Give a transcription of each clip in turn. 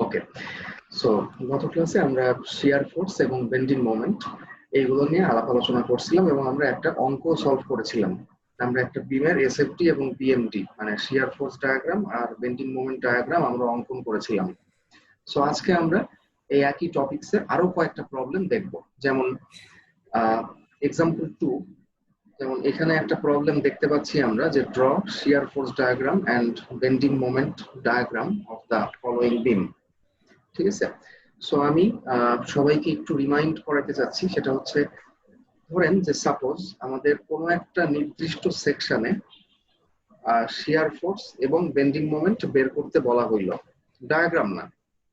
ওকে, so গত ক্লাসে আমরা শিয়ার ফোর্স এবং বেন্ডিং মোমেন্ট এইগুলো নিয়ে আলাপ আলোচনা করছিলাম এবং আমরা একটা অঙ্ক সলভ করেছিলাম। আমরা একটা বিমের এসএফটি এবং বিএমডি মানে শিয়ার ফোর্স ডায়াগ্রাম আর বেন্ডিং মোমেন্ট ডায়াগ্রাম আমরা অঙ্কন করেছিলাম। সো আজকে আমরা এই একই টপিকসে আরো কয়েকটা প্রবলেম দেখব। যেমন এক্সাম্পল 2, যেমন এখানে একটা প্রবলেম দেখতে পাচ্ছি আমরা যে draw shear force diagram and bending moment diagram of the following beam. ঠিক আছে, সো আমি সবাইকে একটু রিমাইন্ড করাতে চাচ্ছি, সেটা হচ্ছে ধরেন যে সাপোজ আমাদের কোনো একটা নির্দিষ্ট সেকশনে শিয়ার ফোর্স এবং বেন্ডিং মোমেন্ট বের করতে বলা হইলো, ডায়াগ্রাম না,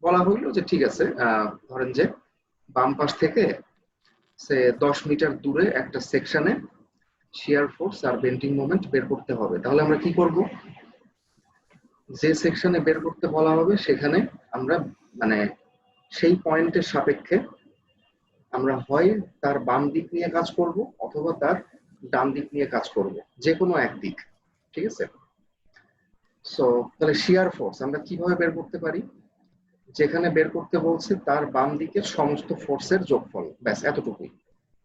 বলা হইলো যে ঠিক আছে ধরেন যে বাম পাশ থেকে সে 10 মিটার দূরে একটা সেকশনে শিয়ার ফোর্স আর বেন্ডিং মোমেন্ট বের করতে হবে। তাহলে আমরা কি করব, যে সেকশনে বের করতে বলা হবে সেখানে আমরা মানে সেই পয়েন্টের সাপেক্ষে আমরা হয় তার বাম দিক নিয়ে কাজ করব অথবা তার ডান দিক নিয়ে কাজ করব, যে কোনো একদিক। ঠিক আছে, সো তাহলে শিয়ার ফোর্স আমরা কিভাবে বের করতে পারি, যেখানে বের করতে বলছে তার বাম দিকের সমস্ত ফোর্সের যোগফল, ব্যাস এতটুকুই,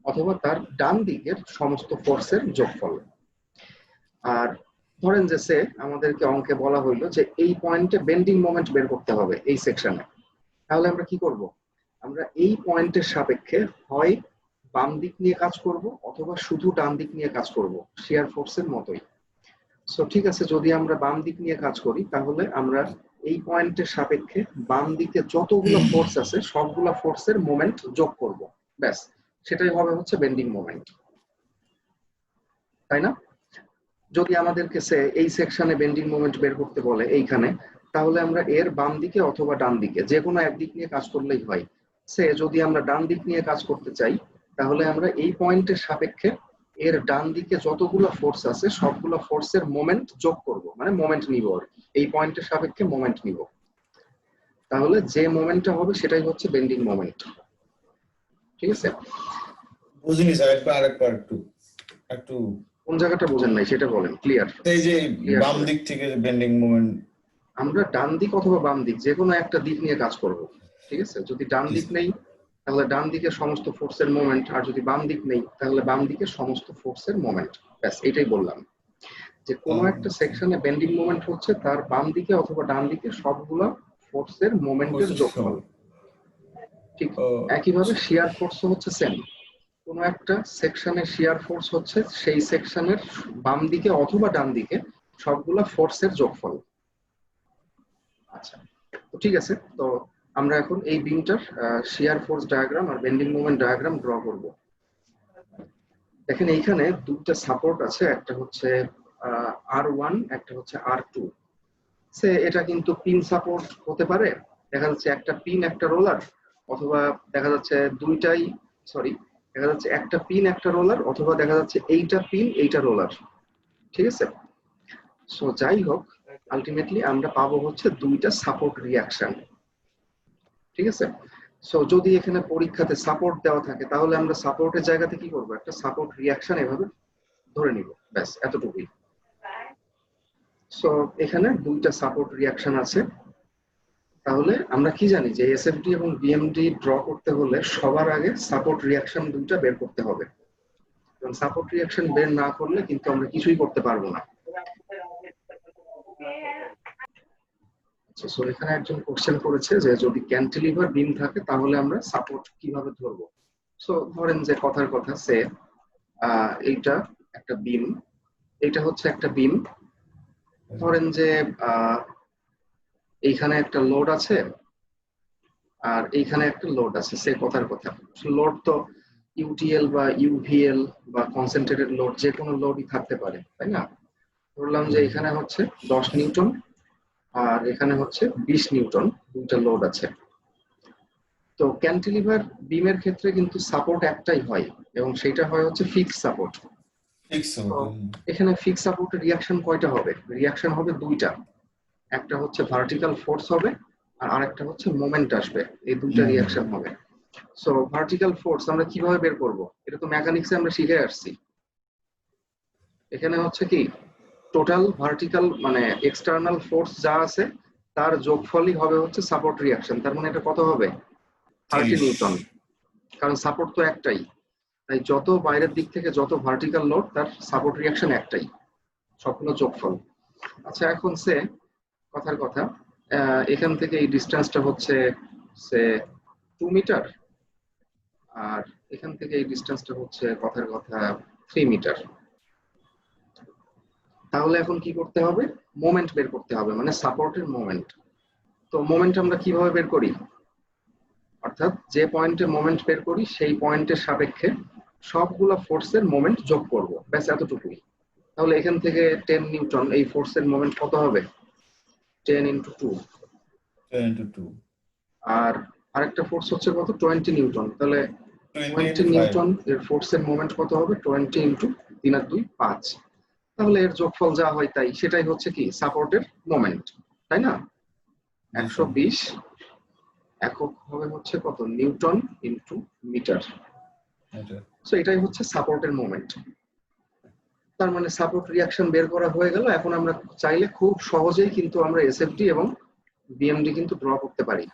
অথবা তার ডান দিকের সমস্ত ফোর্সের যোগফল। আর ধরেন যে সে আমাদেরকে অঙ্কে বলা হইলো যে এই পয়েন্টে বেন্ডিং মোমেন্ট বের করতে হবে এই সেকশনে। তাহলে আমরা কি করব, আমরা এই পয়েন্টের সাপেক্ষে হয় বাম দিক নিয়ে কাজ করব অথবা শুধু ডান দিক নিয়ে কাজ করব, শিয়ার ফোর্সের মতোই। সো ঠিক আছে, যদি আমরা বাম দিক নিয়ে কাজ করি তাহলে আমরা এই পয়েন্টের সাপেক্ষে বাম দিকে যতগুলো ফোর্স আছে সবগুলো ফোর্সের মোমেন্ট যোগ করব, ব্যাস সেটাই হবে হচ্ছে বেন্ডিং মোমেন্ট, তাই না? যদি আমাদেরকে সে এই সেকশনে বেন্ডিং মোমেন্ট বের করতে বলে এইখানে, তাহলে আমরা এর বাম দিকে অথবা ডান দিকে যে কোনো একদিক নিয়ে কাজ করলেই হয়। সে যদি আমরা ডান দিক নিয়ে কাজ করতে চাই তাহলে আমরা এই পয়েন্টের সাপেক্ষে এর ডান দিকে যতগুলো ফোর্স আছে সবগুলো ফোর্সের মোমেন্ট যোগ করব, মানে মোমেন্ট নিব, আর এই পয়েন্টের সাপেক্ষে মোমেন্ট নিব। তাহলে যে মোমেন্টটা হবে সেটাই হচ্ছে বেন্ডিং মোমেন্ট। ঠিক আছে, বুঝিনি স্যার, আরেকবার একটু কোন জায়গাটা বোঝেন নাই সেটা বলেন, ক্লিয়ার। এই যে বাম দিক থেকে বেন্ডিং মোমেন্ট, আমরা ডান দিক অথবা বাম দিক যে কোনো একটা দিক নিয়ে কাজ করব। ঠিক আছে, যদি ডান দিক নেই তাহলে ডান দিকে সমস্ত ফোর্সের মোমেন্ট, আর যদি বাম দিক নেই তাহলে বাম দিকে সমস্ত ফোর্সের মোমেন্ট, ব্যাস এটাই বললাম, যে কোনো একটা সেকশনে বেন্ডিং মোমেন্ট হচ্ছে তার বাম দিকে অথবা ডান দিকে সবগুলো ফোর্সের মোমেন্টের যোগফল। ঠিক একইভাবে শিয়ার ফোর্স হচ্ছে সেম, কোনো একটা সেকশনে শিয়ার ফোর্স হচ্ছে সেই সেকশনের বাম দিকে অথবা ডান দিকে সবগুলো ফোর্সের যোগফল। আচ্ছা, তো ঠিক আছে, তো আমরা এখন এই বিমটার শিয়ার ফোর্স ডায়াগ্রাম আর বেন্ডিং মোমেন্ট ডায়াগ্রাম ড্র করব। দেখেন এইখানে দুটো সাপোর্ট আছে, একটা হচ্ছে R1, একটা হচ্ছে R2। সে এটা কিন্তু পিন সাপোর্ট হতে পারে, দেখা যাচ্ছে একটা পিন একটা রোলার, অথবা দেখা যাচ্ছে দেখা যাচ্ছে একটা পিন একটা রোলার, অথবা দেখা যাচ্ছে এইটা পিন এইটা রোলার। ঠিক আছে, সো যাই হোক আলটিমেটলি আমরা পাবো হচ্ছে দুইটা সাপোর্ট রিয়াকশন। ঠিক আছে, সো যদি এখানে পরীক্ষাতে সাপোর্ট দেওয়া থাকে তাহলে আমরা সাপোর্টের জায়গাতে কি করব, একটা সাপোর্ট রিয়াকশন এভাবে ধরে নিব, ব্যাস এতটুকুই। সো এখানে দুইটা সাপোর্ট রিয়াকশন আছে। তাহলে আমরা কি জানি যে এসএফডি এবং বিএমডি ড্র করতে হলে সবার আগে সাপোর্ট রিয়াকশন দুইটা বের করতে হবে, কারণ সাপোর্ট রিয়াকশন বের না করলে কিন্তু আমরা কিছুই করতে পারবো না। সো এখানে একজন কোশ্চেন করেছে যে যদি ক্যান্টিলিভার বিম থাকে তাহলে আমরা সাপোর্ট কিভাবে ধরবো। সো ধরেন যে কথার কথা সে এইটা একটা বিম, এটা হচ্ছে একটা বিম, ধরেন যে এইখানে একটা লোড আছে আর এইখানে একটা লোড আছে, সে কথার কথা লোড তো ইউটিএল বা ইউভিএল বা কনসেন্ট্রেটেড লোড যে কোনো লোডই থাকতে পারে, তাই না? ধরলাম যে এখানে হচ্ছে 10 নিউটন আর এখানে হচ্ছে 20 নিউটন, দুইটা লোড আছে। তো ক্যান্টিলিভার বিমের ক্ষেত্রে কিন্তু সাপোর্ট একটাই হয় এবং সেটা হয় হচ্ছে ফিক্স সাপোর্ট। এখানে ফিক্স সাপোর্টের রিয়াকশন কয়টা হবে, রিয়াকশন হবে দুইটা, একটা হচ্ছে ভার্টিক্যাল ফোর্স হবে আর আরেকটা হচ্ছে মোমেন্ট আসবে, এই দুইটা রিয়াকশন হবে। সো ভার্টিক্যাল ফোর্স আমরা কিভাবে বের করব, এটা তো মেকানিক্সে আমরা শিখে আসছি। এখানে হচ্ছে কি টোটাল ভার্টিক্যাল মানে এক্সটার্নাল ফোর্স যা আছে তার যোগফলই হবে হচ্ছে সাপোর্ট রিয়াকশন। তার মানে এটা কত হবে? 30 নিউটন, কারণ সাপোর্ট তো একটাই। তাই যত বাইরের দিক থেকে যত ভার্টিক্যাল লোড তার সাপোর্ট রিয়াকশন একটাই, সবগুলো যোগফল। আচ্ছা এখন সে কথার কথা, এখান থেকে এই ডিস্টেন্সটা হচ্ছে সে 2 মিটার, আর এখান থেকে এই ডিস্টেন্সটা হচ্ছে কথার কথা 3 মিটার। তাহলে এখন কি করতে হবে? মোমেন্ট বের করতে হবে, মানে সাপোর্টের মোমেন্ট। তো মোমেন্ট আমরা কিভাবে বের করি? অর্থাৎ যে পয়েন্টে মোমেন্ট বের করি সেই পয়েন্টের সাপেক্ষে সবগুলো ফোর্সের মোমেন্ট যোগ করব, ব্যাস এতটুকুই। তাহলে এখান থেকে 10 নিউটন, এই ফোর্সের মোমেন্ট কত হবে? 10 ইন্টু 2। আর আরেকটা ফোর্স হচ্ছে কত? 20 নিউটন। তাহলে 20 নিউটন এর ফোর্সের মোমেন্ট কত হবে? 20 ইন্টু 3 আর 2 5। তাহলে এর যোগফল যা হয় তাই, সেটাই হচ্ছে কি সাপোর্টের মোমেন্ট, তাই না? 120 একক হবে হচ্ছে কত? Newton into metre. সো এটাই হচ্ছে সাপোর্টের মোমেন্ট। তার মানে সাপোর্ট রিয়াকশন বের করা হয়ে গেল। এখন আমরা চাইলে খুব সহজেই কিন্তু আমরা এসএফডি এবং বিএমডি কিন্তু ড্র করতে পারি।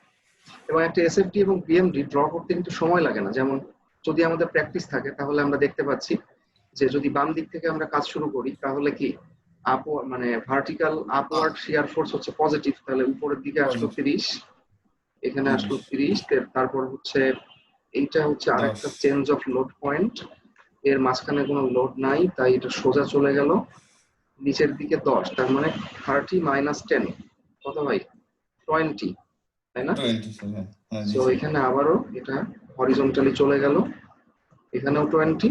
এবং একটা এসএফডি এবং বিএমডি ড্র করতে কিন্তু সময় লাগে না। যেমন যদি আমাদের প্র্যাকটিস থাকে তাহলে আমরা দেখতে পাচ্ছি যে যদি বাম দিক থেকে আমরা কাজ শুরু করি তাহলে কি মানে ভার্টিক্যাল আপওয়ার্ড শিয়ার ফোর্স হচ্ছে পজিটিভ, তাহলে উপরের দিকে আসলো 30, এখানে আসলো 30, তারপর হচ্ছে এইটা হচ্ছে আরেকটা চেঞ্জ অফ লোড পয়েন্ট, এর মাঝখানে কোনো লোড নাই তাই এটা সোজা চলে গেল নিচের দিকে 10, তার মানে 30 মাইনাস 10 কত হয়? 20, তাই না? তো এখানে আবারও এটা হরিজন্টালি চলে গেল, এখানেও 20,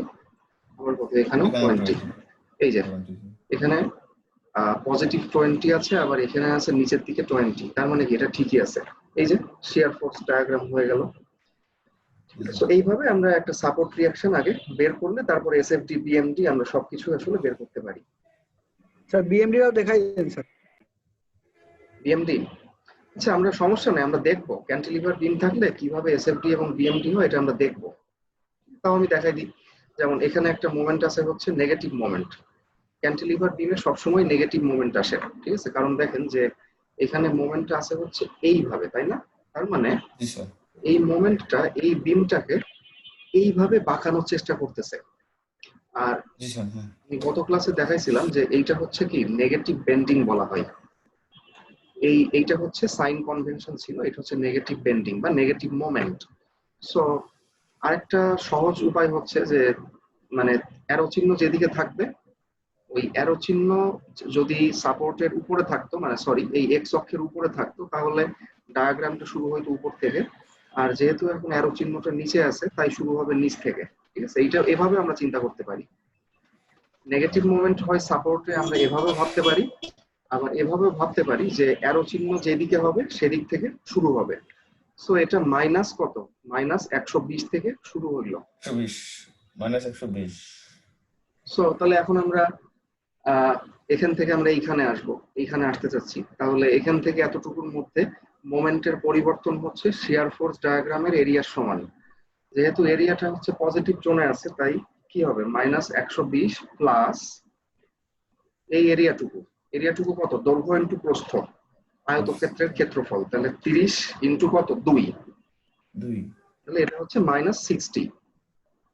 আবার কত? এখানেও 20। এই যে এখানে পজিটিভ 20 আছে, আবার এখানে আছে নিচের দিকে 20, তার মানে কি এটা ঠিকই আছে। এই যে শিয়ার ফোর্স ডায়াগ্রাম হয়ে গেল। তো এইভাবে আমরা একটা সাপোর্ট রিয়াকশন আগে বের করলে তারপর এসএফডি বিএমডি আমরা সবকিছু আসলে বের করতে পারি। স্যার বিএমডিও দেখাই দেন স্যার। বিএমডি আচ্ছা, আমরা সমস্যা নেই, আমরা দেখবো ক্যান্টিলিভার বিম থাকলে কিভাবে এসএফডি এবং বিএমডি হয় এটা আমরা দেখবো। তাও আমি দেখাই দিই। যেমন এখানে একটা মোমেন্ট আছে হচ্ছে নেগেটিভ মোমেন্ট। ক্যান্টিলিভার বিমে সবসময় নেগেটিভ মোমেন্ট আসে, ঠিক আছে? কারণ দেখেন যে এখানে মোমেন্ট আছে হচ্ছে এইভাবে, তাই না? তার মানে এই মোমেন্টটা এই বিমটাকে এইভাবে বাঁকানোর চেষ্টা করতেছে। আর আমি গত ক্লাসে দেখাইছিলাম যে এইটা হচ্ছে কি নেগেটিভ বেন্ডিং বলা হয়। এইটা হচ্ছে সাইন কনভেনশন ছিল, এটা হচ্ছে নেগেটিভ বেন্ডিং বা নেগেটিভ মোমেন্ট। সো আরেকটা সহজ উপায় হচ্ছে যে মানে অ্যারো চিহ্ন যেদিকে থাকবে ওই অ্যারো চিহ্ন যদি সাপোর্টের উপরে থাকতো, মানে সরি এই এক্স অক্ষের উপরে থাকতো, তাহলে ডায়াগ্রামটা শুরু হইতো উপর থেকে। আর যেহেতু এখন অ্যারো চিহ্নটা নিচে আছে তাই শুরু হবে নিচ থেকে, ঠিক আছে? এইটা এভাবে আমরা চিন্তা করতে পারি। নেগেটিভ মোমেন্ট হয় সাপোর্টে, আমরা এভাবে ভাবতে পারি, আবার এভাবে ভাবতে পারি যে অ্যারো চিহ্ন যেদিকে হবে সেদিক থেকে শুরু হবে। সো এটা মাইনাস কত? মাইনাস 120 থেকে শুরু হইলো, -120। সো তাহলে এখন আমরা এখান থেকে আমরা এইখানে আসবো, এইখানে আসতে চাচ্ছি। তাহলে এখান থেকে এতটুকুর মধ্যে মোমেন্টের পরিবর্তন হচ্ছে শিয়ার ফোর্স ডায়াগ্রামের এরিয়ার সমান। যেহেতু এরিয়াটা হচ্ছে পজিটিভ জোনে আছে তাই কি হবে? -120 প্লাস এই এরিয়াটুকু কত? দৈর্ঘ্য ইন্টু প্রস্থ, আয়তক্ষেত্রের ক্ষেত্রফল, তাহলে 30 ইন্টু কত? 2, তাহলে এটা হচ্ছে -60,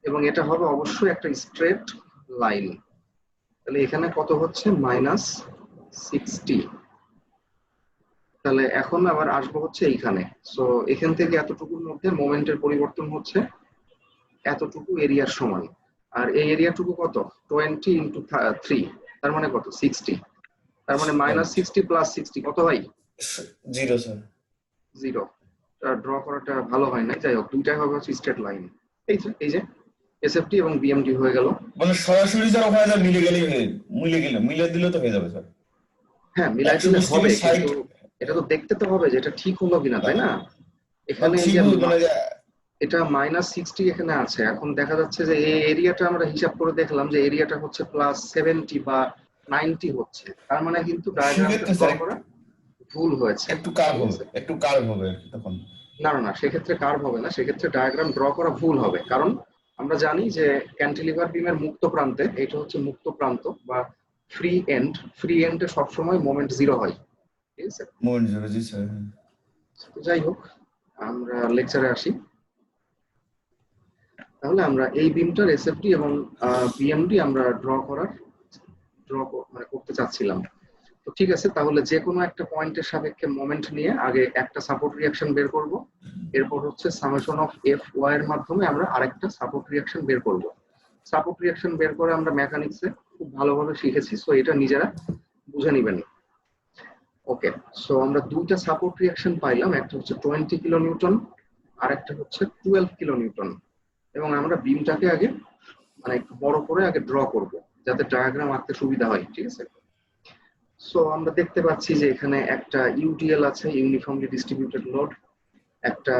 এবং এটা হবে অবশ্যই একটা স্ট্রেট লাইন। তাহলে এখানে কত হচ্ছে? -60। তাহলে এখন আবার আসবো হচ্ছে এইখানে। সো এখান থেকে এতটুকুর মধ্যে মোমেন্টের পরিবর্তন হচ্ছে এতটুকু এরিয়ার সমান। আর এই এরিয়াটুকু কত? 20 ইন্টু 3, তার মানে কত? 60। তার মানে -60 প্লাস 60 কত হয়? 0 স্যার। 0। ড্র করাটা ভালো হয় না, যাই হোক দুইটাই হবে হচ্ছে স্ট্রেট লাইন। এই যে এসএফটি এবং বিএমডি হয়ে গেল। মানে সরাসরি স্যার ওখানে মিলে দিলে তো হয়ে যাবে স্যার। হ্যাঁ মিলাই দিলে হবে, কিন্তু এটা তো দেখতে তো হবে যে এটা ঠিক হলো কিনা, তাই না? এখানে এই যে এটা -60 এখানে আছে, এখন দেখা যাচ্ছে যে এই এরিয়াটা আমরা হিসাব করে দেখলাম যে এরিয়াটা হচ্ছে +70 বা 90 হচ্ছে, তার মানে কিন্তু ডায়াগ্রামটা ড্র করা ভুল হয়েছে। একটু কার্ভ হবে তখন। না সেক্ষেত্রে কার্ভ হবে না, সেক্ষেত্রে ডায়াগ্রাম ড্র করা ভুল হবে। কারণ আমরা জানি যে ক্যান্টিলিভার বিমের মুক্ত প্রান্তে, এটা হচ্ছে মুক্ত প্রান্ত বা ফ্রি এন্ডে সবসময় মোমেন্ট 0 হয়। ঠিক আছে? মোমেন্ট জিরো, জি স্যার। তো যাই হোক, আমরা লেকচারে আসি। তাহলে আমরা এই বিমটার এসএফডি এবং বিএমডি আমরা মানে করতে চাচ্ছিলাম। তো ঠিক আছে, তাহলে যে কোনো একটা পয়েন্টের সাপেক্ষে মোমেন্ট নিয়ে আগে একটা সাপোর্ট রিঅ্যাকশন বের করব, এরপর হচ্ছে সামেশন অফ এফ ওয়াই এর মাধ্যমে আমরা আরেকটা সাপোর্ট রিঅ্যাকশন বের করব। সাপোর্ট রিঅ্যাকশন বের করে আমরা মেকানিক্সে খুব ভালোভাবে শিখেছি, সো এটা নিজেরা বুঝে নিবেন। ওকে, সো আমরা দুইটা সাপোর্ট রিঅ্যাকশন পাইলাম, একটা হচ্ছে 20 কিলো নিউটন আর একটা হচ্ছে 12 কিলো নিউটন। এবং আমরা বিমটাকে আগে মানে একটু বড় করে আগে ড্র করব যাতে ডায়াগ্রাম আঁকতে সুবিধা হয়। ঠিক আছে, সো আমরা দেখতে পাচ্ছি যে এখানে একটা ইউটিএল আছে, ইউনিফর্মলি ডিস্ট্রিবিউটেড লোড, একটা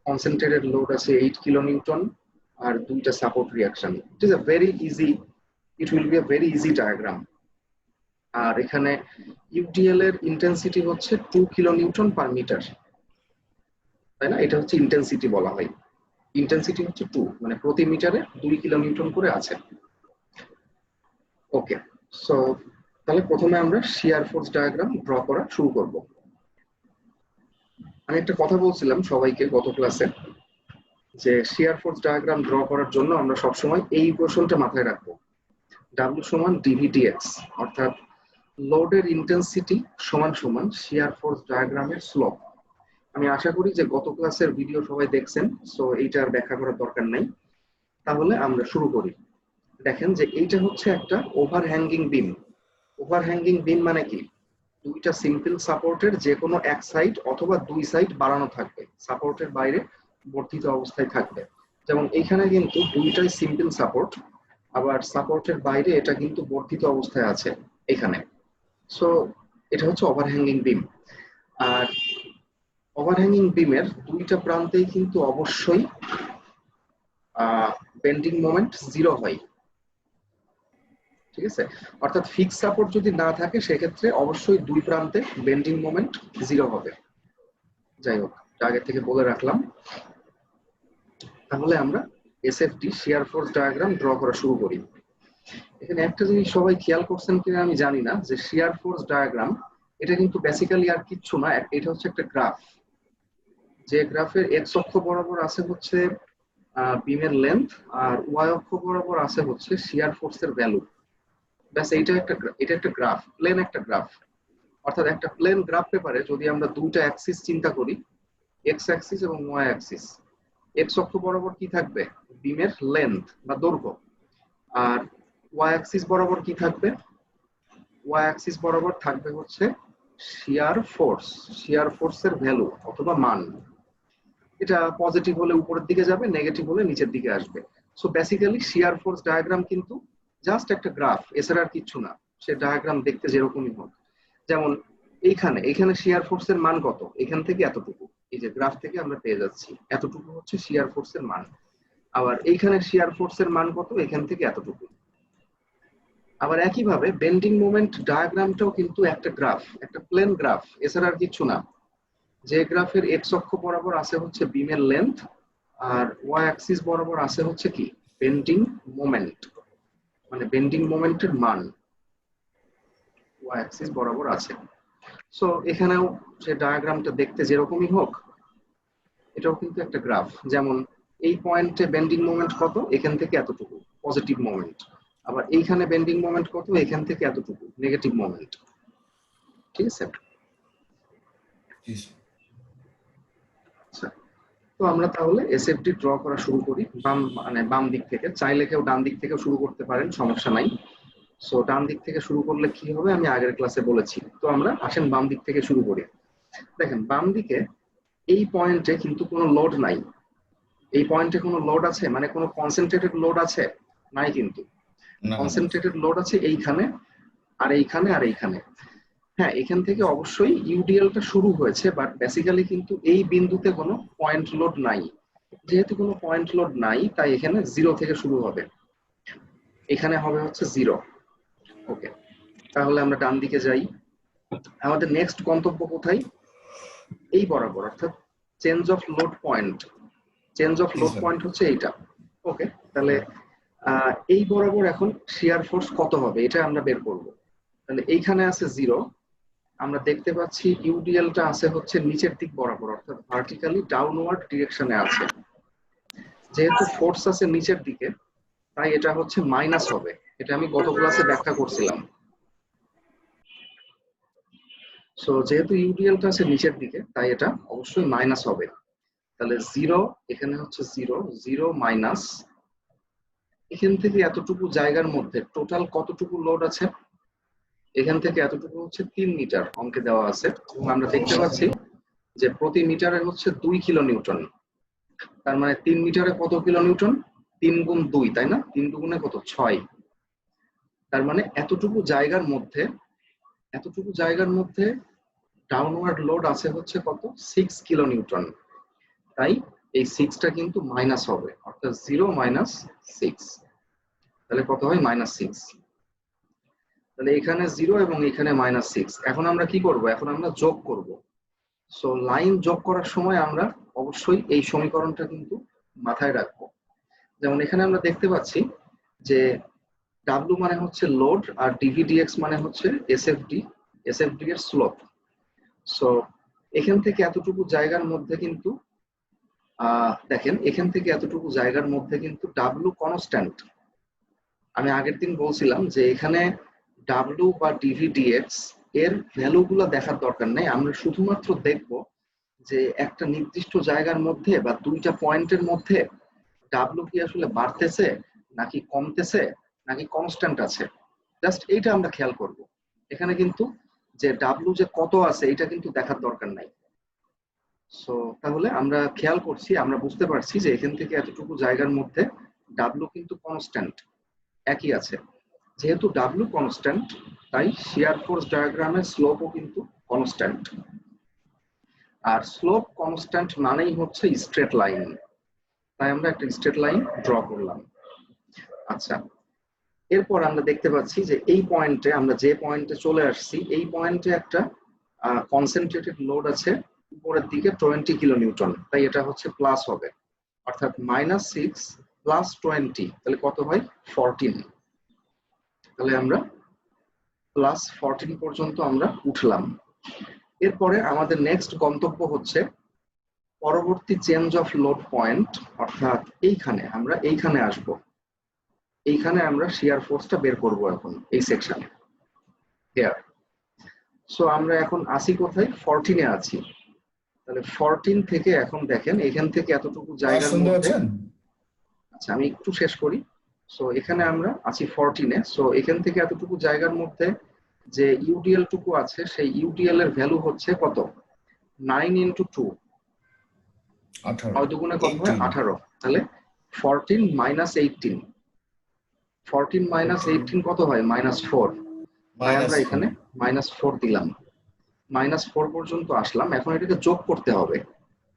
কনসেন্ট্রেটেড লোড আছে 8 কিলো নিউটন, আর দুইটা support reaction. It is a very easy, it will be a very easy diagram. আর এখানে ইউটিএল এর ইন্টেন্সিটি হচ্ছে 2 কিলো নিউটন পার মিটার, তাই না? এটা হচ্ছে ইন্টেন্সিটি বলা হয়। ইন্টেন্সিটি হচ্ছে 2, মানে প্রতি মিটারে 2 কিলো নিউটন করে আছে। ওকে, সো তাহলে প্রথমে আমরা শিয়ার ফোর্স ডায়াগ্রাম ড্র করা শুরু করব। আমি একটা কথা বলছিলাম সবাইকে গত ক্লাসে, যে শিয়ার ফোর্স ডায়াগ্রাম ড্র করার জন্য আমরা সবসময় এই ইকুয়েশনটা মাথায় রাখবো, W সমান dV/dx, অর্থাৎ লোডের ইন্টেন্সিটি সমান সমান শিয়ার ফোর্স ডায়াগ্রামের স্লোপ। আমি আশা করি যে গত ক্লাসের ভিডিও সবাই দেখছেন, সো এইটা আর ব্যাখ্যা করার দরকার নাই। তাহলে আমরা শুরু করি। দেখেন যে এইটা হচ্ছে একটা ওভারহ্যাঙ্গিং বিম। ওভারহ্যাঙ্গিং বিম মানে কি? দুইটা সিম্পল সাপোর্টের যে কোনো এক সাইড অথবা দুই সাইড বাড়ানো থাকবে, সাপোর্টের বাইরে বর্ধিত অবস্থায় থাকবে। যেমন এইখানে কিন্তু দুইটাই সিম্পল সাপোর্ট, আবার সাপোর্টের বাইরে এটা কিন্তু বর্ধিত অবস্থায় আছে এখানে। সো এটা হচ্ছে ওভারহ্যাঙ্গিং বিম। আর ওভারহ্যাঙ্গিং বিমের দুইটা প্রান্তেই কিন্তু অবশ্যই বেন্ডিং মোমেন্ট 0 হয়। ঠিক আছে, অর্থাৎ ফিক্স সাপোর্ট যদি না থাকে সেক্ষেত্রে অবশ্যই দুই প্রান্তে বেন্ডিং মোমেন্ট 0 হবে। যাই হোক, আগে থেকে বলে রাখলাম। তাহলে আমরা এসএফডি শিয়ার ফোর্স ডায়াগ্রাম ড্র করা শুরু করি। এখানে একটা জিনিস সবাই খেয়াল করছেন কিনা আমি জানি না, যে শিয়ার ফোর্স ডায়াগ্রাম এটা কিন্তু বেসিক্যালি আর কিচ্ছু না, এটা হচ্ছে একটা গ্রাফ। যে গ্রাফের এক্স অক্ষ বরাবর আছে হচ্ছে বিমের লেন্থ, আর ওয়াই অক্ষ বরাবর আছে হচ্ছে শিয়ার ফোর্সের ভ্যালু। ব্যাস এটা একটা গ্রাফ, প্লেন একটা গ্রাফ। অর্থাৎ একটা প্লেন গ্রাফ পেপারে যদি আমরা দুইটা অ্যাক্সিস চিন্তা করি, এক্স অ্যাক্সিস এবং ওয়াই অ্যাক্সিস, এক্স অক্ষ বরাবর কি থাকবে? বিমের লেন্থ বা দৈর্ঘ্য। আর ওয়াই অ্যাক্সিস বরাবর কি থাকবে? ওয়াই অ্যাক্সিস বরাবর থাকবে হচ্ছে শিয়ার ফোর্সের ভ্যালু অথবা মান। এটা পজিটিভ হলে উপরের দিকে যাবে, নেগেটিভ হলে নিচের দিকে আসবে। সো বেসিক্যালি শিয়ার ফোর্স ডায়াগ্রাম কিন্তু জাস্ট একটা গ্রাফ, এছাড়া আর কিছু না। সে ডায়াগ্রাম দেখতে যেরকমই হোক, যেমন এইখানে শিয়ার ফোর্সের মান কত? এখান থেকে এতটুকু, এই যে গ্রাফ থেকে আমরা পেয়ে যাচ্ছি এতটুকু হচ্ছে শিয়ার ফোর্সের মান। আবার এইখানে শিয়ার ফোর্সের মান কত? এখান থেকে এতটুকু। আবার একইভাবে বেন্ডিং মোমেন্ট ডায়াগ্রামটাও কিন্তু একটা গ্রাফ, একটা প্লেন গ্রাফ, এছাড়া আর কিছু না। যে গ্রাফের এক্স অক্ষ বরাবর আছে হচ্ছে বিমের লেন্থ, আর ওয়াই অ্যাক্সিস বরাবর আছে হচ্ছে কি? বেন্ডিং মোমেন্ট, মানে বেন্ডিং মোমেন্টের মান ওয়াই অ্যাক্সিস বরাবর আছে। সো এখানেও যে ডায়াগ্রামটা দেখতে যেরকমই হোক, এটাও কিন্তু একটা গ্রাফ। যেমন এই পয়েন্টে বেন্ডিং মোমেন্ট কত? এখান থেকে এতটুকু পজিটিভ মোমেন্ট। আবার এইখানে বেন্ডিং মোমেন্ট কত? এখান থেকে এতটুকু নেগেটিভ মোমেন্ট। ঠিক আছে, আচ্ছা। তো আমরা তাহলে এসএফডি ড্র করা শুরু করি বাম দিক থেকে। চাইলে কেউ ডান দিক থেকে শুরু করতে পারেন, সমস্যা নাই। সো ডান দিক থেকে শুরু করলে কি হবে আমি আগের ক্লাসে বলেছি। তো আমরা আসেন বাম দিক থেকে শুরু করি। দেখেন বাম দিকে এই পয়েন্টে কিন্তু কোনো লোড নাই। এই পয়েন্টে কোনো লোড আছে মানে কোনো কনসেন্ট্রেটেড লোড আছে? নাই কিন্তু। কনসেন্ট্রেটেড লোড আছে এইখানে আর এইখানে আর এইখানে। হ্যাঁ, এখান থেকে অবশ্যই ইউডিএলটা শুরু হয়েছে, বাট বেসিক্যালি কিন্তু এই বিন্দুতে কোনো পয়েন্ট লোড নাই। যেহেতু কোনো পয়েন্ট লোড নাই, তাই এখানে 0 থেকে শুরু হবে, এখানে হবে হচ্ছে 0। ওকে, তাহলে আমরা ডান দিকে যাই। আমাদের নেক্সট গন্তব্য কোথায়? এই বরাবর, অর্থাৎ change of load point. Change of load point হচ্ছে এইটা। ওকে, তাহলে এই বরাবর এখন শিয়ার ফোর্স কত হবে এটা আমরা বের করব। তাহলে এইখানে আছে 0, আমরা দেখতে পাচ্ছি ইউডিএলটা আছে হচ্ছে নিচের দিক বরাবর, অর্থাৎ ভার্টিক্যালি ডাউনওয়ার্ড ডিরেকশনে আছে। যেহেতু ফোর্স আছে নিচের দিকে, তাই এটা হচ্ছে মাইনাস হবে। এটা আমি গত ক্লাসে ব্যাখ্যা করছিলাম। সো যেহেতু ইউডিএলটা আছে নিচের দিকে, তাই এটা অবশ্যই মাইনাস হবে। তাহলে 0, এখানে হচ্ছে 0, 0 মাইনাস, এখান থেকে এতটুকু জায়গার মধ্যে টোটাল কতটুকু লোড আছে? এখান থেকে এতটুকু হচ্ছে 3 মিটার অঙ্কে দেওয়া আছে, এবং আমরা দেখতে পাচ্ছি যে প্রতি মিটারে হচ্ছে 2 কিলো নিউটন। তার মানে 3 মিটারে কত কিলো নিউটন? 3 গুণ 2, তাই না? 3 দুগুণে কত? 6। তার মানে এতটুকু জায়গার মধ্যে ডাউনওয়ার্ড লোড আছে হচ্ছে কত? 6 কিলো নিউটন। তাই এই 6টা কিন্তু মাইনাস হবে, অর্থাৎ 0 মাইনাস 6। তাহলে কত হয়? -6। তাহলে এখানে 0 এবং এখানে -6। এখন আমরা কি করব? এখন আমরা যোগ করব। সো লাইন যোগ করার সময় আমরা অবশ্যই এই সমীকরণটা কিন্তু মাথায় রাখবো। যেমন এখানে আমরা দেখতে পাচ্ছি যে ডাব্লু মানে হচ্ছে লোড, আর ডিভিডিএক্স মানে হচ্ছে এসএফডি এর স্লোপ। সো এখান থেকে এতটুকু জায়গার মধ্যে কিন্তু দেখেন, এখান থেকে এতটুকু জায়গার মধ্যে কিন্তু ডাব্লু কনস্ট্যান্ট। আমি আগের দিন বলছিলাম যে এখানে ডাব্লু বা ডিভিডিএক্স এর ভ্যালুগুলো দেখার দরকার নেই, আমরা শুধুমাত্র দেখব যে একটা নির্দিষ্ট জায়গার মধ্যে বা দুইটা পয়েন্টের মধ্যে ডাব্লু কি আসলে বাড়তেছে নাকি কমতেছে নাকি কনস্ট্যান্ট আছে, জাস্ট এইটা আমরা খেয়াল করব। এখানে কিন্তু যে ডাব্লু যে কত আছে এটা কিন্তু দেখার দরকার নাই। সো তাহলে আমরা খেয়াল করছি, আমরা বুঝতে পারছি যে এখান থেকে এতটুকু জায়গার মধ্যে ডাব্লু কিন্তু কনস্ট্যান্ট একই আছে। যেহেতু ডাব্লু কনস্ট্যান্ট, তাই শিয়ার ফোর্স ডায়াগ্রামের স্লোপও কিন্তু কনস্ট্যান্ট। আর স্লোপ কনস্ট্যান্ট মানেই হচ্ছে স্ট্রেট লাইন, তাই আমরা একটা স্ট্রেট লাইন ড্র করলাম। আচ্ছা, এরপর আমরা দেখতে পাচ্ছি যে এই পয়েন্টে, আমরা যে পয়েন্টে চলে আসছি, এই পয়েন্টে একটা কনসেন্ট্রেটেড লোড আছে উপরের দিকে 20 কিলো নিউটন, তাই এটা হচ্ছে প্লাস হবে, অর্থাৎ -6 প্লাস 20, তাহলে কত হয়? 14। তাহলে আমরা +14 পর্যন্ত আমরা উঠলাম। এরপরে আমাদের নেক্সট গন্তব্য হচ্ছে পরবর্তী চেঞ্জ অফ লোড পয়েন্ট, অর্থাৎ আমরা এইখানে আসব। এইখানে আমরা শিয়ার ফোর্সটা বের করব এখন এই সেকশনে। সো আমরা এখন আসি কোথায়? 14-এ আছি। তাহলে 14 থেকে এখন দেখেন এখান থেকে এতটুকু জায়গার মধ্যে, আচ্ছা আমি একটু শেষ করি। সো এখানে আমরা আছি 14-এ। সো এখান থেকে এতটুকু জায়গার মধ্যে যে ইউডিএল টুকু আছে, সেই ইউডিএল এর ভ্যালু হচ্ছে কত? 9 × 2, 9 দুগুণে কত হয়? 18। তাহলে 14 - 18, 14 - 18 কত হয়? -4। তাই আমরা এখানে -4 দিলাম। -4 পর্যন্ত আসলাম। এখন এটাকে যোগ করতে হবে।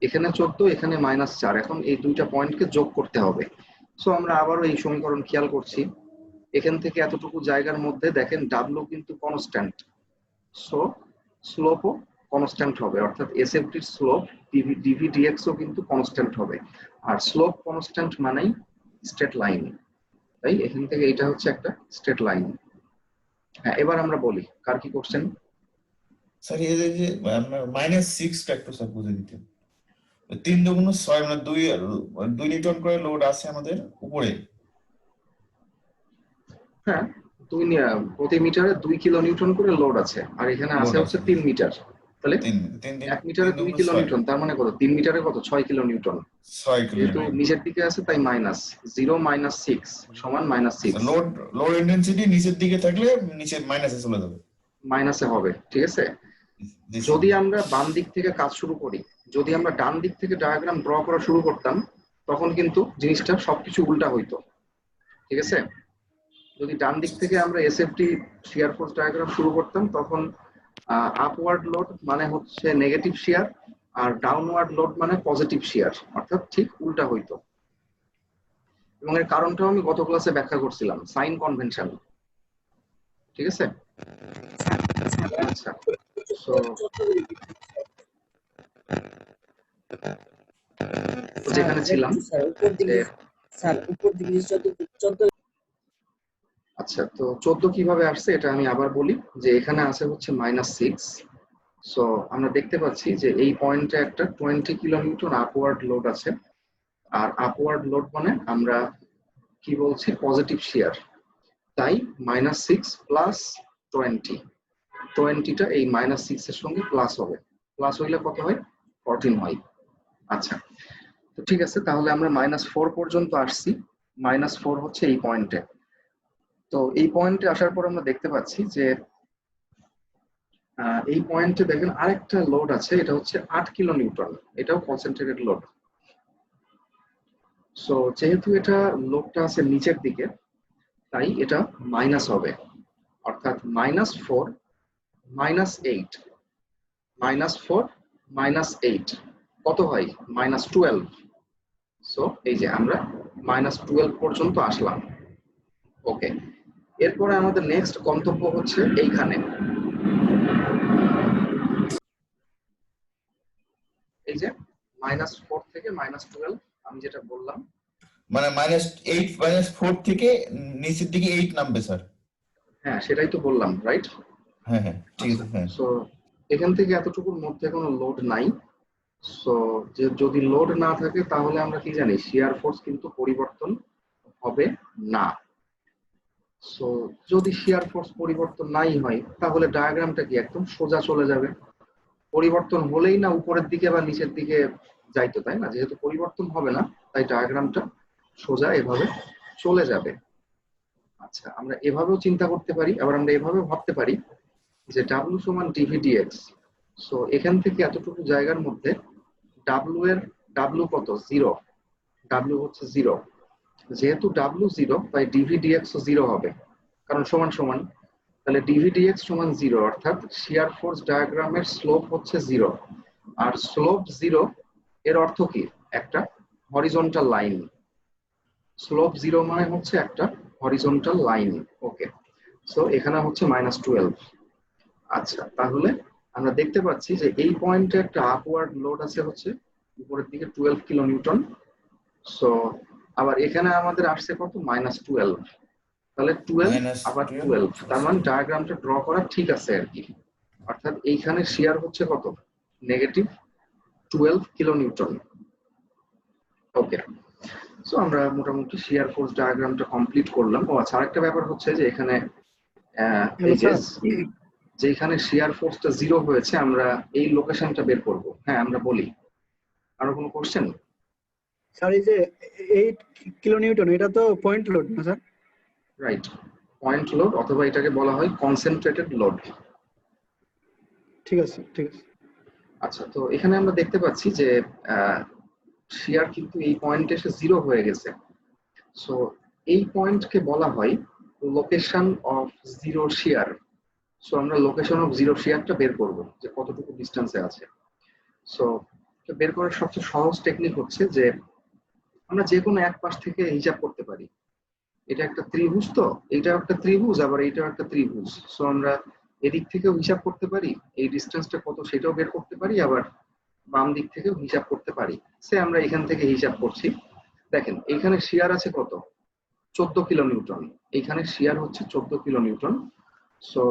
এখানে 14, এখানে -4, এখন এই দুইটা পয়েন্টকে যোগ করতে হবে। সো আমরা আবারও এই সমীকরণ খেয়াল করছি। এখান থেকে এতটুকু জায়গার মধ্যে দেখেন ডাব্লু কিন্তু কনস্ট্যান্ট, সো স্লোপও কনস্ট্যান্ট হবে, অর্থাৎ এসএফডির স্লোপ ডিভিডিএক্সও কিন্তু কনস্ট্যান্ট হবে। আর স্লোপ কনস্ট্যান্ট মানেই স্ট্রেট লাইন, তাই এখান থেকে এটা হচ্ছে একটা স্ট্রেট লাইন। হ্যাঁ, এবার আমরা বলি কার কি কোশ্চেন? স্যার এই যে আপনার -6 টা একটু স্যার বুঝে দিতেন। 3 দুগুণ 6, মানে 2 নিউটন করে লোড আছে আমাদের উপরে। হ্যাঁ, প্রতি মিটারে 2 কিলো নিউটন করে লোড আছে, আর এখানে আছে হচ্ছে 3 মিটার। তাহলে 1 মিটারে 2 কিলো নিউটন, তার মানে কত? 3 মিটারে কত? 6 কিলো নিউটন। 6 কিলো যেহেতু নিচের দিকে আছে তাই মাইনাস 0 - 6 সমান -6। লোড ইন্টেন্সিটি নিচের দিকে থাকলে নিচে মাইনাসে চলে যাবে, মাইনাসে হবে, ঠিক আছে। যদি আমরা বাম দিক থেকে কাজ শুরু করি, যদি আমরা ডান দিক থেকে ডায়াগ্রাম ড্র করা শুরু করতাম, তখন কিন্তু জিনিসটা সবকিছু উল্টা হইতো, ঠিক আছে। যদি ডান দিক থেকে আমরা এসএফটি শিয়ার ফোর্স ডায়াগ্রাম শুরু করতাম, তখন আপওয়ার্ড লোড মানে হচ্ছে নেগেটিভ শিয়ার, আর ডাউনওয়ার্ড লোড মানে পজিটিভ শিয়ার, অর্থাৎ ঠিক উল্টা হইতো। এবং এর কারণটাও আমি গত ক্লাসে ব্যাখ্যা করছিলাম, সাইন কনভেনশন, ঠিক আছে। আচ্ছা, সো যেখানে ছিলাম, আচ্ছা, তো 14 কিভাবে আসছে এটা আমি আবার বলি, যে এখানে আছে হচ্ছে -6। সো আমরা দেখতে পাচ্ছি যে এই পয়েন্টে একটা 20 কিলোনিউটন আপওয়ার্ড লোড আছে। আর আপওয়ার্ড লোড মানে আমরা কি বলছি, পজিটিভ শিয়ার। তাই -6 প্লাস 20টা এই -6 এর সঙ্গে প্লাস হবে। প্লাস হইলে কত হয়? 14 হয়। আচ্ছা, তো ঠিক আছে, তাহলে আমরা -4 পর্যন্ত আসছি। -4 হচ্ছে এই পয়েন্টে। তো এই পয়েন্টে আসার পর আমরা দেখতে পাচ্ছি যে এই পয়েন্টে দেখেন আরেকটা লোড আছে, এটা হচ্ছে 8 কিলোনিউটন। এটাও কনসেন্ট্রেটেড লোড। সো যেহেতু এটা লোডটা আছে নিচের দিকে, তাই এটা মাইনাস হবে, অর্থাৎ -4 -8 -4 -8 কত হয়? -12। সো এই যে আমরা -12 পর্যন্ত আসলাম। ওকে, এরপরে আমাদের নেক্সট গন্তব্য হচ্ছে এইখানে। এই যে -4 থেকে -12 আমি যেটা বললাম, মানে -8 -4 থেকে নিচের দিকে 8 নামবে স্যার। হ্যাঁ সেটাই তো বললাম, রাইট? হ্যাঁ হ্যাঁ ঠিক আচ্ছা, আছে। হ্যাঁ সো এখান থেকে এতটুকুর মধ্যে কোনো লোড নাই। সো যে যদি লোড না থাকে তাহলে আমরা কি জানি, শিয়ার ফোর্স কিন্তু পরিবর্তন হবে না। সো যদি শিয়ার ফোর্স পরিবর্তন নাই হয় তাহলে ডায়াগ্রামটা কি একদম সোজা চলে যাবে। পরিবর্তন হলেই না উপরের দিকে বা নিচের দিকে যাইতো, তাই না? যেহেতু পরিবর্তন হবে না, তাই ডায়াগ্রামটা সোজা এভাবে চলে যাবে। আচ্ছা, আমরা এভাবেও চিন্তা করতে পারি, আবার আমরা এভাবেও ভাবতে পারি যে ডাব্লু সমান ডিভিডিএক্স। সো এখান থেকে এতটুকু জায়গার মধ্যে ডাব্লু কত? 0। ডাব্লু হচ্ছে 0। যেহেতু ডাব্লু 0, তাই ডিভিডিএক্স ও 0 হবে, কারণ সমান সমান। তাহলে ডিভিডিএক্স সমান 0, অর্থাৎ শিয়ার ফোর্স ডায়াগ্রামের স্লোপ হচ্ছে 0। আর স্লোপ 0 এর অর্থ কি? একটা হরিজন্টাল লাইন। স্লোপ 0 মানে হচ্ছে একটা হরিজন্টাল লাইন। ওকে, সো এখানে হচ্ছে -12। আচ্ছা, তাহলে আমরা দেখতে পাচ্ছি যে এই পয়েন্টে একটা আপওয়ার্ড লোড আছে হচ্ছে উপরের দিকে 12 কিলোনিউটন। সো আবার এখানে আমাদের আসছে কত? -12। তাহলে 12 আবার 12, তার মানে ডায়াগ্রামটা ড্র করা ঠিক আছে আর কি। অর্থাৎ এইখানে শিয়ার হচ্ছে কত? -12 কিলোনিউটন। ওকে, সো আমরা মোটামুটি শিয়ার ফোর্স ডায়াগ্রামটা কমপ্লিট করলাম। ও আচ্ছা, আরেকটা ব্যাপার হচ্ছে যে এখানে হ্যালো এই যে স্যার। যেখানে শিয়ার ফোর্সটা 0 হয়েছে, আমরা এই লোকেশনটা বের করব। হ্যাঁ, আমরা বলি। আরো কোনো কোশ্চেন? স্যার এই যে 8 কিলোনিউটন এটা তো পয়েন্ট লোড না স্যার? রাইট, পয়েন্ট লোড, অথবা এটাকে বলা হয় কনসেন্ট্রেটেড লোড। ঠিক আছে ঠিক আছে। আচ্ছা, তো এখানে আমরা দেখতে পাচ্ছি যে শিয়ার কিন্তু এই পয়েন্টে এসে 0 হয়ে গেছে। সো এই পয়েন্টকে বলা হয় location of zero shear. So আমরা লোকেশন অফ জিরো শিয়ারটা বের করব, যে কতটুকু ডিস্টেন্সে আছে। সো বের করার সবচেয়ে সহজ টেকনিক হচ্ছে যে আমরা যে কোনো এক পাশ থেকে হিসাব করতে পারি। এটা একটা ত্রিভুজ, তো এইটাও একটা ত্রিভুজ, আবার এইটাও একটা ত্রিভুজ। সো আমরা এদিক থেকেও হিসাব করতে পারি, এই ডিস্টেন্সটা কত সেটাও বের করতে পারি, আবার বাম দিক থেকেও হিসাব করতে পারি। সে আমরা এখান থেকে হিসাব করছি। দেখেন এইখানে শিয়ার আছে কত? 14 কিলোনিউটন। এইখানে শিয়ার হচ্ছে 14 কিলোনিউটন। সো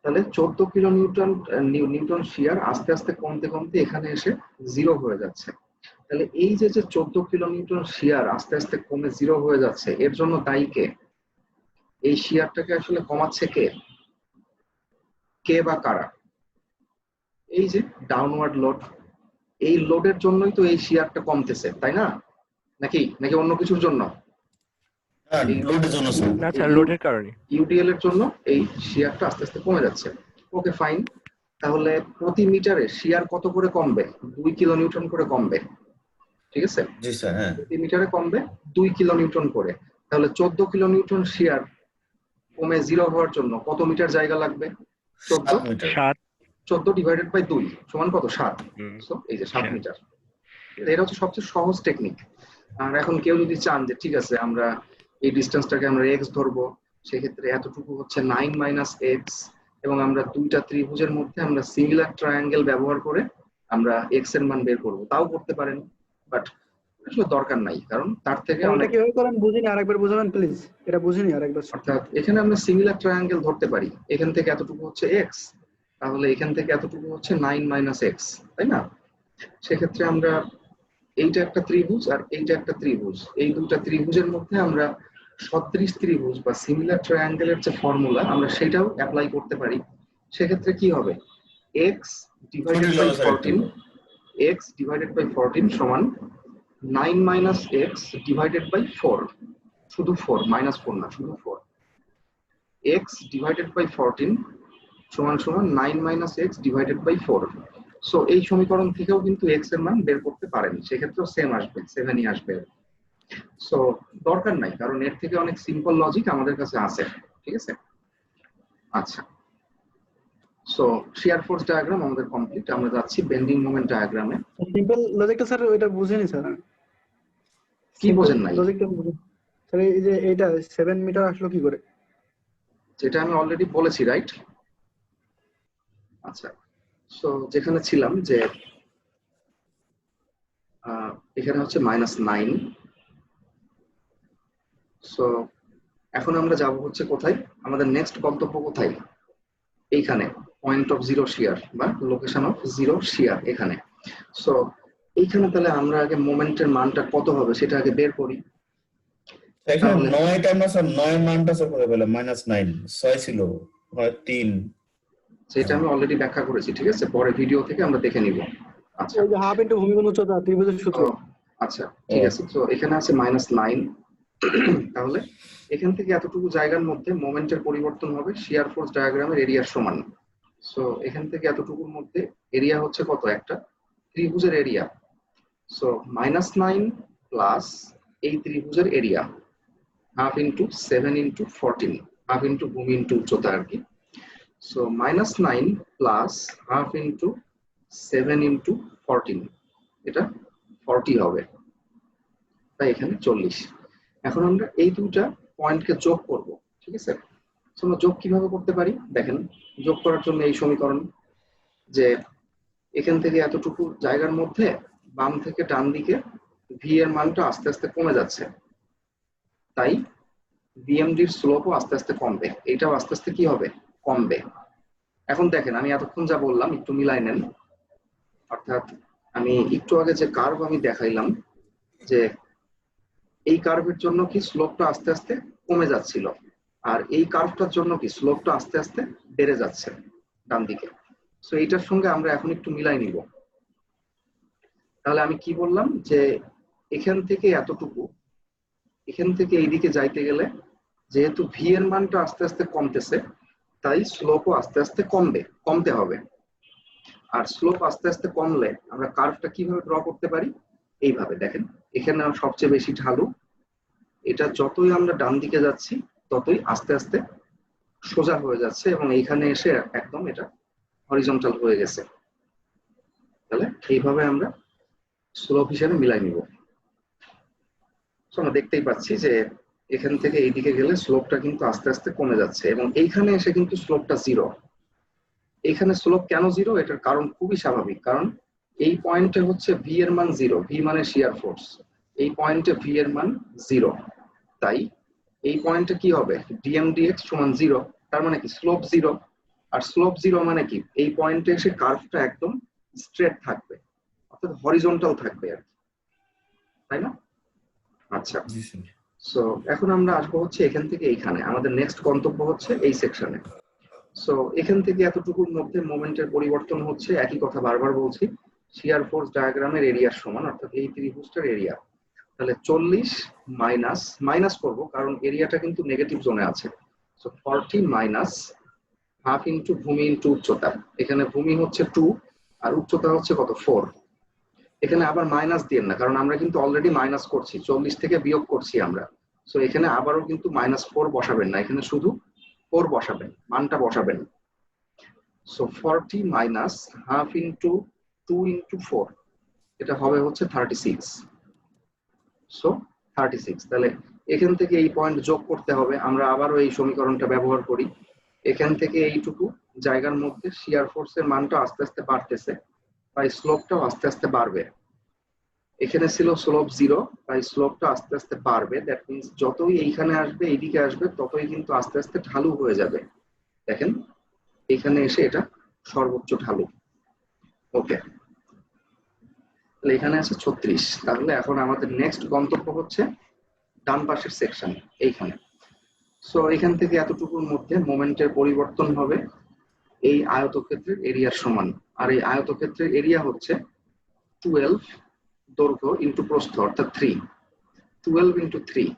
তাহলে 14 কিলোনিউটন নিউটন শিয়ার আস্তে আস্তে কমতে কমতে এখানে এসে 0 হয়ে যাচ্ছে। তাহলে এই যে 14 কিলোনিউটন শিয়ার আস্তে আস্তে কমে 0 হয়ে যাচ্ছে, এর জন্য দায়ী কে? এই শিয়ারটাকে আসলে কমাচ্ছে কে? কে বা কারা? এই যে ডাউনওয়ার্ড লোড। এই লোডের জন্যই তো এই শিয়ারটা কমতেছে, তাই না? নাকি নাকি অন্য কিছুর জন্য? হ্যাঁ এই লোডের জন্য স্যার। না স্যার, লোডের কারণে। ইউডিএল এর জন্য এই শিয়ারটা আস্তে আস্তে কমে যাচ্ছে। ওকে, ফাইন। তাহলে প্রতি মিটারে শিয়ার কত করে কমবে? 2 কিলোনিউটন করে কমবে। ঠিক আছে, জি স্যার। হ্যাঁ প্রতি মিটারে কমবে 2 কিলোনিউটন করে। তাহলে 14 কিলোনিউটন শিয়ার কমে 0 হওয়ার জন্য কত মিটার জায়গা লাগবে? 7 14। মিটার। 14 ডিভাইডেড বাই 2 সমান কত? 7। হুম, সো এই যে 7 হ্যাঁ। মিটার। এটা হচ্ছে সবচেয়ে সহজ টেকনিক। আর এখন কেউ যদি চান যে ঠিক আছে আমরা এই ডিস্টেন্সটাকে আমরা এক্স ধরবো, সেক্ষেত্রে এতটুকু হচ্ছে 9 - x, এবং আমরা দুইটা ত্রিভুজের মধ্যে আমরা সিমিলার ট্রায়াঙ্গেল ব্যবহার করে আমরা এক্স এর মান বের করবো, তাও করতে পারেন। বাট আসলে দরকার নাই, কারণ তার থেকে এটা অনেক, কিভাবে করেন বুঝিনি, আরেকবার বুঝাবেন প্লিজ, এটা বুঝিনি আরেকবার। অর্থাৎ এখানে আমরা সিমিলার ট্রায়াঙ্গেল ধরতে পারি। এখান থেকে এতটুকু হচ্ছে এক্স, তাহলে এখান থেকে এতটুকু হচ্ছে 9 - x, তাই না? সেক্ষেত্রে আমরা এইটা একটা ত্রিভুজ আর এইটা একটা ত্রিভুজ, এই দুটো ত্রিভুজের মধ্যে আমরা সদৃশ ত্রিভুজ বা সিমিলার ট্রায়াঙ্গেলের যে ফর্মুলা আমরা সেটাও অ্যাপ্লাই করতে পারি। সেক্ষেত্রে কি হবে, X divided by 14, x divided by 14 সমান 9 - x ডিভাইডেড বাই 4, শুধু 4, -4 না, শুধু 4। x ডিভাইডেড বাই 14 সমান সমান 9 - x ডিভাইডেড বাই 4। সো এই সমীকরণ থেকেও কিন্তু x এর মান বের করতে পারেন, সেক্ষেত্রেও সেম আসবে, 7ই আসবে। সো দরকার নাই, কারণ এর থেকে অনেক সিম্পল লজিক আমাদের কাছে আছে, ঠিক আছে? আচ্ছা, সো শিয়ার ফোর্স ডায়াগ্রাম আমাদের কমপ্লিট, আমরা যাচ্ছি বেন্ডিং মোমেন্ট ডায়াগ্রামে। সিম্পল লজিকটা স্যার ওইটা বুঝিনি স্যার। কি বোঝেন নাই? লজিকটা বুঝুন স্যার, এই যে এইটা 7 মিটার আসলো কি করে? যেটা আমি অলরেডি বলেছি, রাইট? আচ্ছা, সো যেখানে ছিলাম যে এখানে হচ্ছে -9। সো এখন আমরা যাব হচ্ছে কোথায়, আমাদের নেক্সট গন্তব্য কোথায়, এইখানে পয়েন্ট অফ জিরো শিয়ার বা লোকেশন অফ জিরো শিয়ার এখানে। সো এইখানে তাহলে আমরা আগে মোমেন্টের মানটা কত হবে সেটা আগে বের করি। এখানে 9টা আমরা স্যার 9 মানটা স্যার করে পেলাম -9, 6 ছিল, হয় 3। সেটা আমি অলরেডি ব্যাখ্যা করেছি, ঠিক আছে? পরে ভিডিও থেকে আমরা দেখে নিব। আচ্ছা, ওই যে হাফ ইনটু ভূমিগুণ উচ্চতা ত্রিভুজের সূত্র। আচ্ছা ঠিক আছে, তো এখানে আছে -9। তাহলে এখান থেকে এতটুকু জায়গার মধ্যে মোমেন্টের পরিবর্তন হবে শিয়ার ফোর্স ডায়াগ্রামের এরিয়ার সমান। সো এখান থেকে এতটুকুর মধ্যে এরিয়া হচ্ছে কত, একটা ত্রিভুজের এরিয়া। সো -9 প্লাস এই ত্রিভুজের area, half into 7 into 14, half into ভূমি ইন্টু উচ্চতা আর কি। So -9 plus half into 7 into 14, এটা 40 হবে, তাই এখানে 40। এখন আমরা এই দুইটা পয়েন্টকে যোগ করব, ঠিক আছে? আমরা যোগ কিভাবে করতে পারি দেখেন, যোগ করার জন্য এই সমীকরণ, যে এখান থেকে এতটুকু জায়গার মধ্যে বাম থেকে ডান দিকে ভি এর মানটা আস্তে আস্তে কমে যাচ্ছে, তাই বিএমডির স্লোপও আস্তে আস্তে কমবে, এটাও আস্তে আস্তে কি হবে, কমবে। এখন দেখেন আমি এতক্ষণ যা বললাম একটু মিলাই নেন, অর্থাৎ আমি একটু আগে যে কার্ভ আমি দেখাইলাম, যে এই কার্ভের জন্য কি স্লোপটা আস্তে আস্তে কমে যাচ্ছিল, আর এই কার্ভটার জন্য কি স্লোপটা আস্তে আস্তে বেড়ে যাচ্ছে ডান দিকে। সো এইটার সঙ্গে আমরা এখন একটু মিলাই নিব। তাহলে আমি কি বললাম, যে এখান থেকে এতটুকু, এখান থেকে এইদিকে যাইতে গেলে যেহেতু ভি এর মানটা আস্তে আস্তে কমতেছে, তাই স্লোপও আস্তে আস্তে কমতে হবে। আর স্লোপ আস্তে আস্তে কমলে আমরা কার্ভটা কিভাবে ড্র করতে পারি, এইভাবে দেখেন, এখানে সবচেয়ে বেশি ঢালু, এটা যতই আমরা ডান দিকে যাচ্ছি ততই আস্তে আস্তে সোজা হয়ে যাচ্ছে এবং এইখানে এসে একদম এটা হরিজন্টাল হয়ে গেছে। তাহলে এইভাবে আমরা স্লোপ হিসেবে মিলাই নিব। আমরা দেখতেই পাচ্ছি যে এখান থেকে এইদিকে গেলে স্লোপটা কিন্তু আস্তে আস্তে কমে যাচ্ছে এবং এইখানে এসে কিন্তু স্লোপটা জিরো। এখানে স্লোপ কেন জিরো, এটার কারণ খুবই স্বাভাবিক, কারণ এই পয়েন্টে হচ্ছে ভি এর মান জিরো, ভি মানে শিয়ার ফোর্স, এই পয়েন্টে ভি এর মান জিরো, তাই এই পয়েন্টে কি হবে, ডিএমডিএক্স সমান জিরো, তার মানে কি স্লোপ জিরো। আর স্লোপ জিরো মানে কি, এই পয়েন্টে এসে কার্ভটা একদম স্ট্রেট থাকবে, অর্থাৎ হরিজন্টাল থাকবে আর কি, তাই না? আচ্ছা, সো এখন আমরা আসবো হচ্ছে এখান থেকে এইখানে, আমাদের নেক্সট গন্তব্য হচ্ছে এই সেকশনে। সো এখান থেকে এতটুকুর মধ্যে মোমেন্টের পরিবর্তন হচ্ছে, একই কথা বারবার বলছি, শিয়ার ফোর্স ডায়াগ্রামের এরিয়ার সমান, অর্থাৎ এই ত্রিভুজটার এরিয়া। তাহলে 40 মাইনাস করব, কারণ এরিয়াটা কিন্তু নেগেটিভ জোনে আছে। সো 40 মাইনাস হাফ ইন্টু ভূমি ইন্টু উচ্চতা, এখানে ভূমি হচ্ছে 2 আর উচ্চতা হচ্ছে কত, 4। এখানে আবার মাইনাস দিয়েন না, কারণ আমরা কিন্তু অলরেডি মাইনাস করছি, 40 থেকে বিয়োগ করছি আমরা। সো এখানে আবারও কিন্তু -4 বসাবেন না, এখানে শুধু 4 বসাবেন, মানটা বসাবেন। So 40 minus half into 2 into 4, এটা হবে হচ্ছে 36। সো 36, তাহলে এখান থেকে এই পয়েন্ট যোগ করতে হবে, আমরা আবারও এই সমীকরণটা ব্যবহার করি। এখান থেকে এইটুকু জায়গার মধ্যে শিয়ার ফোর্সের মানটা আস্তে আস্তে বাড়তেছে, তাই স্লোপটাও আস্তে আস্তে বাড়বে। এখানে ছিল স্লোপ 0, তাই স্লোপটা আস্তে আস্তে বাড়বে। দ্যাট মিন্স যতই এইখানে আসবে এইদিকে আসবে ততই কিন্তু আস্তে আস্তে ঢালু হয়ে যাবে। দেখেন এখানে এসে এটা সর্বোচ্চ ঢালু। ওকে, তাহলে এখানে আছে 36। তাহলে এখন আমাদের নেক্সট গন্তব্য হচ্ছে ডান পাশের সেকশন এইখানে। সো এখান থেকে এতটুকুর মধ্যে মোমেন্টের পরিবর্তন হবে এই আয়তক্ষেত্রের এরিয়ার সমান। আর এই আয়তক্ষেত্রের এরিয়া হচ্ছে 12 দৈর্ঘ্য ইন্টু প্রস্থ, অর্থাৎ 3। 12 ইন্টু 3,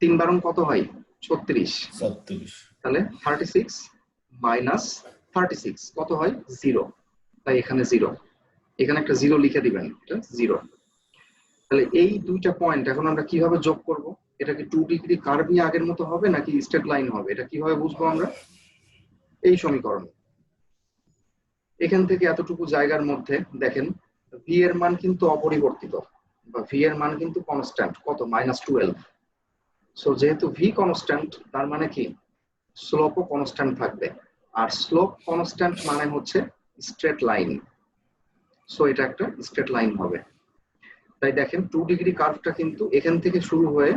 3 বারং কত হয়? 36। 36 তাহলে 36 মাইনাস 36 কত হয়? 0। তাই এখানে 0, এখানে একটা 0 লিখে দিবেন, এটা 0। তাহলে এই দুইটা পয়েন্ট এখন আমরা কিভাবে যোগ করব? এটা কি 2 ডিগ্রি কার্ভই আগের মতো হবে নাকি স্ট্রেট লাইন হবে? এটা কিভাবে বুঝবো আমরা? এই সমীকরণ এখান থেকে এতটুকু জায়গার মধ্যে দেখেন ভি এর মান কিন্তু অপরিবর্তিত, বা ভি এর মান কিন্তু কনস্ট্যান্ট, কত? -12। সো যেহেতু ভি কনস্ট্যান্ট তার মানে কি স্লোপও কনস্ট্যান্ট থাকবে। আর স্লোপ কনস্ট্যান্ট মানে হচ্ছে স্ট্রেট লাইন। সো এটা একটা স্ট্রেট লাইন হবে। তাই দেখেন 2 ডিগ্রি কার্ভটা কিন্তু এখান থেকে শুরু হয়ে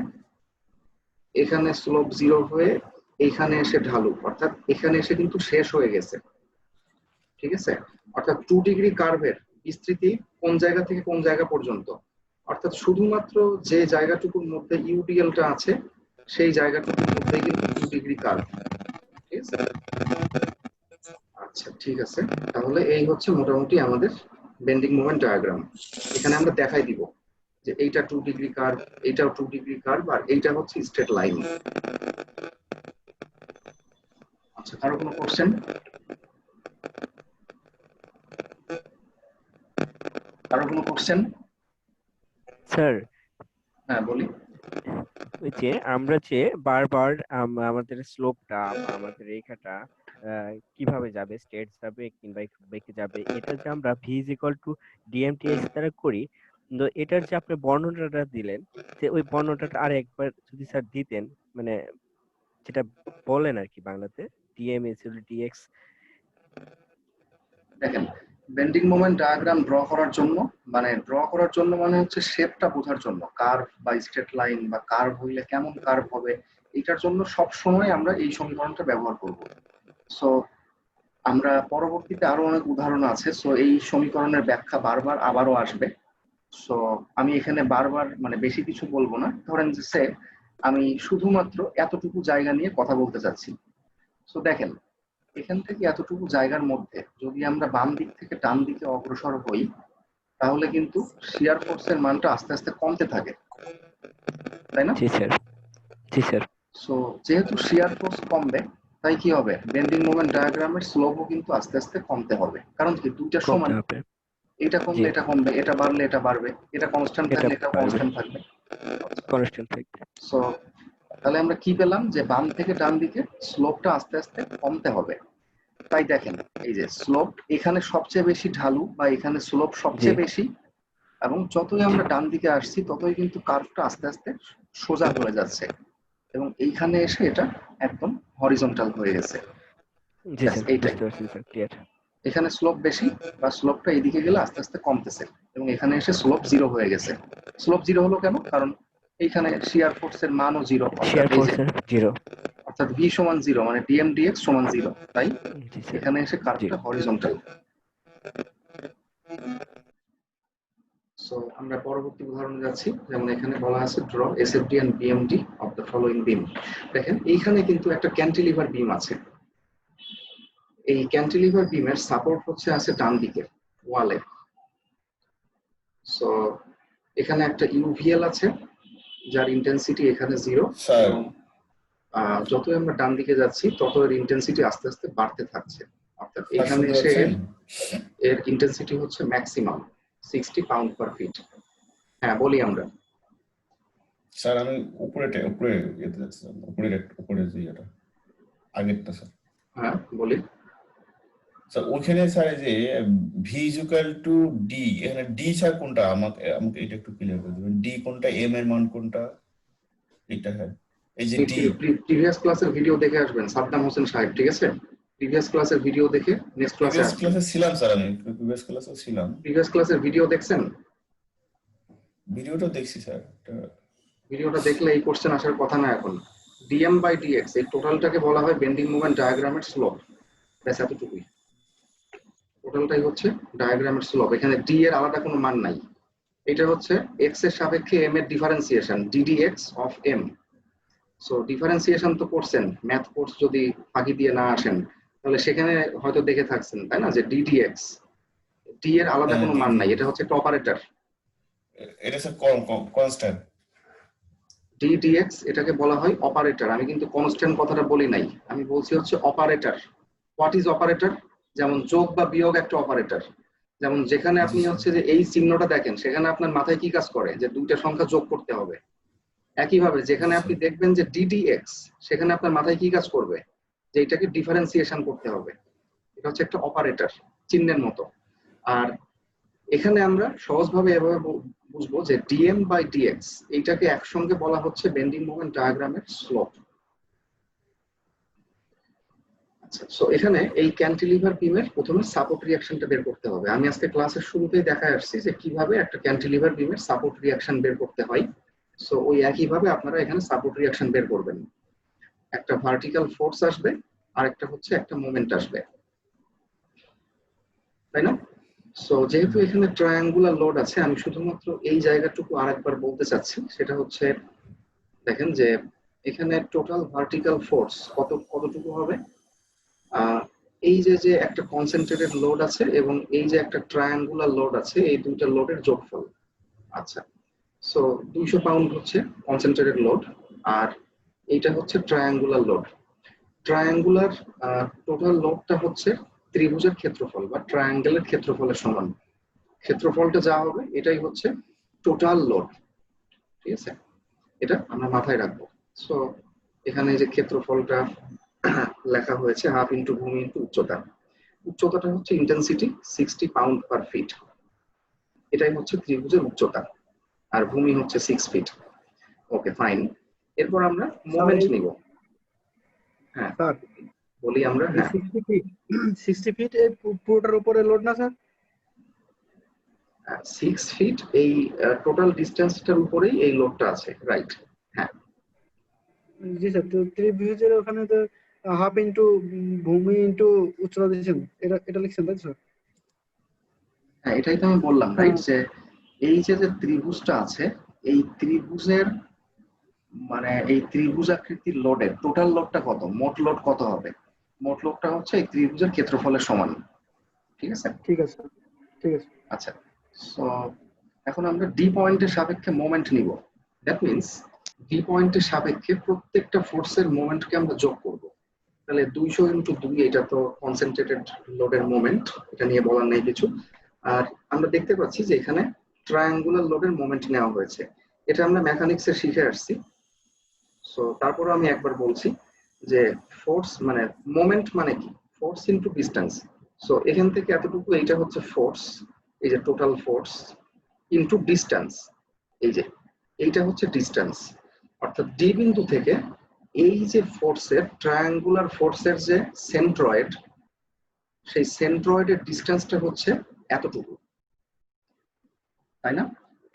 এখানে স্লোপ 0 হয়ে এখানে এসে ঢালু, অর্থাৎ এখানে এসে কিন্তু শেষ হয়ে গেছে। ঠিক আছে, অর্থাৎ 2 ডিগ্রি কার্ভের বিস্তৃতি কোন জায়গা থেকে কোন জায়গা পর্যন্ত? অর্থাৎ শুধুমাত্র যে জায়গাটুকুর মধ্যে ইউডিএলটা আছে সেই জায়গাটুকুর মধ্যেই কিন্তু 2 ডিগ্রি কার্ভ। ঠিক আছে, আচ্ছা ঠিক আছে। তাহলে এই হচ্ছে মোটামুটি আমাদের বেন্ডিং মোমেন্ট ডায়াগ্রাম। এখানে আমরা দেখাই দিব যে এইটা 2 ডিগ্রি কার্ভ, এইটাও 2 ডিগ্রি কার্ভ, আর এইটা হচ্ছে স্ট্রেট লাইন। আচ্ছা, কারো কোনো কোশ্চেন? কারো কোনো কোশ্চেন? স্যার, হ্যাঁ বলি। ওই যে আমরা যে বারবার আমাদের স্লোপটা আমাদের রেখাটা কিভাবে যাবে, স্ট্রেট যাবে কিংবা একটু বেঁকে যাবে, এটা যে আমরা ভি ইজ ইকুয়াল টু ডিএমটিএস দ্বারা করি, তো এটার যে আপনি বর্ণনাটা দিলেন, যে ওই বর্ণনাটা আর একবার যদি স্যার দিতেন, মানে যেটা বলেন আর কি বাংলাতে, DM is equal to DX. দেখেন বেন্ডিং মোমেন্ট ডায়াগ্রাম ড্র করার জন্য মানে হচ্ছে শেপটা বোঝার জন্য, কার্ভ বা স্ট্রেট লাইন বা কার্ভ হইলে কেমন কার্ভ হবে, এটার জন্য সব সময় আমরা এই সমীকরণটা ব্যবহার করব। সো আমরা পরবর্তীতে আরো অনেক উদাহরণ আছে, সো এই সমীকরণের ব্যাখ্যা বারবার আবারও আসবে। সো আমি এখানে বারবার মানে বেশি কিছু বলবো না। ধরেন যে আমি শুধুমাত্র এতটুকু জায়গা নিয়ে কথা বলতে চাচ্ছি। সো দেখেন এখান থেকে এতটুকু জায়গার মধ্যে যদি আমরা বাম দিক থেকে ডান দিকে অগ্রসর হই তাহলে কিন্তু শিয়ার ফোর্সের মানটা আস্তে আস্তে কমতে থাকে, তাই না? জি স্যার, জি স্যার। সো যেহেতু শিয়ার ফোর্স কমবে তাই কি হবে, বেন্ডিং মোমেন্ট ডায়াগ্রামের স্লোপও কিন্তু আস্তে আস্তে কমতে হবে। কারণ কি দুইটা সমান, কমতে হবে। এটা কমলে এটা কমবে, এটা বাড়লে এটা বাড়বে, এটা কনস্ট্যান্ট এটা থাকলে এটা বাড়বে, কনস্ট্যান্ট থাকবে। কনস্ট্যান্ট থাকবে। সো তাহলে আমরা কি পেলাম, যে বাম থেকে ডান দিকে স্লোপটা আস্তে আস্তে কমতে হবে। তাই দেখেন এই যে স্লোপ এখানে সবচেয়ে বেশি ঢালু বা এখানে স্লোপ সবচেয়ে বেশি, এবং যতই আমরা ডান দিকে আসছি ততই কিন্তু কার্ভটা আস্তে আস্তে সোজা হয়ে যাচ্ছে, এবং এইখানে এসে এটা একদম হরিজন্টাল হয়ে গেছে। জি স্যার, এইটাই, বুঝতে পারছি স্যার, ক্লিয়ার। এখানে স্লোপ বেশি বা স্লোপটা এদিকে গেলে আস্তে আস্তে কমতেছে, এবং এখানে এসে স্লোপ 0 হয়ে গেছে। স্লোপ 0 হলো কেন? কারণ এইখানে শিয়ার ফোর্সের মানও 0, শেয়ার ফোর্সের 0, অর্থাৎ ভি সমান 0 মানে ডিএম ডিএক্স সমান 0। তাই জি স্যার, এখানে এসে কার্ভটা হরিজন্টাল। সো আমরা পরবর্তী উদাহরণে যাচ্ছি। যেমন এখানে বলা আছে draw SFD and BMD of the following beam. দেখেন এইখানে কিন্তু একটা ক্যান্টিলিভার বিম আছে। এই ক্যান্টিলিভার বিমের সাপোর্ট হচ্ছে আছে ডান দিকে ওয়ালে। সো এখানে একটা ইউভিএল আছে যার ইন্টেন্সিটি এখানে 0, এবং যতই আমরা ডান দিকে যাচ্ছি তত এর ইন্টেন্সিটি আস্তে আস্তে বাড়তে থাকছে। অর্থাৎ এখানে এসে এর ইন্টেন্সিটি হচ্ছে ম্যাক্সিমাম 60 পাউন্ড পার ফিট। হ্যাঁ বলি আমরা। স্যার আমি উপরে যেতে যাচ্ছিলাম, উপরে যে এটা আগেরটা স্যার। হ্যাঁ বলি স্যার। ওখানে স্যার যে ভি ইকুয়াল টু ডি, এখানে ডি স্যার কোনটা, আমাকে এটা একটু ক্লিয়ার করে দিবেন। ডি কোনটা, এম এর মান কোনটা? এটা হ্যাঁ, এই যে ডি। প্রিভিয়াস ক্লাসের ভিডিও দেখে আসবেন, সাদ্দাম হোসেন সাহেব, ঠিক আছে? প্রিভিয়াস ক্লাসের ভিডিও দেখে নেক্সট ক্লাসে আসবেন। ক্লাসে ছিলাম স্যার, আমি প্রিভিয়াস ক্লাসে ছিলাম। প্রিভিয়াস ক্লাসের ভিডিও দেখছেন? ভিডিওটা দেখছি স্যার। ভিডিওটা দেখলে এই কোশ্চেন আসার কথা না এখন। ডিএম বাই ডিএক্স এই টোটালটাকে বলা হয় বেন্ডিং মোমেন্ট ডায়াগ্রামের স্লোপ। ব্যাস এতটুকুই, টোটালটাই হচ্ছে ডায়াগ্রামের স্লোপ। এখানে ডি এর আলাদা কোনো মান নাই। এটা হচ্ছে এক্স এর সাপেক্ষে এম এর differentiation, d dx of M. So differentiation তো করছেন, ম্যাথ কোর্স যদি ফাঁকি দিয়ে না আসেন তাহলে সেখানে হয়তো দেখে থাকছেন, তাই না, যে ডিডিএক্স, ডি এর আলাদা কোনো মান নাই, এটা হচ্ছে একটা অপারেটর। এটা স্যার কনস্ট্যান্ট। ডিডিএক্স এটাকে বলা হয় অপারেটর। আমি কিন্তু কনস্ট্যান্ট কথাটা বলি নাই, আমি বলছি হচ্ছে অপারেটর। What is operator? যেমন যোগ বা বিয়োগ একটা অপারেটর। যেমন যেখানে আপনি হচ্ছে যে এই চিহ্নটা দেখেন, সেখানে আপনার মাথায় কি কাজ করে, যে দুইটা সংখ্যা যোগ করতে হবে। একইভাবে যেখানে আপনি দেখবেন যে ডিডিএক্স, সেখানে আপনার মাথায় কি কাজ করবে, যে এটাকে ডিফারেন্সিয়েশন করতে হবে। এটা হচ্ছে একটা অপারেটর, চিহ্নের মতো। আর এখানে আমরা সহজভাবে এভাবে বুঝবো যে ডিএম বাই ডিএক্স এইটাকে একসঙ্গে বলা হচ্ছে বেন্ডিং মোমেন্ট ডায়াগ্রামের স্লোপ। আচ্ছা, সো এখানে এই ক্যান্টিলিভার বিমের প্রথমে সাপোর্ট রিঅ্যাকশনটা বের করতে হবে। আমি আজকে ক্লাসের শুরুতেই দেখায় আসছি যে কিভাবে একটা ক্যান্টিলিভার বিমের সাপোর্ট রিঅ্যাকশন বের করতে হয়। সো ওই একইভাবে আপনারা এখানে সাপোর্ট রিঅ্যাকশন বের করবেন। একটা ভার্টিক্যাল ফোর্স আসবে আর একটা হচ্ছে একটা মোমেন্ট আসবে, তাই না? সো যেহেতু এখানে ট্রায়াঙ্গুলার লোড আছে, আমি শুধুমাত্র এই জায়গাটুকু আরেকবার বলতে চাচ্ছি। সেটা হচ্ছে দেখেন যে এখানে টোটাল ভার্টিক্যাল ফোর্স কতটুকু হবে। এই যে একটা কনসেন্ট্রেটেড লোড আছে এবং এই যে একটা ট্রায়াঙ্গুলার লোড আছে, এই দুইটা লোডের যোগফল। আচ্ছা, সো 200 পাউন্ড হচ্ছে কনসেন্ট্রেটেড লোড, আর এইটা হচ্ছে ট্রায়াঙ্গুলার লোড। ট্রায়াঙ্গুলার টোটাল লোডটা হচ্ছে ত্রিভুজের ক্ষেত্রফল বা ট্রায়াঙ্গেলের ক্ষেত্রফলের সমান। ক্ষেত্রফলটা যা হবে এটাই হচ্ছে টোটাল লোড। ঠিক আছে, এটা আমরা মাথায় রাখবো। সো এখানে যে ক্ষেত্রফলটা লেখা হয়েছে হাফ ইন্টু ভূমি ইন্টু উচ্চতা। উচ্চতাটা হচ্ছে ইন্টেন্সিটি 60 পাউন্ড পার ফিট, এটাই হচ্ছে ত্রিভুজের উচ্চতা। আর ভূমি হচ্ছে 6 ফিট। ওকে, ফাইন। এরপর আমরা মোমেন্ট নিব। হ্যাঁ স্যার বলি আমরা, হ্যাঁ 60 ফিট এই পুরোটার উপরে লোড না স্যার? 6 ফিট এই টোটাল ডিস্টেন্সটার উপরেই এই লোডটা আছে, রাইট? হ্যাঁ জি স্যার, তো ত্রিভুজের ওখানে তো হাফ ইন্টু ভূমি ইন্টু উচ্চতা দিয়েছেন, এটা লিখছেন তাই স্যার? হ্যাঁ, এটাই তো আমি বললাম, রাইট? যে এই যে ত্রিভুজটা আছে, এই ত্রিভুজের মানে এই ত্রিভুজ আকৃতির লোডের টোটাল লোডটা কত, মোট লোড কত হবে? মোট লোডটা হচ্ছে এই ত্রিভুজের ক্ষেত্রফলের সমান। ঠিক আছে, ঠিক আছে ঠিক আছে। আচ্ছা, সো এখন আমরা ডি পয়েন্টের সাপেক্ষে মোমেন্ট নিব। দ্যাট মিন্স ডি পয়েন্টের সাপেক্ষে প্রত্যেকটা ফোর্সের মোমেন্টকে আমরা যোগ করব। তাহলে 200 ইন্টু 2, এটা তো কনসেন্ট্রেটেড লোডের মোমেন্ট, এটা নিয়ে বলার নেই কিছু। আর আমরা দেখতে পাচ্ছি যে এখানে ট্রায়াঙ্গুলার লোডের মোমেন্ট নেওয়া হয়েছে। এটা আমরা মেকানিক্সে শিখে আসছি। সো তারপরে আমি একবার বলছি যে ফোর্স মানে মোমেন্ট মানে কি, ফোর্স ইনটু ডিসটেন্স। সো এখান থেকে এতটুকু, এইটা হচ্ছে ফোর্স, এই যে টোটাল ফোর্স ইনটু ডিসটেন্স, এই যে এইটা হচ্ছে ডিসটেন্স। অর্থাৎ ডি বিন্দু থেকে এই যে ফোর্সের, ট্রায়াঙ্গুলার ফোর্সের যে সেন্ট্রয়েড, সেই সেন্ট্রয়েডের ডিসটেন্সটা হচ্ছে এতটুকু, তাই না?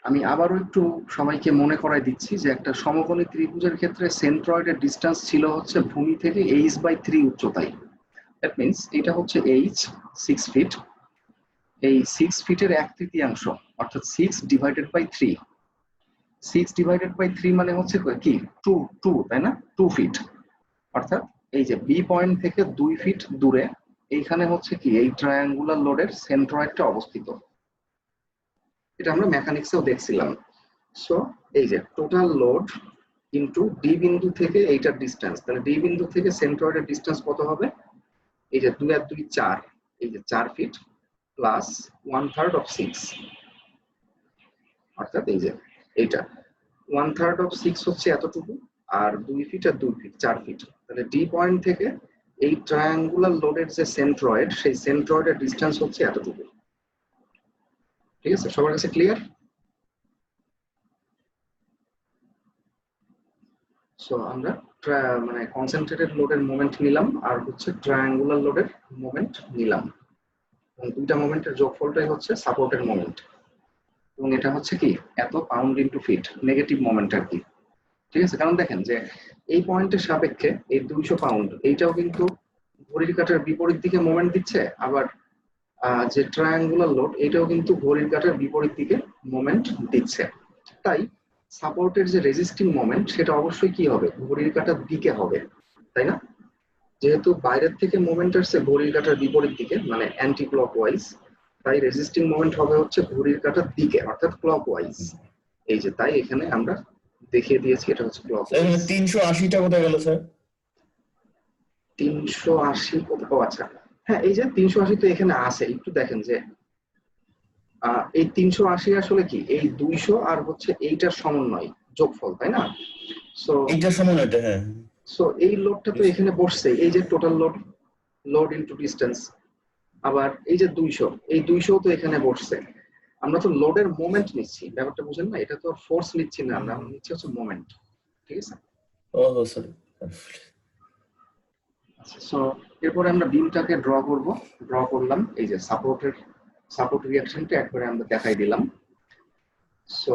আমি আবারও একটু সবাইকে মনে করাই দিচ্ছি যে একটা সমকোণী ত্রিভুজের ক্ষেত্রে সেন্ট্রয়েডের ডিসটেন্স ছিল হচ্ছে ভূমি থেকে h/3 উচ্চতায়। দ্যাট মিন্স এটা হচ্ছে h, 6 ফিট। এই 6 ফিটের 1/3 অর্থাৎ 6 ডিভাইডেড বাই 3। 6 ডিভাইডেড বাই 3 মানে হচ্ছে কি 2, তাই না? 2 ফিট। অর্থাৎ এই যে বি পয়েন্ট থেকে 2 ফিট দূরে এইখানে হচ্ছে কি এই ট্রায়াঙ্গুলার লোডের সেন্ট্রয়েডটা অবস্থিত। এটা আমরা মেকানিক্সেও দেখছিলাম। সো এই যে টোটাল লোড ইনটু ডি বিন্দু থেকে এইটার ডিসটেন্স, তাহলে ডি বিন্দু থেকে সেন্ট্রয়েডের ডিসটেন্স কত হবে? এই যে 2 আর 2 4, এই যে 4 ফিট প্লাস 1/3 অফ 6, অর্থাৎ এই যে এইটা 1/3 অফ 6 হচ্ছে এতটুকু, আর 2 ফিট আর 2 ফিট 4 ফিট। তাহলে ডি পয়েন্ট থেকে এই ট্রায়াঙ্গুলার লোডের যে সেন্ট্রয়েড, সেই সেন্ট্রয়েডের ডিসটেন্স হচ্ছে এতটুকু। ঠিক আছে, সবার কাছে ক্লিয়ার? সো আমরা মানে কনসেন্ট্রেটেড লোডের মোমেন্ট নিলাম আর হচ্ছে ট্রায়াঙ্গুলার লোডের মোমেন্ট নিলাম, এবং দুইটা মোমেন্টের যোগফলটাই হচ্ছে সাপোর্টের মোমেন্ট। এবং এটা হচ্ছে কি এত pound into feet, negative moment আর কি। ঠিক আছে, কারণ দেখেন যে এই পয়েন্টের সাপেক্ষে এই 200 পাউন্ড এইটাও কিন্তু ঘড়ির কাঁটার বিপরীত দিকে মোমেন্ট দিচ্ছে, আবার যে ট্রায়াঙ্গুলার লোড এটাও কিন্তু ঘড়ির কাঁটার বিপরীত দিকে মোমেন্ট দিচ্ছে। তাই সাপোর্টের যে রেজিস্টিং মোমেন্ট সেটা অবশ্যই কি হবে, ঘড়ির কাঁটার দিকে হবে, তাই না? যেহেতু বাইরের থেকে মোমেন্ট আসছে ঘড়ির কাঁটার বিপরীত দিকে মানে অ্যান্টি ক্লকওয়াইজ, তাই রেজিস্টিং মোমেন্ট হবে হচ্ছে ঘড়ির কাঁটার দিকে অর্থাৎ ক্লকওয়াইজ। এই যে তাই এখানে আমরা দেখিয়ে দিয়েছি এটা হচ্ছে ক্লকওয়াইজ। 380টা কোথায় গেল স্যার? 380 কোথাও, আচ্ছা হ্যাঁ এই যে 380 তো এখানে আছে, একটু দেখেন যে এই 380 আসলে কি এই 200 আর হচ্ছে এইটার সমন্বয় যোগফল, তাই না? সো এইটার সমান এটা, হ্যাঁ। সো এই লোডটা তো এখানে বসছে, এই যে টোটাল লোড ইনটু ডিসটেন্স, আবার এই যে 200 এই 200 তো এখানে বসছে। আমরা তো লোডের মোমেন্ট নিচ্ছি, ব্যাপারটা বুঝেন না, এটা তো ফোর্স নিচ্ছি না, আমরা নিচ্ছি হচ্ছে মোমেন্ট। ঠিক আছে, ও সরি। সো এরপরে আমরা বিমটাকে ড্র করলাম, এই যে সাপোর্ট রিঅ্যাকশনটা একবারে আমরা দেখাই দিলাম। সো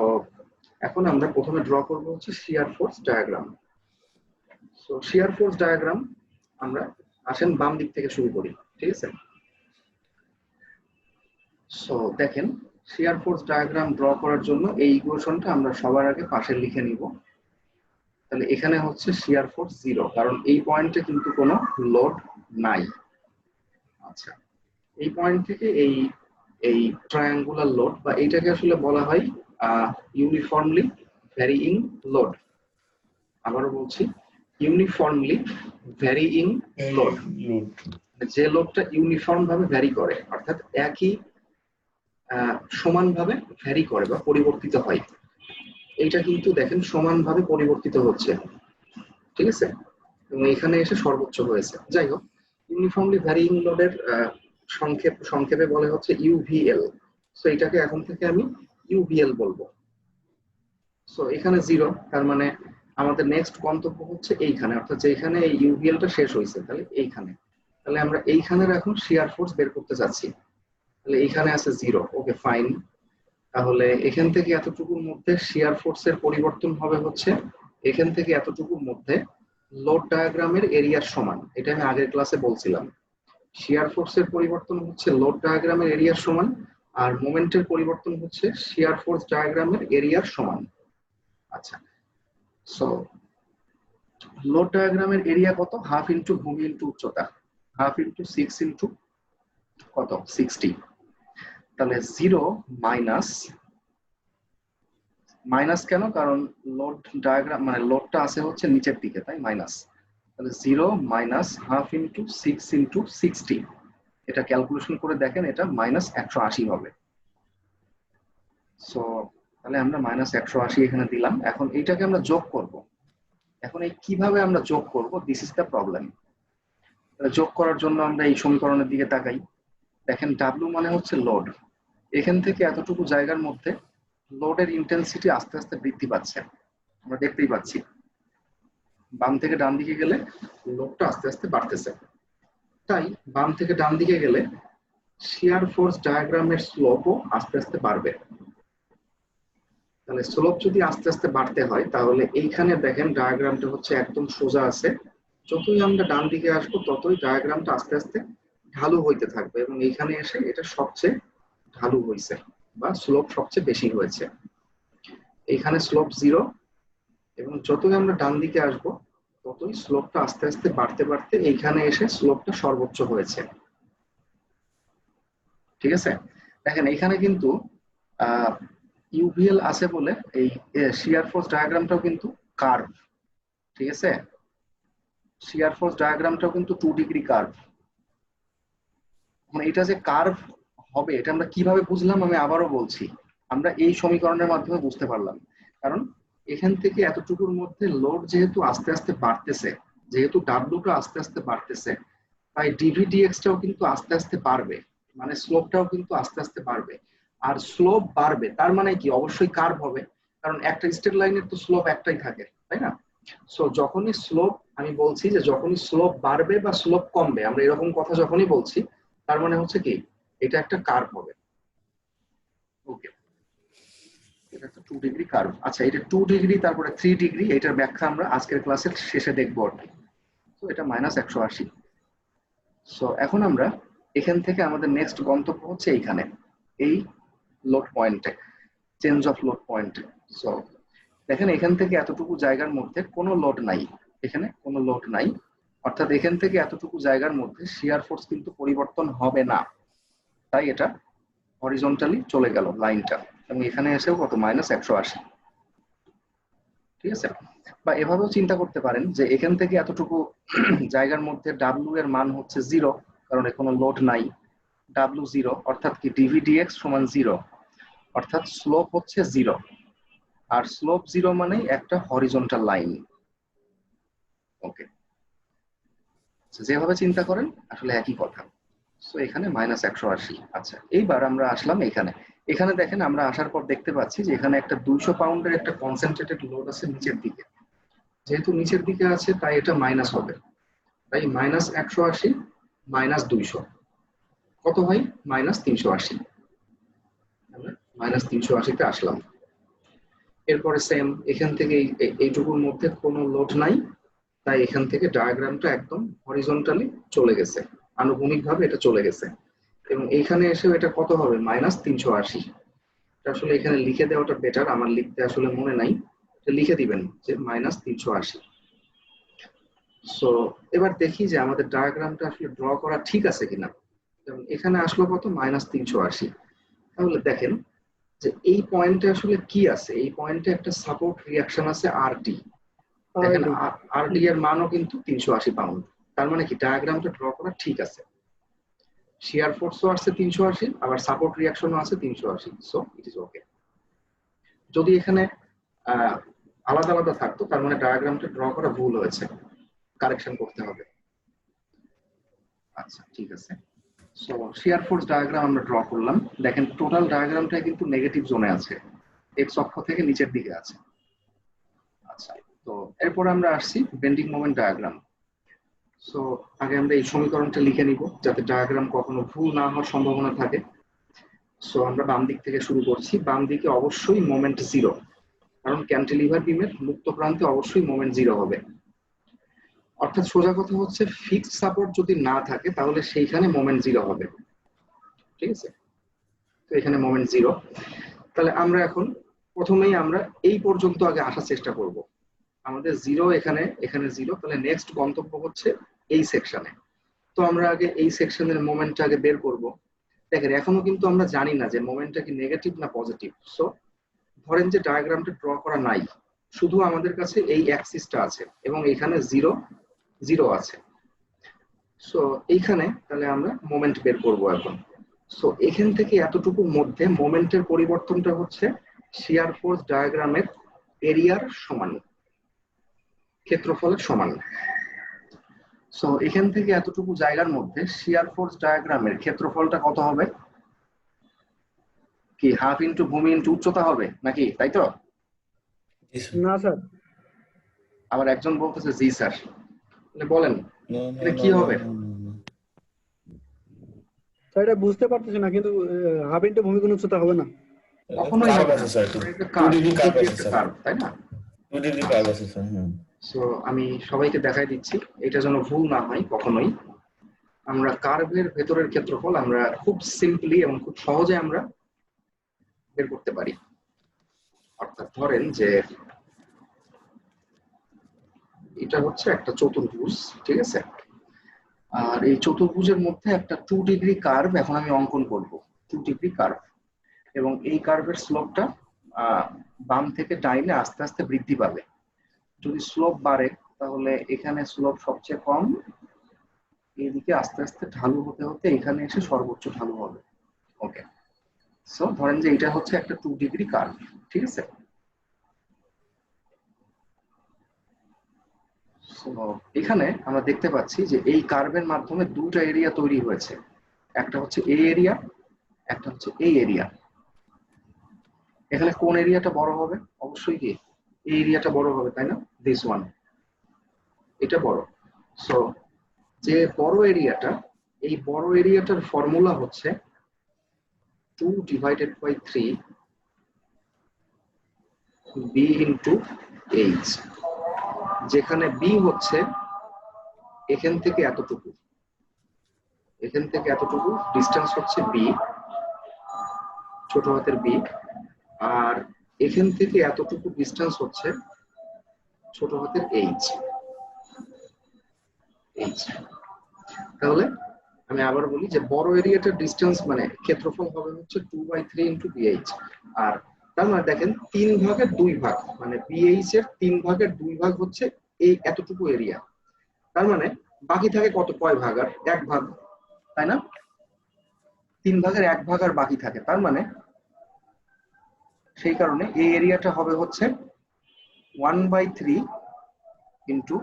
এখন আমরা প্রথমে ড্র করব হচ্ছে শিয়ার ফোর্স ডায়াগ্রাম। সো শিয়ার ফোর্স ডায়াগ্রাম আমরা আসেন বাম দিক থেকে শুরু করি, ঠিক আছে? সো দেখেন শিয়ার ফোর্স ডায়াগ্রাম ড্র করার জন্য এই ইকুয়েশনটা আমরা সবার আগে পাশে লিখে নিব। তাহলে এখানে হচ্ছে শিয়ার ফোর্স 0, কারণ এই পয়েন্টে কিন্তু কোনো লোড নাই। আচ্ছা, এই পয়েন্ট থেকে এই ট্রায়াঙ্গুলার লোড বা এইটাকে আসলে বলা হয় ইউনিফর্মলি ভ্যারিইং লোড। আবারও বলছি, ইউনিফর্মলি ভ্যারিইং লোড, যে লোডটা ইউনিফর্ম ভাবে ভ্যারি করে অর্থাৎ একই সমানভাবে ভ্যারি করে বা পরিবর্তিত হয়। এইটা কিন্তু দেখেন সমানভাবে পরিবর্তিত হচ্ছে, ঠিক আছে, এবং এখানে এসে সর্বোচ্চ হয়েছে। যাই হোক, ইউনিফর্মলি ভ্যারিইং লোডের সংক্ষেপে বলে হচ্ছে ইউভিএল। সো এটাকে এখন থেকে আমি ইউভিএল বলবো। সো এখানে 0, তার মানে আমাদের নেক্সট গন্তব্য হচ্ছে এইখানে, অর্থাৎ যেখানে এই ইউভিএলটা শেষ হয়েছে তাহলে এইখানে। তাহলে আমরা এইখানের এখন শিয়ার ফোর্স বের করতে যাচ্ছি। তাহলে এইখানে আছে 0, ওকে ফাইন। তাহলে এখান থেকে এতটুকুর মধ্যে শিয়ার ফোর্সের পরিবর্তন হবে হচ্ছে এখান থেকে এতটুকুর মধ্যে লোড ডায়াগ্রামের এরিয়ার সমান। এটা আমি আগের ক্লাসে বলছিলাম, শিয়ার ফোর্সের পরিবর্তন হচ্ছে লোড ডায়াগ্রামের এরিয়ার সমান, আর মোমেন্টের পরিবর্তন হচ্ছে শিয়ার ফোর্স ডায়াগ্রামের এরিয়ার সমান। আচ্ছা, সো লোড ডায়াগ্রামের এরিয়া কত? হাফ ইন্টু ভূমি ইন্টু উচ্চতা, হাফ ইন্টু 6 ইন্টু কত 60। তাহলে 0 মাইনাস কেন? কারণ লোড ডায়াগ্রাম মানে লোডটা আছে হচ্ছে নিচের দিকে, তাই মাইনাস। তাহলে 0 মাইনাস হাফ ইন্টু 6 ইন্টু 60, এটা ক্যালকুলেশন করে দেখেন, এটা -180 হবে। সো তাহলে আমরা -180 এখানে দিলাম। এখন এইটাকে আমরা যোগ করব। এখন এই কিভাবে আমরা যোগ করব, দিস ইজ দ্য প্রবলেম। যোগ করার জন্য আমরা এই সমীকরণের দিকে তাকাই। দেখেন ডাব্লিউ মানে হচ্ছে লোড, এখান থেকে এতটুকু জায়গার মধ্যে লোডের ইন্টেন্সিটি আস্তে আস্তে বৃদ্ধি পাচ্ছে, আমরা দেখতেই পাচ্ছি। বাম থেকে ডান দিকে গেলে লোডটা আস্তে আস্তে বাড়তেছে, তাই বাম থেকে ডান দিকে গেলে শিয়ার ফোর্স ডায়াগ্রামের স্লোপও আস্তে আস্তে বাড়বে। তাহলে স্লোপ যদি আস্তে আস্তে বাড়তে হয় তাহলে এইখানে দেখেন ডায়াগ্রামটা হচ্ছে একদম সোজা আছে, যতই আমরা ডান দিকে আসবো ততই ডায়াগ্রামটা আস্তে আস্তে ঢালু হইতে থাকবে, এবং এইখানে এসে এটা সবচেয়ে ঢালু হয়েছে বা স্লোপ সবচেয়ে বেশি হয়েছে। এইখানে স্লোপ 0, এবং যতই আমরা ডান দিকে আসবো ততই স্লোপটা আস্তে আস্তে বাড়তে বাড়তে এইখানে এসে স্লোপটা সর্বোচ্চ হয়েছে। ঠিক আছে, দেখেন এখানে কিন্তু ইউভিএল আছে বলে এই শিয়ার ফোর্স ডায়াগ্রামটাও কিন্তু কার্ভ। ঠিক আছে, শিয়ার ফোর্স ডায়াগ্রামটাও কিন্তু 2 ডিগ্রি কার্ভ। মানে এটা যে কার্ভ হবে এটা আমরা কিভাবে বুঝলাম, আমি আবারও বলছি, আমরা এই সমীকরণের মাধ্যমে বুঝতে পারলাম। কারণ এখান থেকে এতটুকুর মধ্যে লোড যেহেতু আস্তে আস্তে বাড়তেছে, যেহেতু ডাব্লিউটা আস্তে আস্তে বাড়তেছে, তাই ডিভিডিএক্সটাও কিন্তু আস্তে আস্তে বাড়বে, মানে স্লোপটাও কিন্তু আস্তে আস্তে বাড়বে। আর স্লোপ বাড়বে তার মানে কি, অবশ্যই কার্ভ হবে, কারণ একটা স্ট্রেট লাইনের তো স্লোপ একটাই থাকে, তাই না? সো যখনই স্লোপ, আমি বলছি যে যখনই স্লোপ বাড়বে বা স্লোপ কমবে, আমরা এরকম কথা যখনই বলছি তার মানে হচ্ছে কি এটা একটা কার্ভ হবে। ওকে, এটা একটা 2 ডিগ্রি কার্ভ। আচ্ছা, এটা 2 ডিগ্রি তারপরে 3 ডিগ্রি, এটার ব্যাখ্যা আমরা আজকের ক্লাসের শেষে দেখবো আর কি। তো এটা -180। সো এখন আমরা এখান থেকে আমাদের নেক্সট গন্তব্য হচ্ছে এইখানে, এই লোড পয়েন্টে, চেঞ্জ অফ লোড পয়েন্টে। সো দেখেন এখান থেকে এতটুকু জায়গার মধ্যে কোনো লোড নাই, এখানে কোনো লোড নাই, অর্থাৎ এখান থেকে এতটুকু জায়গার মধ্যে শিয়ার ফোর্স কিন্তু পরিবর্তন হবে না, তাই এটা হরিজন্টালি চলে গেল লাইনটা, এবং এখানে এসেও কত -180। ঠিক আছে, বা এভাবেও চিন্তা করতে পারেন যে এখান থেকে এতটুকু জায়গার মধ্যে ডাব্লিউ এর মান হচ্ছে 0, কারণ কোনো লোড নাই, ডাব্লিউ 0, অর্থাৎ কি ডিভিডিএক্স সমান 0, অর্থাৎ স্লোপ হচ্ছে 0, আর স্লোপ 0 মানেই একটা হরিজন্টাল লাইন। ওকে, যেভাবে চিন্তা করেন আসলে একই কথা। সো এখানে -180। আচ্ছা, এইবার আমরা আসলাম এখানে। এখানে দেখেন আমরা আসার পর দেখতে পাচ্ছি যে এখানে একটা 200 পাউন্ডের একটা কনসেন্ট্রেটেড লোড আছে নিচের দিকে, যেহেতু নিচের দিকে আছে তাই এটা মাইনাস হবে, তাই -180 -200 কত হয় -380। আমরা -380 তে আসলাম। এরপরে সেম, এখান থেকে এইটুকুর মধ্যে কোনো লোড নাই, তাই এখান থেকে ডায়াগ্রামটা একদম হরিজন্টালি চলে গেছে, আনুভূমিকভাবে এটা চলে গেছে, এবং এইখানে এসেও এটা কত হবে -380। এটা আসলে এখানে লিখে দেওয়াটা বেটার, আমার লিখতে আসলে মনে নাই, এটা লিখে দিবেন যে -380। সো এবার দেখি যে আমাদের ডায়াগ্রামটা আসলে ড্র করা ঠিক আছে কিনা। এবং এখানে আসলো কত -380। তাহলে দেখেন যে এই পয়েন্টে আসলে কি আছে, এই পয়েন্টে একটা সাপোর্ট রিঅ্যাকশন আছে আরডি। দেখেন আরডি এর মানও কিন্তু 380 পাউন্ড, তার মানে কি ডায়াগ্রামটা ড্র করা ঠিক আছে। শিয়ার ফোর্সও আছে 380, আবার সাপোর্ট রিঅ্যাকশনও আছে 380, সো ইট ইজ ওকে। যদি এখানে আলাদা আলাদা থাকতো তার মানে ডায়াগ্রামটা ড্র করা ভুল হয়েছে, কারেকশন করতে হবে। আচ্ছা ঠিক আছে, সো শিয়ার ফোর্স ডায়াগ্রাম আমরা ড্র করলাম। দেখেন টোটাল ডায়াগ্রামটা কিন্তু নেগেটিভ জোনে আছে, এক্স অক্ষ থেকে নিচের দিকে আছে। আচ্ছা, তো এরপর আমরা আসছি বেন্ডিং মোমেন্ট ডায়াগ্রাম। সো আগে আমরা এই সমীকরণটা লিখে নিব যাতে ডায়াগ্রাম কখনো ভুল না হওয়ার সম্ভাবনা থাকে। সো আমরা বাম দিক থেকে শুরু করছি। বাম দিকে অবশ্যই মোমেন্ট 0, কারণ ক্যান্টিলিভার বিমের মুক্ত প্রান্তে অবশ্যই মোমেন্ট 0 হবে। অর্থাৎ সোজা কথা হচ্ছে ফিক্সড সাপোর্ট যদি না থাকে তাহলে সেইখানে মোমেন্ট 0 হবে। ঠিক আছে, তো এখানে মোমেন্ট 0। তাহলে আমরা এখন প্রথমেই আমরা এই পর্যন্ত আগে আসার চেষ্টা করব। আমাদের 0 এখানে, এখানে 0, তাহলে নেক্সট গন্তব্য হচ্ছে এই সেকশনে। তো আমরা আগে এই সেকশনের মোমেন্টটা আগে বের করব। দেখেন এখনো কিন্তু আমরা জানি না যে মোমেন্টটা কি নেগেটিভ না পজিটিভ। সো ধরেন যে ডায়াগ্রামটা ড্র করা নাই, শুধু আমাদের কাছে এই অ্যাক্সিসটা আছে এবং এখানে 0 0 আছে। সো এইখানে তাহলে আমরা মোমেন্ট বের করব এখন। সো এখান থেকে এতটুকুর মধ্যে মোমেন্টের পরিবর্তনটা হচ্ছে শিয়ার ফোর্স ডায়াগ্রামের এরিয়ার সমান, ক্ষেত্রফলের সমান। সো এখান থেকে এতটুকু জায়গার মধ্যে শিয়ার ফোর্স ডায়াগ্রামের ক্ষেত্রফলটা কত হবে? কি হাফ ইন্টু ভূমি ইন্টু উচ্চতা হবে নাকি, তাই তো? না স্যার। আবার একজন বলতেছে জি স্যার, বলেন এটা কি হবে? স্যার এটা বুঝতে পারতেছি না, কিন্তু হাফ ইন্টু ভূমি কোন উচ্চতা হবে না। কখনোই হবে না স্যার, এটা কার্ভ, তাই না? 2 ডিগ্রি কার্ভ আছে স্যার। সো আমি সবাইকে দেখাই দিচ্ছি, এটা যেন ভুল না হয় কখনোই। আমরা কার্ভের ভেতরের ক্ষেত্রফল আমরা খুব সিম্পলি এবং খুব সহজে আমরা বের করতে পারি। অর্থাৎ ধরেন যে এটা হচ্ছে একটা চতুর্ভুজ, ঠিক আছে, আর এই চতুর্ভুজের মধ্যে একটা 2 ডিগ্রি কার্ভ এখন আমি অঙ্কন করব, 2 ডিগ্রি কার্ভ, এবং এই কার্ভের স্লোপটা বাম থেকে ডাইনে আস্তে আস্তে বৃদ্ধি পাবে। যদি স্লোপ বাড়ে তাহলে এখানে স্লোপ সবচেয়ে কম, এইদিকে আস্তে আস্তে ঢালু হতে হতে এখানে এসে সর্বোচ্চ ঢালু হবে। ওকে, সো ধরেন যে এটা হচ্ছে একটা 2 ডিগ্রি কার্ভ, ঠিক আছে। এখানে আমরা দেখতে পাচ্ছি যে এই কার্ভের মাধ্যমে দুটো এরিয়া তৈরি হয়েছে, একটা হচ্ছে এই এরিয়া, একটা হচ্ছে এই এরিয়া। এখানে কোন এরিয়াটা বড় হবে? অবশ্যই কি এই এরিয়াটা বড় হবে, তাই না? দিস ওয়ান, এটা বড়। সো যে বড় এরিয়াটা, এই বড় এরিয়াটার ফর্মুলা হচ্ছে 2 / 3 বি ইন্টু এইচ, যেখানে বি হচ্ছে এখান থেকে এতটুকু, এখান থেকে এতটুকু ডিস্টেন্স হচ্ছে বি, ছোট হাতের বি, আর এখান থেকে এতটুকু ডিস্টেন্স হচ্ছে ছোট হাতের এইচ। এইচ, তাহলে আমি আবার বলি যে বড় এরিয়াটার ডিস্টেন্স মানে ক্ষেত্রফল হবে হচ্ছে 2/3 ইন্টু বিএইচ, আর তার মানে দেখেন 3 ভাগের 2 ভাগ, মানে বিএইচ এর 3 ভাগের 2 ভাগ হচ্ছে এই এতটুকু এরিয়া। তার মানে বাকি থাকে কত, কয় ভাগ? আর 1 ভাগ, তাই না? 3 ভাগের 1 ভাগ আর বাকি থাকে, তার মানে সেই কারণে এই এরিয়াটা হবে হচ্ছে 1/3 ইন্টু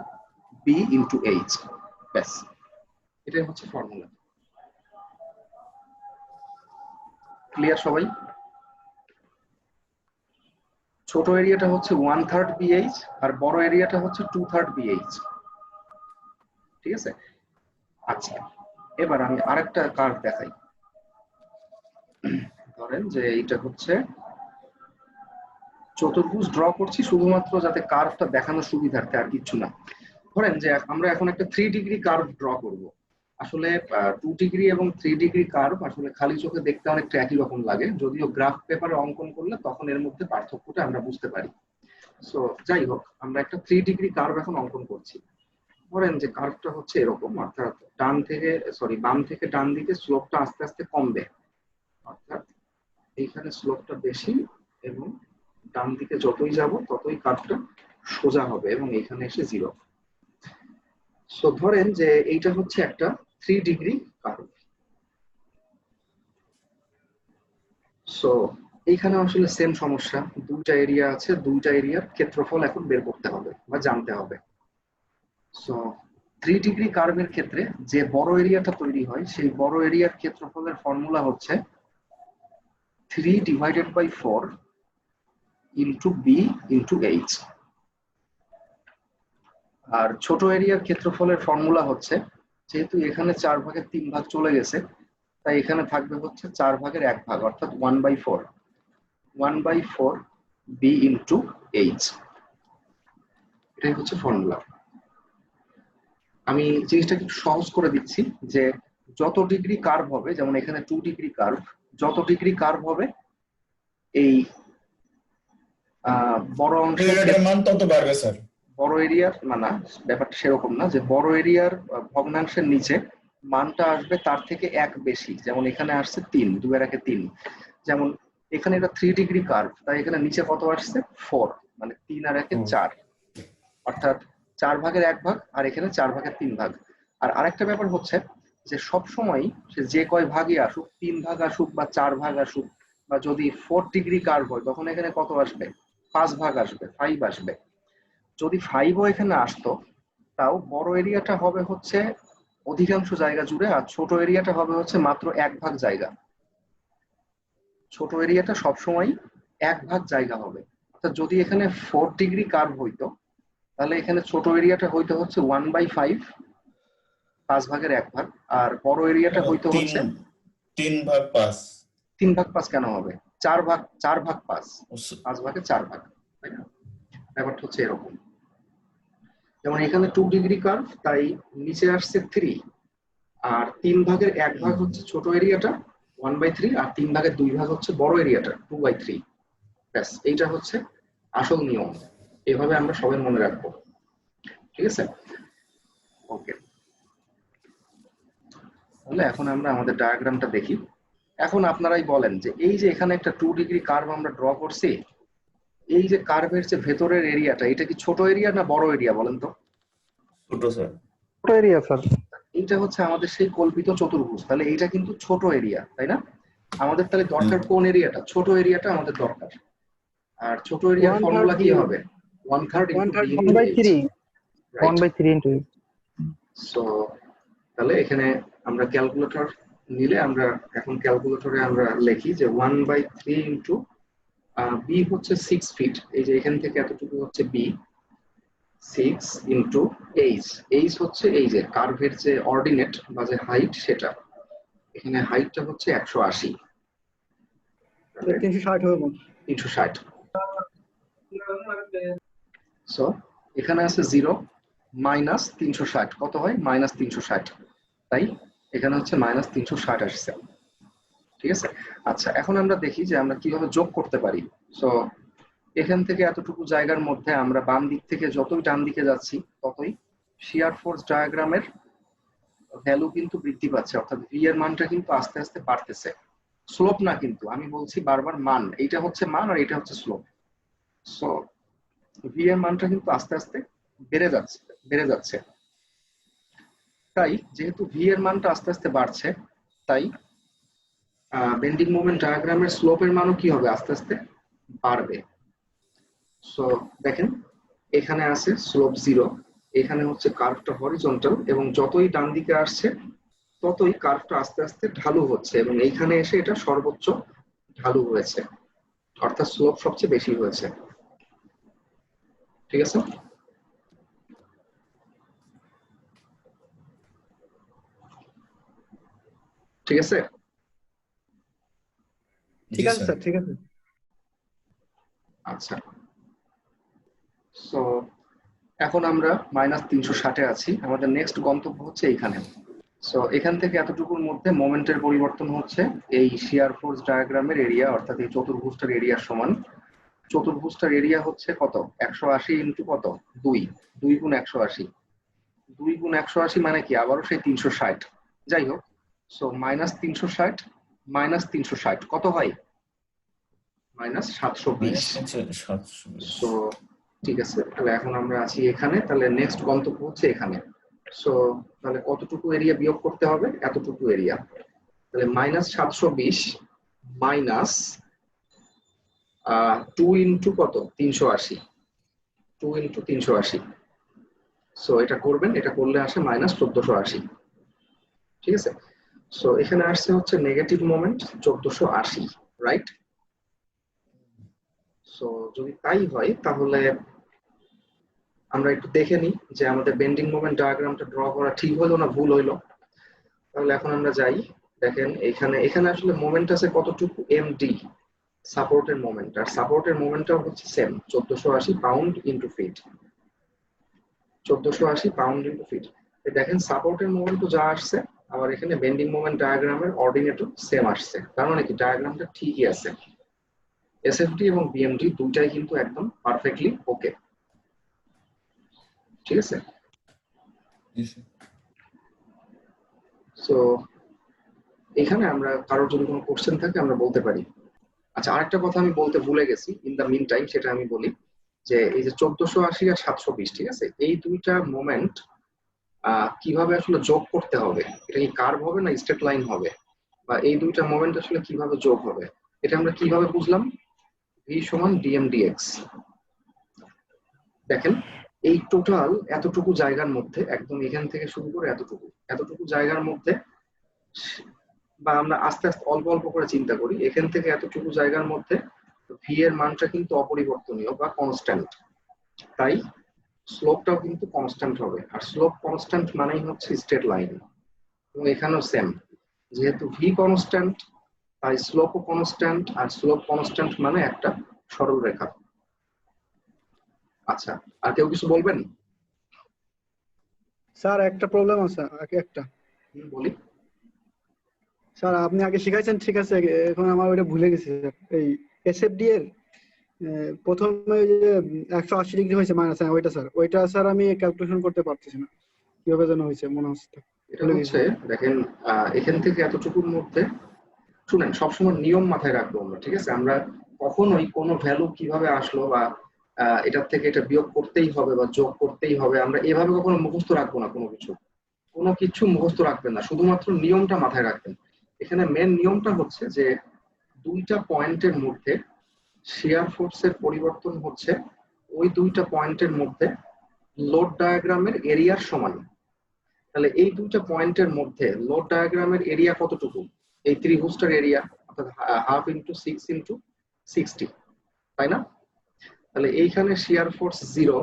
বি ইন্টু এইচ। ব্যাস, এটাই হচ্ছে ফর্মুলা। ক্লিয়ার সবাই? ছোট এরিয়াটা হচ্ছে 1/3 বিএইচ আর বড় এরিয়াটা হচ্ছে 2/3 বিএইচ। ঠিক আছে? আচ্ছা, এবার আমি আরেকটা কার্ভ দেখাই। ধরেন যে এটা হচ্ছে চতুর্ভুজ ড্র করছি শুধুমাত্র যাতে কার্ভটা দেখানোর সুবিধার্থে, আর কিছু না। ধরেন যে আমরা এখন একটা 3 ডিগ্রি কার্ভ ড্র করব। আসলে 2 ডিগ্রি এবং 3 ডিগ্রি কার্ভ আসলে খালি চোখে দেখতে অনেকটা একই রকম লাগে, যদিও গ্রাফ পেপারে অঙ্কন করলে তখন এর মধ্যে পার্থক্যটা আমরা বুঝতে পারি। সো যাই হোক, আমরা একটা 3 ডিগ্রি কার্ভ এখন অঙ্কন করছি। ধরেন যে কার্ভটা হচ্ছে এরকম, অর্থাৎ বাম থেকে ডান দিকে স্লোপটা আস্তে আস্তে কমবে, অর্থাৎ এইখানে স্লোপটা বেশি এবং ডান দিকে যতই যাব ততই কার্ভটা সোজা হবে এবং এখানে এসে 0। সো ধরেন যে এইটা হচ্ছে একটা 3 ডিগ্রি কার্ভ। সো এইখানে আসলে সেম সমস্যা, দুইটা এরিয়া আছে, দুইটা এরিয়ার ক্ষেত্রফল এখন বের করতে হবে বা জানতে হবে। সো 3 ডিগ্রি কার্ভের ক্ষেত্রে যে বড় এরিয়াটা তৈরি হয় সেই বড় এরিয়ার ক্ষেত্রফলের ফর্মুলা হচ্ছে 3/4 ইন্টু বি ইন্টু এইচ, আর ছোট এরিয়ার ক্ষেত্রফলের ফর্মুলা হচ্ছে, যেহেতু এখানে 4 ভাগের 3 ভাগ চলে গেছে, তাই এখানে থাকবে হচ্ছে 4 ভাগের 1 ভাগ, অর্থাৎ 1/4 বি ইন্টু এইচ। এটাই হচ্ছে ফর্মুলা। আমি জিনিসটা একটু সহজ করে দিচ্ছি, যে যত ডিগ্রি কার্ভ হবে, যেমন এখানে 2 ডিগ্রি কার্ভ, যত ডিগ্রি কার্ভ হবে এই বড় অংশের মান তত বাড়বে স্যার। বড় এরিয়ার না, ব্যাপারটা সেরকম না, যে বড় এরিয়ার ভগ্নাংশের নিচে মানটা আসবে তার থেকে 1 বেশি। যেমন এখানে আসছে 3, 2 এর আগে 3, যেমন এখানে এটা 3 ডিগ্রি কার্ভ, তাই এখানে নিচে কত আসছে 4, মানে 3 আর 1 4, অর্থাৎ 4 ভাগের 1 ভাগ, আর এখানে 4 ভাগের 3 ভাগ। আর আরেকটা ব্যাপার হচ্ছে যে সব সময় সে যে কয় ভাগই আসুক, 3 ভাগ আসুক বা 4 ভাগ আসুক, বা যদি 4 ডিগ্রি কার্ভ হয় তখন এখানে কত আসবে, 5 ভাগ আসবে, 5 আসবে। যদি 5ও এখানে আসতো, তাও বড় এরিয়াটা হবে হচ্ছে অধিকাংশ জায়গা জুড়ে, আর ছোট এরিয়াটা হবে হচ্ছে মাত্র 1 ভাগ জায়গা। ছোট এরিয়াটা সবসময় 1 ভাগ জায়গা হবে, অর্থাৎ যদি এখানে 4 ডিগ্রি কার্ভ হইতো, তাহলে এখানে ছোট এরিয়াটা হইতে হচ্ছে 1/5, 5 ভাগের 1 ভাগ, আর বড় এরিয়াটা হইতে হচ্ছে 3 ভাগ 5। 3 ভাগ 5 কেন হবে, 4 ভাগ 5, 5 ভাগে 4 ভাগ, তাই না? ব্যাপারটা হচ্ছে এরকম। যেমন এখানে 2 ডিগ্রি কার্ভ, তাই নিচে আসছে 3, আর 3 ভাগের 1 ভাগ হচ্ছে ছোট এরিয়াটা 1/3, আর 3 ভাগের 2 ভাগ হচ্ছে বড় এরিয়াটা 2/3। ব্যাস, এইটা হচ্ছে আসল নিয়ম। এভাবে আমরা সবাই মনে রাখবো, ঠিক আছে? ওকে, তাহলে এখন আমরা আমাদের ডায়াগ্রামটা দেখি। এখন আপনারাই বলেন যে এই যে এখানে একটা 2 ডিগ্রি কার্ভ আমরা ড্র করছি, এই যে কার্ভের যে ভেতরের এরিয়াটা, এটা কি ছোট এরিয়া না বড় এরিয়া বলেন তো? ছোট স্যার। ছোট এরিয়া স্যার। এইটা হচ্ছে আমাদের সেই কল্পিত চতুর্ভুজ, তাহলে এইটা কিন্তু ছোট এরিয়া, তাই না? আমাদের তাহলে দরকার কোন এরিয়াটা? ছোট এরিয়াটা আমাদের দরকার। আর ছোট এরিয়ার ফর্মুলা কি হবে? 1/3 ইনটু বি। সো তাহলে এখানে আমরা ক্যালকুলেটর নিলে, আমরা এখন ক্যালকুলেটরে আমরা লিখি যে 1/3 ইনটু বি হচ্ছে 6 ফিট, এই যে এখান থেকে এতটুকু হচ্ছে বি, 6 ইনটু এইচ। এইচ হচ্ছে এই যে কার্ভের যে অর্ডিনেট বা যে হাইট, সেটা এখানে হাইটটা হচ্ছে 180, 360 হবে 360। সো এখানে আছে 0 মাইনাস 360 কত হয় মাইনাস 360, তাই এখানে হচ্ছে মাইনাস 360 আসছে। ঠিক আছে, আচ্ছা এখন আমরা দেখি যে আমরা কিভাবে যোগ করতে পারি। সো এখান থেকে এতটুকু জায়গার মধ্যে আমরা বাম দিক থেকে যতই ডান দিকে যাচ্ছি ততই শিয়ার ফোর্স ডায়াগ্রামের ভ্যালু কিন্তু বৃদ্ধি পাচ্ছে, অর্থাৎ ভি এর মানটা কিন্তু আস্তে আস্তে বাড়তেছে। স্লোপ না, কিন্তু আমি বলছি বারবার মান, এইটা হচ্ছে মান আর এটা হচ্ছে স্লোপ। সো ভি এর মানটা কিন্তু আস্তে আস্তে বেড়ে যাচ্ছে। তাই যেহেতু ভি এর মানটা আস্তে আস্তে বাড়ছে, তাই বেন্ডিং মোমেন্ট ডায়াগ্রামের স্লোপের মানও কি হবে আস্তে আস্তে বাড়বে। সো দেখেন এখানে আছে স্লোপ 0, এখানে হচ্ছে কার্ভটা হরিজন্টাল, এবং যতই ডান দিকে আসছে ততই কার্ভটা আস্তে আস্তে ঢালু হচ্ছে, এবং এইখানে এসে এটা সর্বোচ্চ ঢালু হয়েছে, অর্থাৎ স্লোপ সবচেয়ে বেশি হয়েছে। ঠিক আছে, ঠিক আছে, ঠিক আছে স্যার, ঠিক আছে। আচ্ছা সো এখন আমরা মাইনাস 360-এ আছি, আমাদের নেক্সট গন্তব্য হচ্ছে এইখানে। সো এখান থেকে এতটুকুর মধ্যে মোমেন্টের পরিবর্তন হচ্ছে এই শিয়ার ফোর্স ডায়াগ্রামের এরিয়া, অর্থাৎ এই চতুর্ভুজটার এরিয়ার সমান। চতুর্ভুজটার এরিয়া হচ্ছে কত 180 ইন্টু কত 2 গুণ 180, 2 গুণ 180 মানে কি আবারও সেই 360। যাই হোক, সো মাইনাস 360 কত হয় মাইনাস 720। সো ঠিক আছে, তাহলে এখন আমরা আছি এখানে, তাহলে নেক্সট গন্তব্য হচ্ছে এখানে। সো তাহলে কতটুকু এরিয়া বিয়োগ করতে হবে এতটুকু এরিয়া, তাহলে মাইনাস 720 মাইনাস 2 ইন্টু কত 380, 2 ইন্টু 380। সো এটা করবেন, এটা করলে আসে মাইনাস 1480। ঠিক আছে, সো এখানে আসছে হচ্ছে নেগেটিভ মোমেন্ট 1480, রাইট? সো যদি তাই হয় তাহলে আমরা একটু দেখে নিই যে আমাদের বেন্ডিং মোমেন্ট ডায়াগ্রামটা ড্র করা ঠিক হলো না ভুল হইলো। তাহলে এখন আমরা যাই, দেখেন এখানে আসলে মোমেন্ট আছে কতটুকু এমডি, সাপোর্টের মোমেন্ট, আর সাপোর্টের মোমেন্টটাও হচ্ছে same 1480 pound into feet, 1480 pound into feet. দেখেন সাপোর্টের মোমেন্টও যা আসছে, আবার এখানে বেন্ডিং মোমেন্ট ডায়াগ্রামের অর্ডিনেটও সেম আসছে, তার মানে কি ডায়াগ্রামটা ঠিকই আছে। এসএফডি এবং বিএমডি দুইটাই কিন্তু একদম পারফেক্টলি ওকে। ঠিক আছে, সো এখানে আমরা কারোর যদি কোনো কোশ্চেন থাকে আমরা বলতে পারি। আচ্ছা আরেকটা কথা আমি বলতে ভুলে গেছি, ইন দা মিন টাইম সেটা আমি বলি, যে এই যে 1480 আর 720, ঠিক আছে, এই দুইটা মোমেন্ট কিভাবে আসলে যোগ করতে হবে, এটা কি কার্ভ হবে না স্ট্রেট লাইন হবে, বা এই দুইটা মোমেন্ট আসলে কিভাবে যোগ হবে, এটা আমরা কিভাবে বুঝলাম? ভি সমান ডিএম ডিএক্স। দেখেন এই টোটাল এতটুকু জায়গার মধ্যে, একদম এখান থেকে শুরু করে এতটুকু জায়গার মধ্যে, বা আমরা আস্তে আস্তে অল্প অল্প করে চিন্তা করি, এখান থেকে এতটুকু জায়গার মধ্যে ভি এর মানটা কিন্তু অপরিবর্তনীয় বা কনস্ট্যান্ট, তাই স্লোপটাও কিন্তু কনস্ট্যান্ট হবে, আর স্লোপ কনস্ট্যান্ট মানেই হচ্ছে স্ট্রেট লাইন, এবং এখানেও সেম, যেহেতু ভি কনস্ট্যান্ট তাই স্লোপও কনস্ট্যান্ট, আর স্লোপ কনস্ট্যান্ট মানে একটা সরল রেখা। আচ্ছা আর কেউ কিছু বলবেন? স্যার একটা প্রবলেম আছে, একটা বলি। স্যার আপনি আগে শিখাইছেন ঠিক আছে, এখন আমার ওইটা ভুলে গেছি স্যার। এই এসএফডি এর প্রথমে যে 180 ডিগ্রি হয়েছে মাইনাস, ওইটা স্যার, ওইটা স্যার আমি ক্যালকুলেশন করতে পারতেছি না কিভাবে যেন হয়েছে, মনে হচ্ছে এটা হচ্ছে দেখেন এখান থেকে এতটুকুর মধ্যে, শুনেন সবসময় নিয়ম মাথায় রাখবো আমরা, ঠিক আছে? আমরা কখনোই কোনো ভ্যালু কিভাবে আসলো বা এটার থেকে এটা বিয়োগ করতেই হবে বা যোগ করতেই হবে, আমরা এভাবে কখনো মুখস্থ রাখবো না, কোনো কিছু মুখস্থ রাখবেন না, শুধুমাত্র নিয়মটা মাথায় রাখবেন। এখানে মেন নিয়মটা হচ্ছে যে দুইটা পয়েন্টের মধ্যে শিয়ার ফোর্সের পরিবর্তন হচ্ছে ওই দুইটা পয়েন্টের মধ্যে লোড ডায়াগ্রামের এরিয়ার সমান। তাহলে এই দুইটা পয়েন্টের মধ্যে লোড ডায়াগ্রামের এরিয়া কতটুকু? এই ত্রিভুজটার এরিয়া, অর্থাৎ 1/2 ইন্টু 6 ইন্টু 60, তাই না? তাহলে এইখানে শিয়ার ফোর্স 0,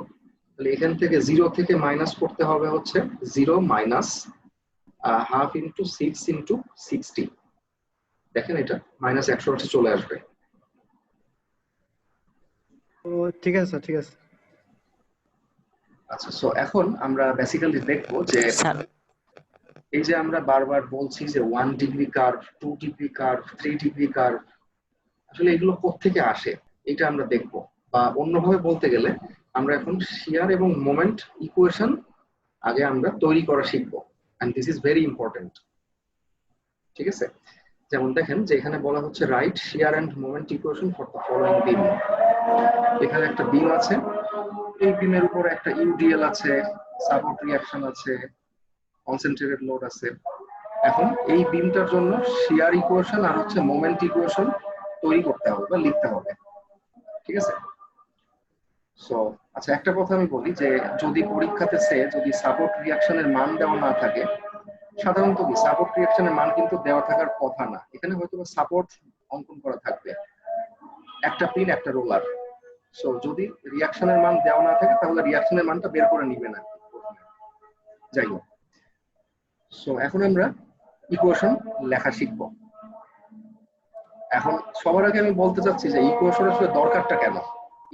তাহলে এখান থেকে 0 থেকে মাইনাস করতে হবে হচ্ছে 0 মাইনাস 1/2 ইন্টু 6 ইন্টু 60। দেখেন এটা মাইনাস 180 চলে আসবে। ও ঠিক আছে স্যার, ঠিক আছে। আচ্ছা, সো এখন আমরা বেসিক্যালি দেখবো যে স্যার এই যে আমরা বারবার বলছি যে 1 degree curve, 2 degree curve, 3 degree curve, আসলে এগুলো কোত্থেকে আসে এটা আমরা দেখবো। বা অন্যভাবে বলতে গেলে আমরা এখন শিয়ার এবং মোমেন্ট ইকুয়েশন আগে আমরা তৈরি করা শিখবো, and this is very important. ঠিক আছে, যেমন দেখেন যে এখানে বলা হচ্ছে write shear and moment equation for the following beam. এখানে একটা বিম আছে, এই বিমের উপরে একটা ইউডিএল আছে, সাপোর্ট রিঅ্যাকশন আছে, কনসেন্ট্রেটেড লোড আছে। এখন এই বিমটার জন্য শিয়ার ইকুয়েশন আর হচ্ছে মোমেন্ট ইকুয়েশন তৈরি করতে হবে বা লিখতে হবে। ঠিক আছে, সো আচ্ছা একটা কথা আমি বলি যে যদি পরীক্ষাতে যদি সাপোর্ট রিঅ্যাকশনের মান দেওয়া না থাকে, সাধারণত কি সাপোর্ট রিঅ্যাকশনের মান কিন্তু দেওয়া থাকার কথা না, এখানে হয়তো সাপোর্ট অঙ্কন করা থাকবে, একটা পিন একটা রোলার। সো যদি রিঅ্যাকশনের মান দেওয়া না থাকে তাহলে রিঅ্যাকশনের মানটা বের করে নিবে না। যাই হোক, সো এখন আমরা ইকুয়েশন লেখা শিখবো। এখন সবার আগে আমি বলতে চাচ্ছি যে ইকুয়েশন আসলে দরকারটা কেন,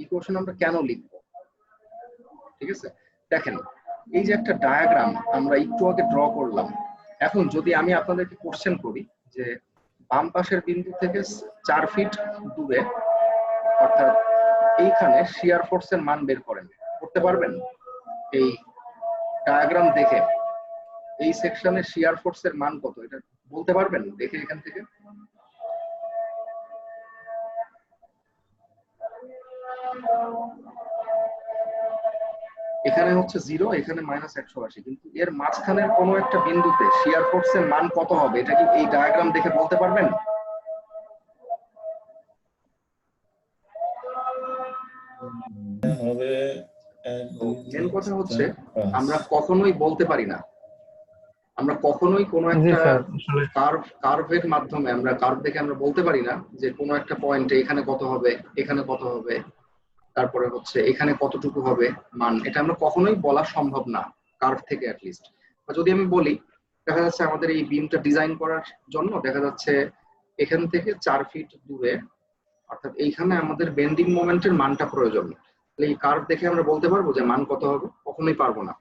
ইকুয়েশন আমরা কেন লিখবো। ঠিক আছে, দেখেন এই যে একটা ডায়াগ্রাম আমরা একটু আগে ড্র করলাম, এখন যদি আমি আপনাদেরকে কোশ্চেন করি যে বাম পাশের বিন্দু থেকে 4 ফিট দূরে অর্থাৎ এইখানে শিয়ার ফোর্সের মান বের করেন, করতে পারবেন? এই ডায়াগ্রাম দেখে এই সেকশনে শিয়ার ফোর্সের মান কত এটা বলতে পারবেন দেখে এখান থেকে? এখানে হচ্ছে 0, এখানে -180, কিন্তু এর মাঝখানের কোনো একটা বিন্দুতে শিয়ার ফোর্সের মান কত হবে এটা কি এই ডায়াগ্রাম দেখে বলতে পারবেন? হবে মেন কথা হচ্ছে আমরা কখনোই বলতে পারি না, আমরা কখনোই কোনো একটা কার্ভের মাধ্যমে আমরা কার্ভ দেখে আমরা বলতে পারি না যে কোনো একটা পয়েন্টে এখানে কত হবে, এখানে কত হবে, তারপরে হচ্ছে এখানে কতটুকু হবে মান, এটা আমরা কখনোই বলা সম্ভব না কার্ভ থেকে অ্যাটলিস্ট। বা যদি আমি বলি, দেখা যাচ্ছে আমাদের এই বিমটা ডিজাইন করার জন্য দেখা যাচ্ছে এখান থেকে 4 ফিট দূরে অর্থাৎ এইখানে আমাদের বেন্ডিং মোমেন্টের মানটা প্রয়োজন, তাহলে এই কার্ভ দেখে আমরা বলতে পারবো যে মান কত হবে? কখনোই পারবো না।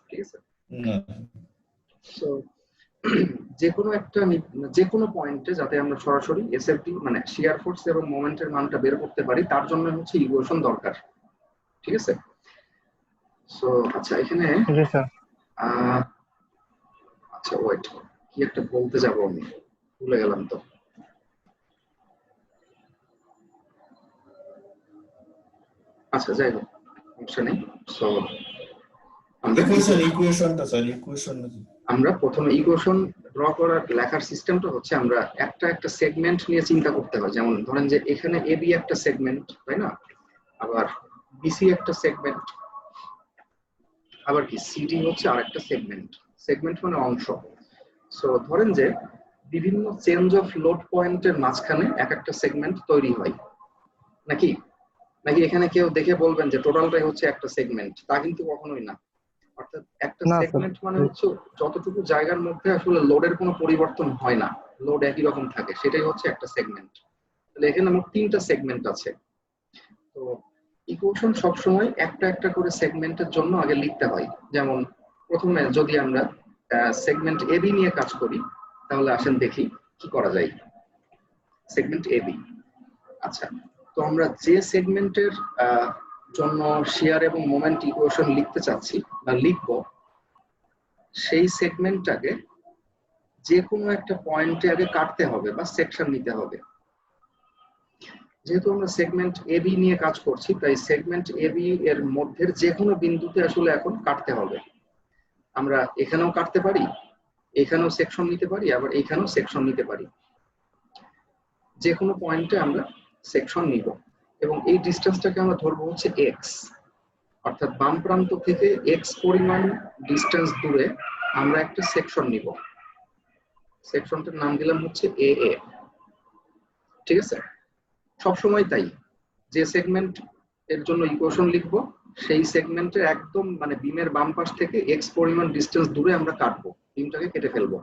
ঠিক আছে, সো যে কোনো পয়েন্টে যাতে আমরা সরাসরি এসএফটি মানে শিয়ার ফোর্স এবং মোমেন্টের মানটা বের করতে পারি তার জন্য হচ্ছে ইকুয়েশন দরকার। ঠিক আছে, সো আচ্ছা এখানে আচ্ছা ওয়েট, কি একটা বলতে যাব আমি ভুলে গেলাম তো। আচ্ছা যাই হোক, সমস্যা নেই। সো আমরা প্রথমে ইকুয়েশন ড্র করার লেখার সিস্টেমটা হচ্ছে আমরা একটা একটা সেগমেন্ট নিয়ে চিন্তা করতে হয়। যেমন ধরেন যে এখানে এবি একটা সেগমেন্ট, তাই না? আবার বিসি একটা সেগমেন্ট, আবার কি সিডি হচ্ছে আরেকটা সেগমেন্ট। সেগমেন্ট মানে অংশ। সো ধরেন যে বিভিন্ন চেঞ্জ অফ লোড পয়েন্টের মাঝখানে এক একটা সেগমেন্ট তৈরি হয়, নাকি নাকি এখানে কেউ দেখে বলবেন যে টোটালটাই হচ্ছে একটা সেগমেন্ট? তা কিন্তু কখনোই না। অর্থাৎ একটা সেগমেন্ট মানে হচ্ছে যতটুকু জায়গার মধ্যে আসলে লোডের কোনো পরিবর্তন হয় না, লোড একই রকম থাকে, সেটাই হচ্ছে একটা সেগমেন্ট। তাহলে এখানে আমার 3টা সেগমেন্ট আছে। তো ইকুয়েশন সবসময় একটা একটা করে সেগমেন্টের জন্য আগে লিখতে হয়। যেমন প্রথমে যদি আমরা সেগমেন্ট এবি নিয়ে কাজ করি তাহলে আসেন দেখি কি করা যায়। সেগমেন্ট এবি, আচ্ছা তো আমরা যে সেগমেন্টের জন্য শিয়ার এবং মোমেন্ট ইকুয়েশন লিখতে চাচ্ছি বা লিখব, সেই সেগমেন্টটাকে যে কোনো একটা পয়েন্টে আগে কাটতে হবে বা সেকশন নিতে হবে। যেহেতু আমরা সেগমেন্ট এবি নিয়ে কাজ করছি তাই সেগমেন্ট এবি এর মধ্যের যে কোনো বিন্দুতে আসলে এখন কাটতে হবে। আমরা এখানেও কাটতে পারি, এখানেও সেকশন নিতে পারি, আবার এখানেও সেকশন নিতে পারি। যে কোনো পয়েন্টে আমরা সেকশন নিব এবং এই ডিসটেন্সটাকে আমরা ধরবো হচ্ছে এক্স, অর্থাৎ বাম প্রান্ত থেকে এক্স পরিমাণ ডিসটেন্স দূরে আমরা একটা সেকশন নিব। সেকশনটার নাম দিলাম হচ্ছে এ এ। ঠিক আছে, সবসময় তাই, যে সেগমেন্ট এর জন্য ইকুয়েশন লিখবো সেই সেগমেন্টের একদম মানে বিমের বাম পাশ থেকে এক্স পরিমাণ ডিসটেন্স দূরে আমরা কাটবো, বিমটাকে কেটে ফেলবো।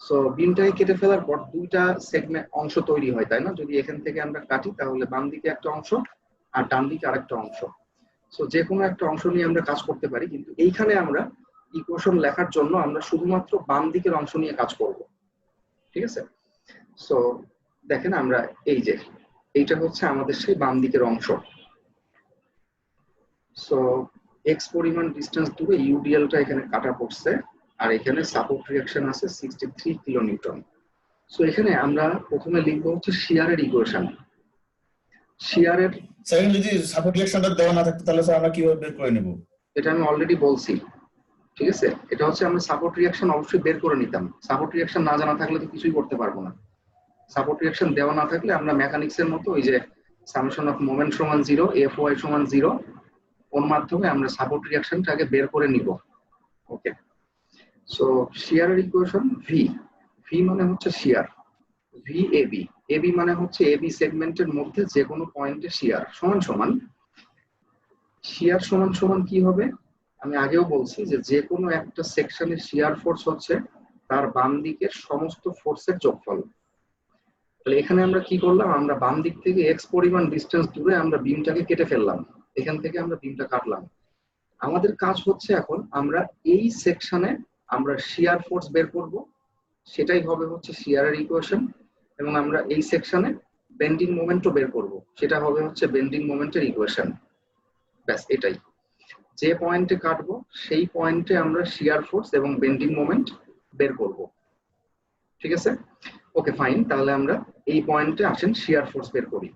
সো বিমটাকে কেটে ফেলার পর দুইটা সেগমেন্ট অংশ তৈরি হয়, তাই না? যদি এখান থেকে আমরা কাটি তাহলে বাম দিকে একটা অংশ আর ডান দিকে আরেকটা অংশ। সো যে কোনো একটা অংশ নিয়ে আমরা কাজ করতে পারি, কিন্তু এইখানে আমরা ইকুয়েশন লেখার জন্য আমরা শুধুমাত্র বাম দিকের অংশ নিয়ে কাজ করব। ঠিক আছে? সো দেখেন আমরা এই যে এইটা হচ্ছে আমাদের সেই বাম দিকের অংশ। সো এক্স পরিমাণ ডিসটেন্স দূরে ইউডিএলটা এখানে কাটা পড়ছে, আর এখানে সাপোর্ট রিঅ্যাকশন আছে 63 কিলোনিউটন। সো এখানে আমরা প্রথমে লিখবো হচ্ছে শিয়ারের ইকুয়েশন। শিয়ারের, স্যার যদি সাপোর্ট রিঅ্যাকশনটা দেওয়া না থাকতো তাহলে স্যার আমরা কিভাবে বের করে নেব? এটা আমি অলরেডি বলছি। ঠিক আছে, এটা হচ্ছে আমরা সাপোর্ট রিঅ্যাকশন অবশ্যই বের করে নিতাম। সাপোর্ট রিঅ্যাকশন না জানা থাকলে তো কিছুই করতে পারবো না। সাপোর্ট রিঅ্যাকশন দেওয়া না থাকলে আমরা মেকানিক্সের মতো ওই যে সামেশন অফ মোমেন্ট সমান 0, Fy সমান 0, ওর মাধ্যমে আমরা সাপোর্ট রিঅ্যাকশনটাকে বের করে নিব। ওকে, সো শিয়ারের ইকুয়েশন ভি মানে হচ্ছে শিয়ার, VAB, AB মানে হচ্ছে AB সেগমেন্টের মধ্যে যে কোনো পয়েন্টে শিয়ার সমান সমান, শিয়ার সমান সমান কি হবে? আমি আগেও বলছি যে কোনো একটা সেকশনের শিয়ার ফোর্স হচ্ছে তার বাম দিকের সমস্ত ফোর্সের যোগফল। তাহলে এখানে আমরা কি করলাম, আমরা বাম দিক থেকে এক্স পরিমাণ ডিসটেন্স দূরে আমরা বিমটাকে কেটে ফেললাম, এখান থেকে আমরা বিমটা কাটলাম। আমাদের কাজ হচ্ছে এখন আমরা এই সেকশনে আমরা শিয়ার ফোর্স বের করব, সেটাই হবে হচ্ছে শিয়ারের ইকুয়েশন। এবং আমরা এই সেকশনে বেন্ডিং মোমেন্টও বের করব, সেটা হবে হচ্ছে বেন্ডিং মোমেন্টের ইকুয়েশন। ব্যাস এটাই, যে পয়েন্টে কাটবো সেই পয়েন্টে আমরা শিয়ার ফোর্স এবং বেন্ডিং মোমেন্ট বের করব। ঠিক আছে, ওকে ফাইন। তাহলে আমরা এই পয়েন্টে আসেন শিয়ার ফোর্স বের করি।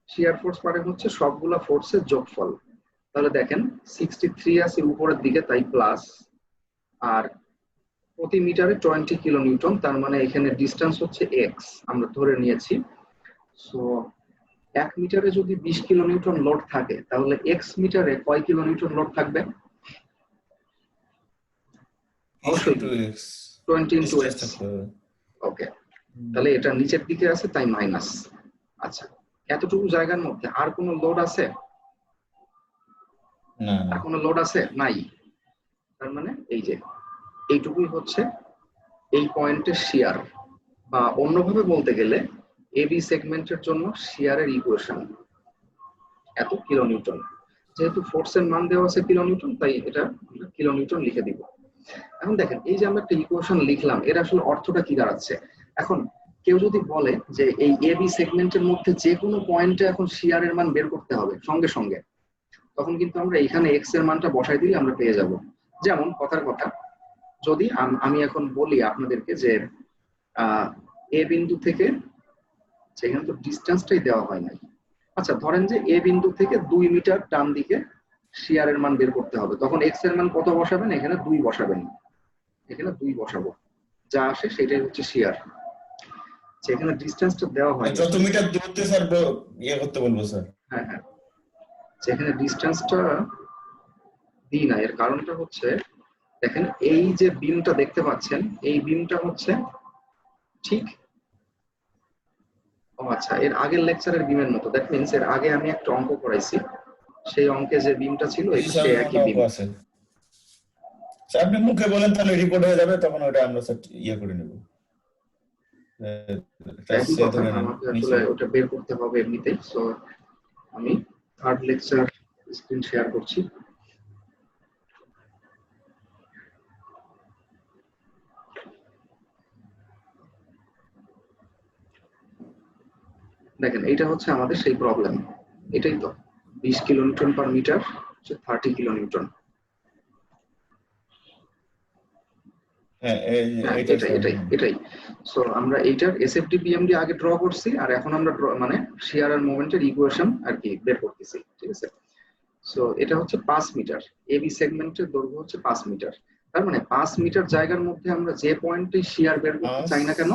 শিয়ার ফোর্স মানে হচ্ছে সবগুলা ফোর্সের যোগফল। তাহলে দেখেন 63 আছে উপরের দিকে, তাই প্লাস, আর প্রতি মিটারে 20 কিলোনিউটন, তার মানে এখানে ডিসটেন্স হচ্ছে এক্স আমরা ধরে নিয়েছি। সো 1 মিটারে যদি 20 কিলোনিউটন লোড থাকে তাহলে এক্স মিটারে কয় কিলোনিউটন লোড থাকবে? অবশ্যই 20 ইনটু এক্স। ওকে, তাহলে এটা নিচের দিকে আছে তাই মাইনাস। আচ্ছা, এতটুকু জায়গার মধ্যে আর কোনো লোড আছে? না, আর কোনো লোড আছে? নাই। তার মানে এই যে এইটুকুই হচ্ছে এই পয়েন্টের শিয়ার, বা অন্যভাবে বলতে গেলে এবি সেগমেন্টের জন্য শিয়ারের ইকুয়েশন এত কিলোনিউটন। যেহেতু ফোর্সের মান দেওয়া আছে কিলোনিউটন, তাই এটা আমরা কিলোনিউটন লিখে দিব। এখন দেখেন এই যে আমরা একটা ইকুয়েশন লিখলাম, এর আসলে অর্থটা কি দাঁড়াচ্ছে? এখন কেউ যদি বলে যে এই এবি সেগমেন্টের মধ্যে যে কোনো পয়েন্টে এখন শিয়ারের মান বের করতে হবে সঙ্গে সঙ্গে, তখন কিন্তু আমরা এখানে এক্স এর মানটা বসাই দিলে আমরা পেয়ে যাব। যেমন কথার কথা, যদি আমি এখন বলি আপনাদেরকে যে এ বিন্দু থেকে, সেখানে তো ডিস্টেন্সটাই দেওয়া হয় নাই, আচ্ছা ধরেন যে এ বিন্দু থেকে 2 মিটার ডান দিকে শিয়ারের মান বের করতে হবে, তখন এক্স এর মান কত বসাবেন? এখানে 2 বসাবেন, এখানে 2 বসাবো, যা আসে সেটাই হচ্ছে শিয়ার। সেখানে ডিস্টেন্সটা দেওয়া হয় যত মিটার দূরত্বে স্যার ইয়ে করতে বলবো স্যার। হ্যাঁ হ্যাঁ, সেখানে ডিস্টেন্সটা দিই না, এর কারণটা হচ্ছে দেখেন এই যে বিমটা দেখতে পাচ্ছেন, এই বিমটা হচ্ছে ঠিক, ও আচ্ছা, এর আগের লেকচারের বিমের মতো। দ্যাট মিন্স এর আগে আমি একটা অঙ্ক করাইছি, সেই অঙ্কে যে বিমটা ছিল এটা সেই একই বিম আছে। স্যার আপনি মুখে বলেন তাহলে রিপোর্ট হয়ে যাবে, তখন ওটা আমরা স্যার ইয়ে করে নেব। একই কথা, আমাকে আসলে ওটা বের করতে হবে এমনিতেই। সো আমি থার্ড লেকচার স্ক্রিন শেয়ার করছি। দেখেন এটা হচ্ছে আমাদের সেই প্রবলেম, এটাই তো 20 কিলোনিউটন পার মিটার 30 কিলোনিউটন। এটাই। সো আমরা এইটার এসএফডি বিএমডি আগে ড্র করছি, আর এখন আমরা মানে শিয়ার আর মোমেন্টের ইকুয়েশন আর কি বের করতেছি। ঠিক আছে, সো এটা হচ্ছে 5 মিটার, এবি সেগমেন্টের দৈর্ঘ্য হচ্ছে 5 মিটার। তার মানে 5 মিটার জায়গার মধ্যে আমরা যে পয়েন্টে শিয়ার বের করতে চাই না কেন,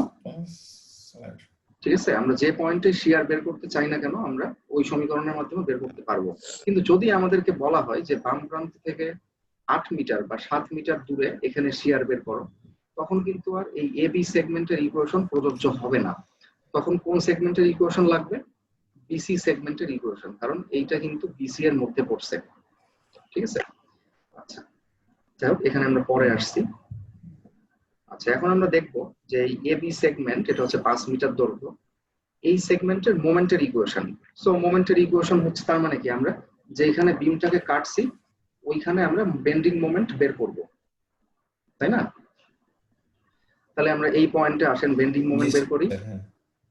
ঠিক আছে, আমরা যে পয়েন্টে শিয়ার বের করতে চাই না কেন আমরা ওই সমীকরণের মাধ্যমে বের করতে পারবো। কিন্তু যদি আমাদেরকে বলা হয় যে বাম প্রান্ত থেকে 8 মিটার বা 7 মিটার দূরে এখানে শিয়ার বের করো, তখন কিন্তু আর এই এবি সেগমেন্টের ইকুয়েশন প্রযোজ্য হবে না। তখন কোন সেগমেন্টের ইকুয়েশন লাগবে? বিসি সেগমেন্টের ইকুয়েশন, কারণ এইটা কিন্তু বিসি এর মধ্যে পড়ছে। ঠিক আছে, আচ্ছা যাই হোক, এখানে আমরা পরে আসছি। আচ্ছা এখন আমরা দেখবো যে এই এবি সেগমেন্ট, এটা হচ্ছে 5 মিটার দৈর্ঘ্য, এই সেগমেন্টের মোমেন্টের ইকুয়েশন। সো মোমেন্টের ইকুয়েশন হচ্ছে তার মানে কি, আমরা যেখানে বিমটাকে কাটছি ওইখানে আমরা বেন্ডিং মোমেন্ট বের করব, তাই না? তাহলে আমরা এই পয়েন্টে আসেন বেন্ডিং মোমেন্ট বের করি। হ্যাঁ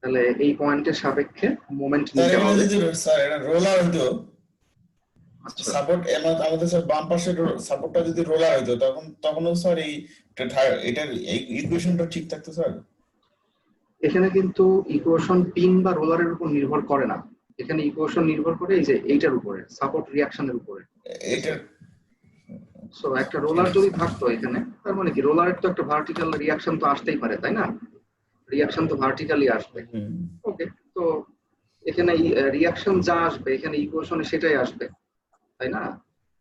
তাহলে এই পয়েন্টের সাপেক্ষে মোমেন্ট স্যার, নিতে এখানে হবে। যদি স্যার এটা রোলার হইতো, আচ্ছা, সাপোর্ট আমাদের স্যার বাম পাশের সাপোর্টটা যদি রোলার হইতো তখনও স্যার এটার ইকুয়েশনটা ঠিক থাকতো স্যার। এখানে কিন্তু ইকুয়েশন পিন বা রোলারের উপর নির্ভর করে না, এখানে ইকুয়েশন নির্ভর করে এই যে এইটার উপরে, সাপোর্ট রিঅ্যাকশনের উপরে। এটা সো একটা রোলার যদি থাকতো এখানে, তার মানে কি রোলারের তো একটা ভার্টিক্যাল রিঅ্যাকশন তো আসতেই পারে, তাই না? রিঅ্যাকশন তো ভার্টিক্যালি আসবে। ওকে, তো এখানে রিঅ্যাকশন যা আসবে এখানে ইকুয়েশনে সেটাই আসবে, তাই না?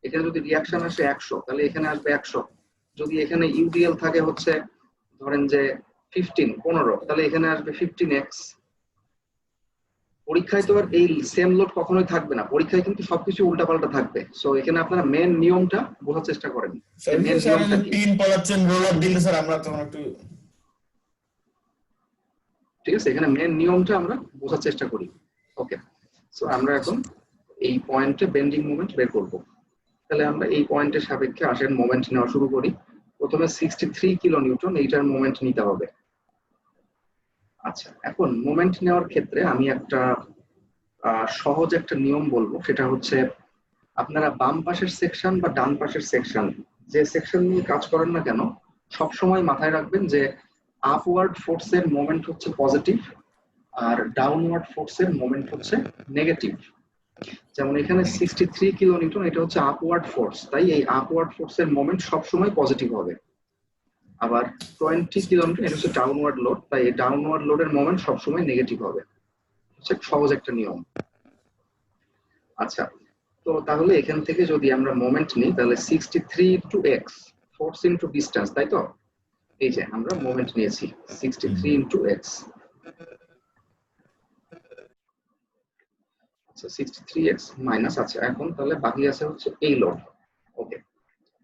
এখানে যদি রিঅ্যাকশন আসে 100, তাহলে এখানে আসবে 100। যদি এখানে ইউডিএল থাকে হচ্ছে ধরেন যে 15, তাহলে এখানে আসবে 15x। পরীক্ষায় তো আর এই সেম লোড কখনোই থাকবে না, পরীক্ষায় কিন্তু সবকিছু উল্টাপাল্টা থাকবে। সো এখানে আপনারা মেন নিয়মটা বোঝার চেষ্টা করেন। স্যার মেন স্যার নিয়মটা কি? পিন পড়াচ্ছেন রোলার দিলে স্যার আমরা তখন একটু ঠিক আছে, এখানে মেন নিয়মটা আমরা বোঝার চেষ্টা করি। ওকে, সো আমরা এখন এই পয়েন্টে বেন্ডিং মোমেন্ট বের করব। তাহলে আমরা এই পয়েন্টের সাপেক্ষে আসেন মোমেন্ট নেওয়া শুরু করি। প্রথমে 63 কিলো নিউটন এইটার মোমেন্ট নিতে হবে। আচ্ছা, এখন মোমেন্ট নেওয়ার ক্ষেত্রে আমি একটা সহজ একটা নিয়ম বলবো, সেটা হচ্ছে আপনারা বাম পাশের সেকশন বা ডান পাশের সেকশন, যে সেকশন নিয়ে কাজ করেন না কেন, সবসময় মাথায় রাখবেন যে আপওয়ার্ড ফোর্সের মোমেন্ট হচ্ছে পজিটিভ আর ডাউনওয়ার্ড ফোর্সের মোমেন্ট হচ্ছে নেগেটিভ। যেমন এখানে 63 কিলো নিউটন, এটা হচ্ছে আপওয়ার্ড ফোর্স, তাই এই আপওয়ার্ড ফোর্সের মোমেন্ট সবসময় পজিটিভ হবে। আবার 20 কিলো নিউটন, এটা হচ্ছে ডাউনওয়ার্ড লোড, তাই এই ডাউনওয়ার্ড লোডের মোমেন্ট সবসময় নেগেটিভ হবে। হচ্ছে সহজ একটা নিয়ম। আচ্ছা, তো তাহলে এখান থেকে যদি আমরা মোমেন্ট নিই তাহলে 63 into x, force into distance, তাই তো? এই যে আমরা মোমেন্ট নিয়েছি 63 ইন্টু এক্স। আচ্ছা, 63x মাইনাস, আচ্ছা এখন তাহলে বাকি আছে হচ্ছে এই লোড। ওকে,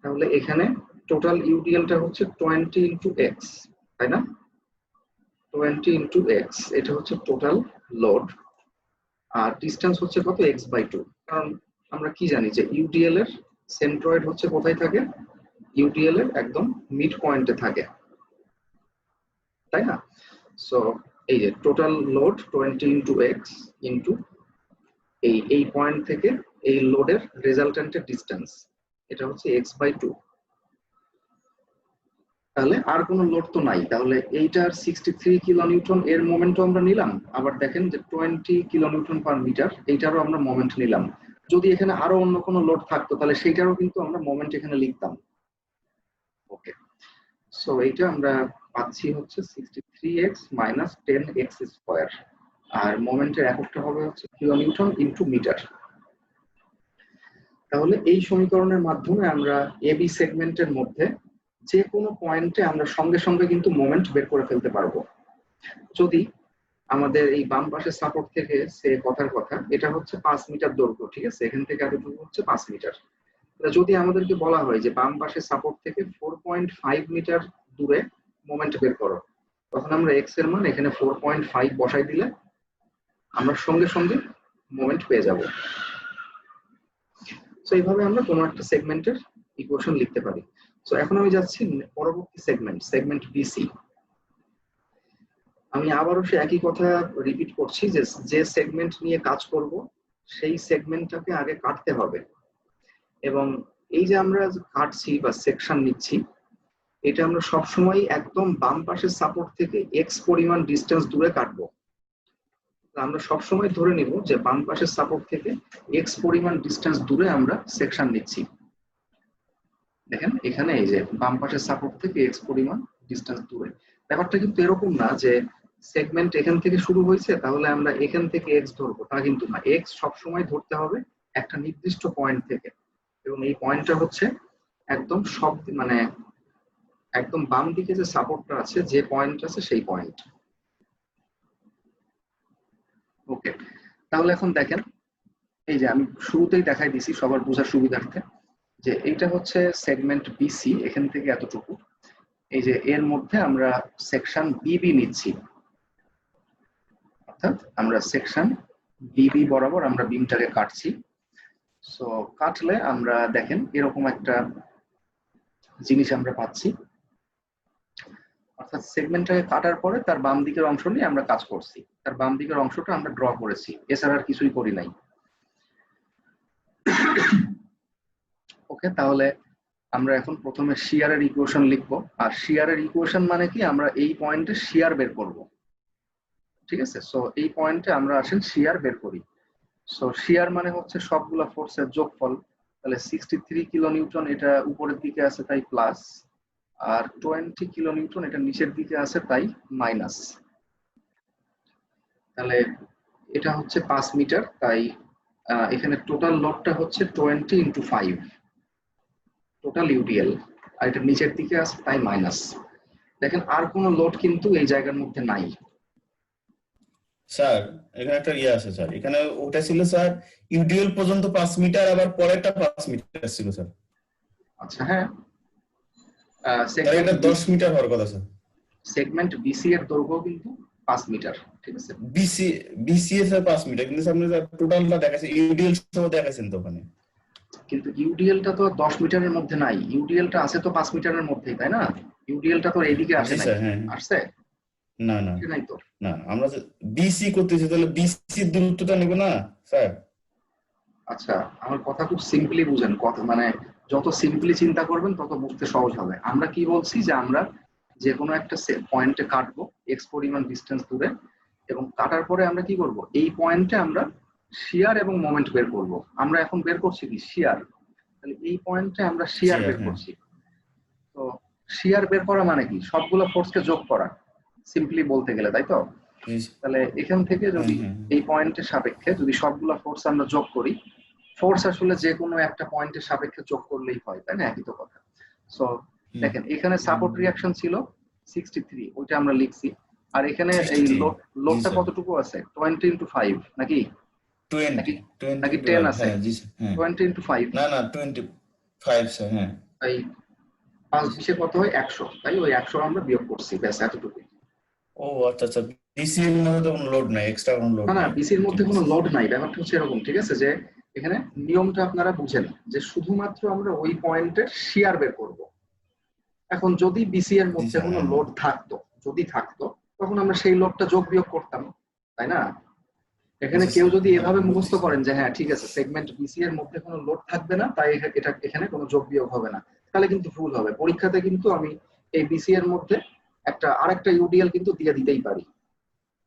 তাহলে এখানে টোটাল ইউডিএলটা হচ্ছে 20 ইন্টু এক্স, তাই না? 20 ইন্টু এক্স, এটা হচ্ছে টোটাল লোড। আর ডিস্টেন্স হচ্ছে কত? x/2। কারণ আমরা কি জানি যে ইউডিএল এর সেন্ট্রয়েড হচ্ছে কোথায় থাকে? ইউডিএল এর একদম মিড পয়েন্টে থাকে, তাই না? সো এই যে total load 20 into x into এই পয়েন্ট থেকে এই লোডের রেজাল্টেন্টের ডিস্টেন্স, এটা হচ্ছে x/2। তাহলে আর কোনো লোড তো নাই, তাহলে এইটার 63 কিলো নিউটন এর মোমেন্টও আমরা নিলাম। আবার দেখেন যে 20 কিলো নিউটন পার মিটার, এইটারও আমরা মোমেন্ট নিলাম। যদি এখানে আরো অন্য কোনো লোড থাকতো তাহলে সেইটারও কিন্তু আমরা মোমেন্ট এখানে লিখতাম। ওকে, সো এইটা আমরা পাচ্ছি হচ্ছে 63x মাইনাস 10x স্কোয়ার, আর মোমেন্টের এককটা হবে হচ্ছে কিলো নিউটন ইন্টু মিটার। তাহলে এই সমীকরণের মাধ্যমে আমরা এবি সেগমেন্টের মধ্যে যে কোনো পয়েন্টে আমরা সঙ্গে সঙ্গে কিন্তু মোমেন্ট বের করে ফেলতে পারবো। যদি আমাদের এই বাম পাশের সাপোর্ট থেকে, সে কথার কথা এটা হচ্ছে 5 মিটার দৈর্ঘ্য, ঠিক আছে, এখান থেকে এতটুকু হচ্ছে 5 মিটার। যদি আমাদেরকে বলা হয় যে বাম পাশের সাপোর্ট থেকে 4.5 মিটার দূরে মোমেন্ট বের করো, তখন আমরা এক্স এর মান এখানে 4.5 বসাই দিলে আমরা সঙ্গে সঙ্গে মোমেন্ট পেয়ে যাব। সো এইভাবে আমরা কোনো একটা সেগমেন্টের ইকুয়েশন লিখতে পারি। সো এখন আমি যাচ্ছি পরবর্তী সেগমেন্ট, সেগমেন্ট বিসি। আমি আবারও সে একই কথা রিপিট করছি যে যে সেগমেন্ট নিয়ে কাজ করব সেই সেগমেন্টটাকে আগে কাটতে হবে। এবং এই যে আমরা কাটছি বা সেকশন নিচ্ছি, এটা আমরা সবসময় একদম বাম পাশের সাপোর্ট থেকে এক্স পরিমাণ ডিস্টেন্স দূরে কাটবো। আমরা সবসময় ধরে নিব যে বাম পাশের সাপোর্ট থেকে এক্স পরিমাণ ডিস্টেন্স দূরে আমরা সেকশন নিচ্ছি। দেখেন এখানে এই যে বাম পাশের সাপোর্ট থেকে এক্স পরিমাণ ডিস্টেন্স দূরে। ব্যাপারটা কিন্তু এরকম না যে সেগমেন্ট এখান থেকে শুরু হয়েছে তাহলে আমরা এখান থেকে এক্স ধরবো, তা কিন্তু না। এক্স সবসময় ধরতে হবে একটা নির্দিষ্ট পয়েন্ট থেকে, এবং এই পয়েন্টটা হচ্ছে একদম সব মানে একদম বাম দিকে যে সাপোর্টটা আছে, যে পয়েন্ট আছে সেই পয়েন্ট। ওকে, তাহলে এখন দেখেন এই যে আমি শুরুতেই দেখাই দিছি সবার বোঝার সুবিধার্থে যে এইটা হচ্ছে সেগমেন্ট বিসি, এখান থেকে এতটুকু। এই যে এর মধ্যে আমরা সেকশন বিবি নিচ্ছি। অর্থাৎ আমরা সেকশন বিবি বরাবর আমরা বিমটাকে কাটছি। সো কাটলে আমরা দেখেন এরকম একটা জিনিস আমরা পাচ্ছি, অর্থাৎ সেগমেন্টটাকে কাটার পরে তার বাম দিকের অংশ নিয়ে আমরা কাজ করছি, তার বাম দিকের অংশটা আমরা ড্র করেছি, এছাড়া আর কিছুই করি নাই। ওকে, তাহলে আমরা এখন প্রথমে শিয়ারের ইকুয়েশন লিখবো। আর শিয়ারের ইকুয়েশন মানে কি, আমরা এই পয়েন্টে শিয়ার বের করব, ঠিক আছে? সো এই পয়েন্টে আমরা আসেন শিয়ার বের করি। সো শিয়ার মানে হচ্ছে সবগুলা ফোর্সের যোগফল। তাহলে 63 কিলো নিউটন এটা উপরের দিকে আছে তাই প্লাস, আর 20 কিলো নিউটন এটা নিচের দিকে আছে তাই মাইনাস। তাহলে এটা হচ্ছে 5 মিটার, তাই এখানে টোটাল লোডটা হচ্ছে 20 × 5 টোটাল ইউডিএল, আর এটা নিচের দিকে আছে তাই মাইনাস। দেখেন আর কোনো লোড কিন্তু এই জায়গার মধ্যে নাই। স্যার এখানে একটা ইয়ে আছে স্যার, এখানে ওটা ছিল স্যার ইউডিএল পর্যন্ত 5 মিটার, আবার পরেরটা 5 মিটার ছিল স্যার। আচ্ছা, হ্যাঁ, তাহলে এটা 10 মিটার হওয়ার কথা স্যার। সেগমেন্ট বিসি এর দৈর্ঘ্য কিন্তু 5 মিটার, ঠিক আছে? বিসিএস এর 5 মিটার, কিন্তু সামনে টোটালটা দেখাচ্ছে ইউডিএল সহ দেখাচ্ছেন তো ওখানে। কিন্তু ইউডিএলটা তো 10 মিটারের মধ্যে নাই, ইউডিএলটা আছে তো 5 মিটারের মধ্যেই, তাই না? ইউডিএলটা তো এইদিকে আসে নাই, আসছে না না নাই তো না, আমরা বিসি করতেছি, তাহলে বিসি দূরত্বটা নেব না স্যার? আচ্ছা, আমার কথা খুব সিম্পলি বুঝেন, কথা মানে যত সিম্পলি চিন্তা করবেন তত বুঝতে সহজ হবে। আমরা কি বলছি যে আমরা যে কোনো একটা পয়েন্টে কাটবো এক্স পরিমাণ ডিস্টেন্স দূরে, এবং কাটার পরে আমরা কি করব, এই পয়েন্টে আমরা শিয়ার এবং মোমেন্ট বের করব। আমরা এখন বের করছি কি, শিয়ার। তাহলে এই পয়েন্টে আমরা শিয়ার বের করছি। তো শিয়ার বের করা মানে কি, সবগুলো ফোর্সকে যোগ করা, সিম্পলি বলতে গেলে, তাই তো? তাহলে এখান থেকে যদি এই পয়েন্টের সাপেক্ষে যদি সবগুলো ফোর্স আমরা যোগ করি, ফোর্স আসলে যে কোনো একটা পয়েন্টের সাপেক্ষে যোগ করলেই হয়, তাই না? একই তো কথা। সো দেখেন এখানে সাপোর্ট রিঅ্যাকশন ছিল 63, ওইটা আমরা লিখছি। আর এখানে এই লোডটা কতটুকু আছে, 20 × 5 নাকি 10 আছে? 20 × 5 না না 25 স্যার। হ্যাঁ, তাই 5 20 কত হয়, 100, তাই ওই 100 আমরা বিয়োগ করছি, ব্যাস এতটুকুই। ও আচ্ছা আচ্ছা, বিসি এর মধ্যে তো কোনো লোড নাই, এক্সট্রা কোনো লোড না নাই। বিসির মধ্যে কোনো লোড নাই, ব্যাপারটা হচ্ছে এরকম, ঠিক আছে? যে এখানে নিয়মটা আপনারা বুঝেন যে শুধুমাত্র আমরা ওই পয়েন্টের শিয়ার বের করব। এখন যদি বিসি এর মধ্যে কোনো লোড থাকতো, যদি থাকতো, তখন আমরা সেই লোডটা যোগ বিয়োগ করতাম, তাই না? এখানে কেউ যদি এভাবে মুখস্থ করেন যে হ্যাঁ ঠিক আছে, সেগমেন্ট বিসি এর মধ্যে কোনো লোড থাকবে না তাই এটা এখানে কোনো যোগ বিয়োগ হবে না, তাহলে কিন্তু ভুল হবে। পরীক্ষাতে কিন্তু আমি এই বিসি এর মধ্যে আরেকটা ইউডিএল কিন্তু দিয়ে দিতেই পারি।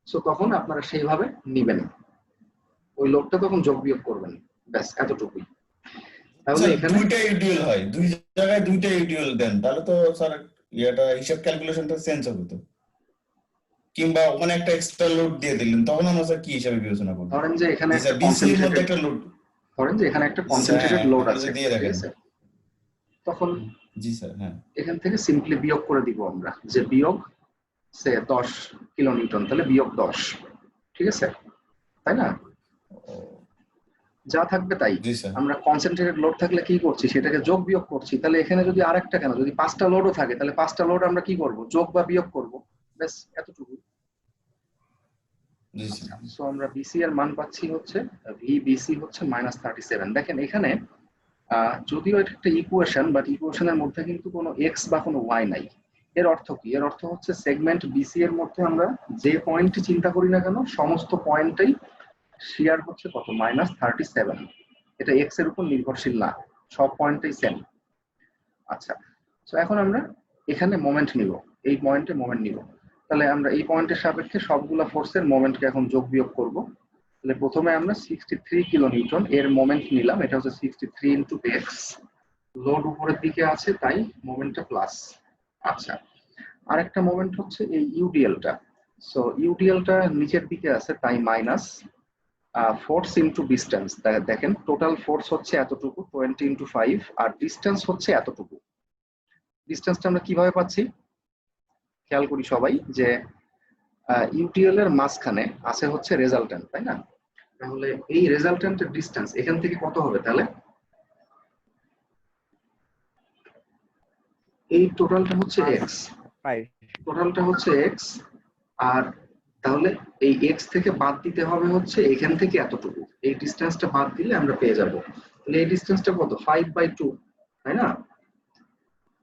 সো তখন আপনারা সেইভাবে নিবেন, ওই লোডটা তখন যোগ বিয়োগ করবেন, ব্যাস এতটুকুই। তাহলে এখানে দুইটা ইউডিএল হয়, দুই জায়গায় দুইটা ইউডিএল দেন, তাহলে তো স্যার এটা হিসাব ক্যালকুলেশনটা চেঞ্জ হবে তো। কিংবা ওখানে একটা এক্সট্রা লোড দিয়ে দিলেন, তখন আমরা স্যার কি হিসাবে বিবেচনা করব? ধরেন যে এখানে একটা বিসির মধ্যে একটা লোড, ধরেন যে এখানে একটা কনসেন্ট্রেটেড লোড আছে, দিয়ে ঠিক রাখেন আছে? তখন জি স্যার। হ্যাঁ, এখান থেকে সিম্পলি বিয়োগ করে দিব আমরা, যে বিয়োগ সে 10 কিলো নিউটন, তাহলে বিয়োগ 10, ঠিক আছে? তাই না? যা থাকবে তাই। আমরা কনসেন্ট্রেটেড লোড থাকলে কি করছি, সেটাকে যোগ বিয়োগ করছি। তাহলে এখানে যদি আরেকটা কেন, যদি 5টা লোডও থাকে তাহলে 5টা লোড আমরা কি করব, যোগ বা বিয়োগ করব, ব্যাস এতটুকু। সো আমরা বিসি এর মান পাচ্ছি হচ্ছে ভিবিসি হচ্ছে -37। দেখেন এখানে যদিও এটা একটা ইকুয়েশন, বাট ইকুয়েশনের মধ্যে কিন্তু কোনো এক্স বা কোনো ওয়াই নাই। এর অর্থ কি? এর অর্থ হচ্ছে সেগমেন্ট বিসি এর মধ্যে আমরা যে পয়েন্টটি চিন্তা করি না কেন, সমস্ত পয়েন্টেই শিয়ার হচ্ছে কত, -37। এটা এক্স এর উপর নির্ভরশীল না, সব পয়েন্টেই সেম। আচ্ছা, তো এখন আমরা এখানে মোমেন্ট নিব, এই পয়েন্টে মোমেন্ট নিব। তাহলে আমরা এই পয়েন্টের সাপেক্ষে সবগুলা ফোর্সের মোমেন্টকে এখন যোগ বিয়োগ করব। তাহলে প্রথমে আমরা 63 কিলো নিউটন এর মোমেন্ট নিলাম, এটা হচ্ছে 63 × x, লোড উপরের দিকে আছে তাই মোমেন্টটা প্লাস। আচ্ছা, আরেকটা মোমেন্ট হচ্ছে এই ইউডিএলটা, সো ইউডিএলটা নিচের দিকে আছে তাই মাইনাস, ফোর্স ইনটু ডিসটেন্স। দেখেন টোটাল ফোর্স হচ্ছে এতটুকু 20 × 5, আর ডিসটেন্স হচ্ছে এতটুকু। ডিসটেন্সটা আমরা কিভাবে পাচ্ছি, খেয়াল করি সবাই, যে ইউটিএল এর মাঝখানে আছে হচ্ছে রেজাল্টেন্ট, তাই না? তাহলে এই রেজাল্টেন্টের ডিসটেন্স এখান থেকে কত হবে, তাহলে এই টোটালটা হচ্ছে এক্স, টোটালটা হচ্ছে এক্স, আর তাহলে এই এক্স থেকে বাদ দিতে হবে হচ্ছে এখান থেকে এতটুকু, এই ডিস্টেন্সটা বাদ দিলে আমরা পেয়ে যাব। তাহলে এই ডিস্টেন্সটা কত? 5/2, তাই না?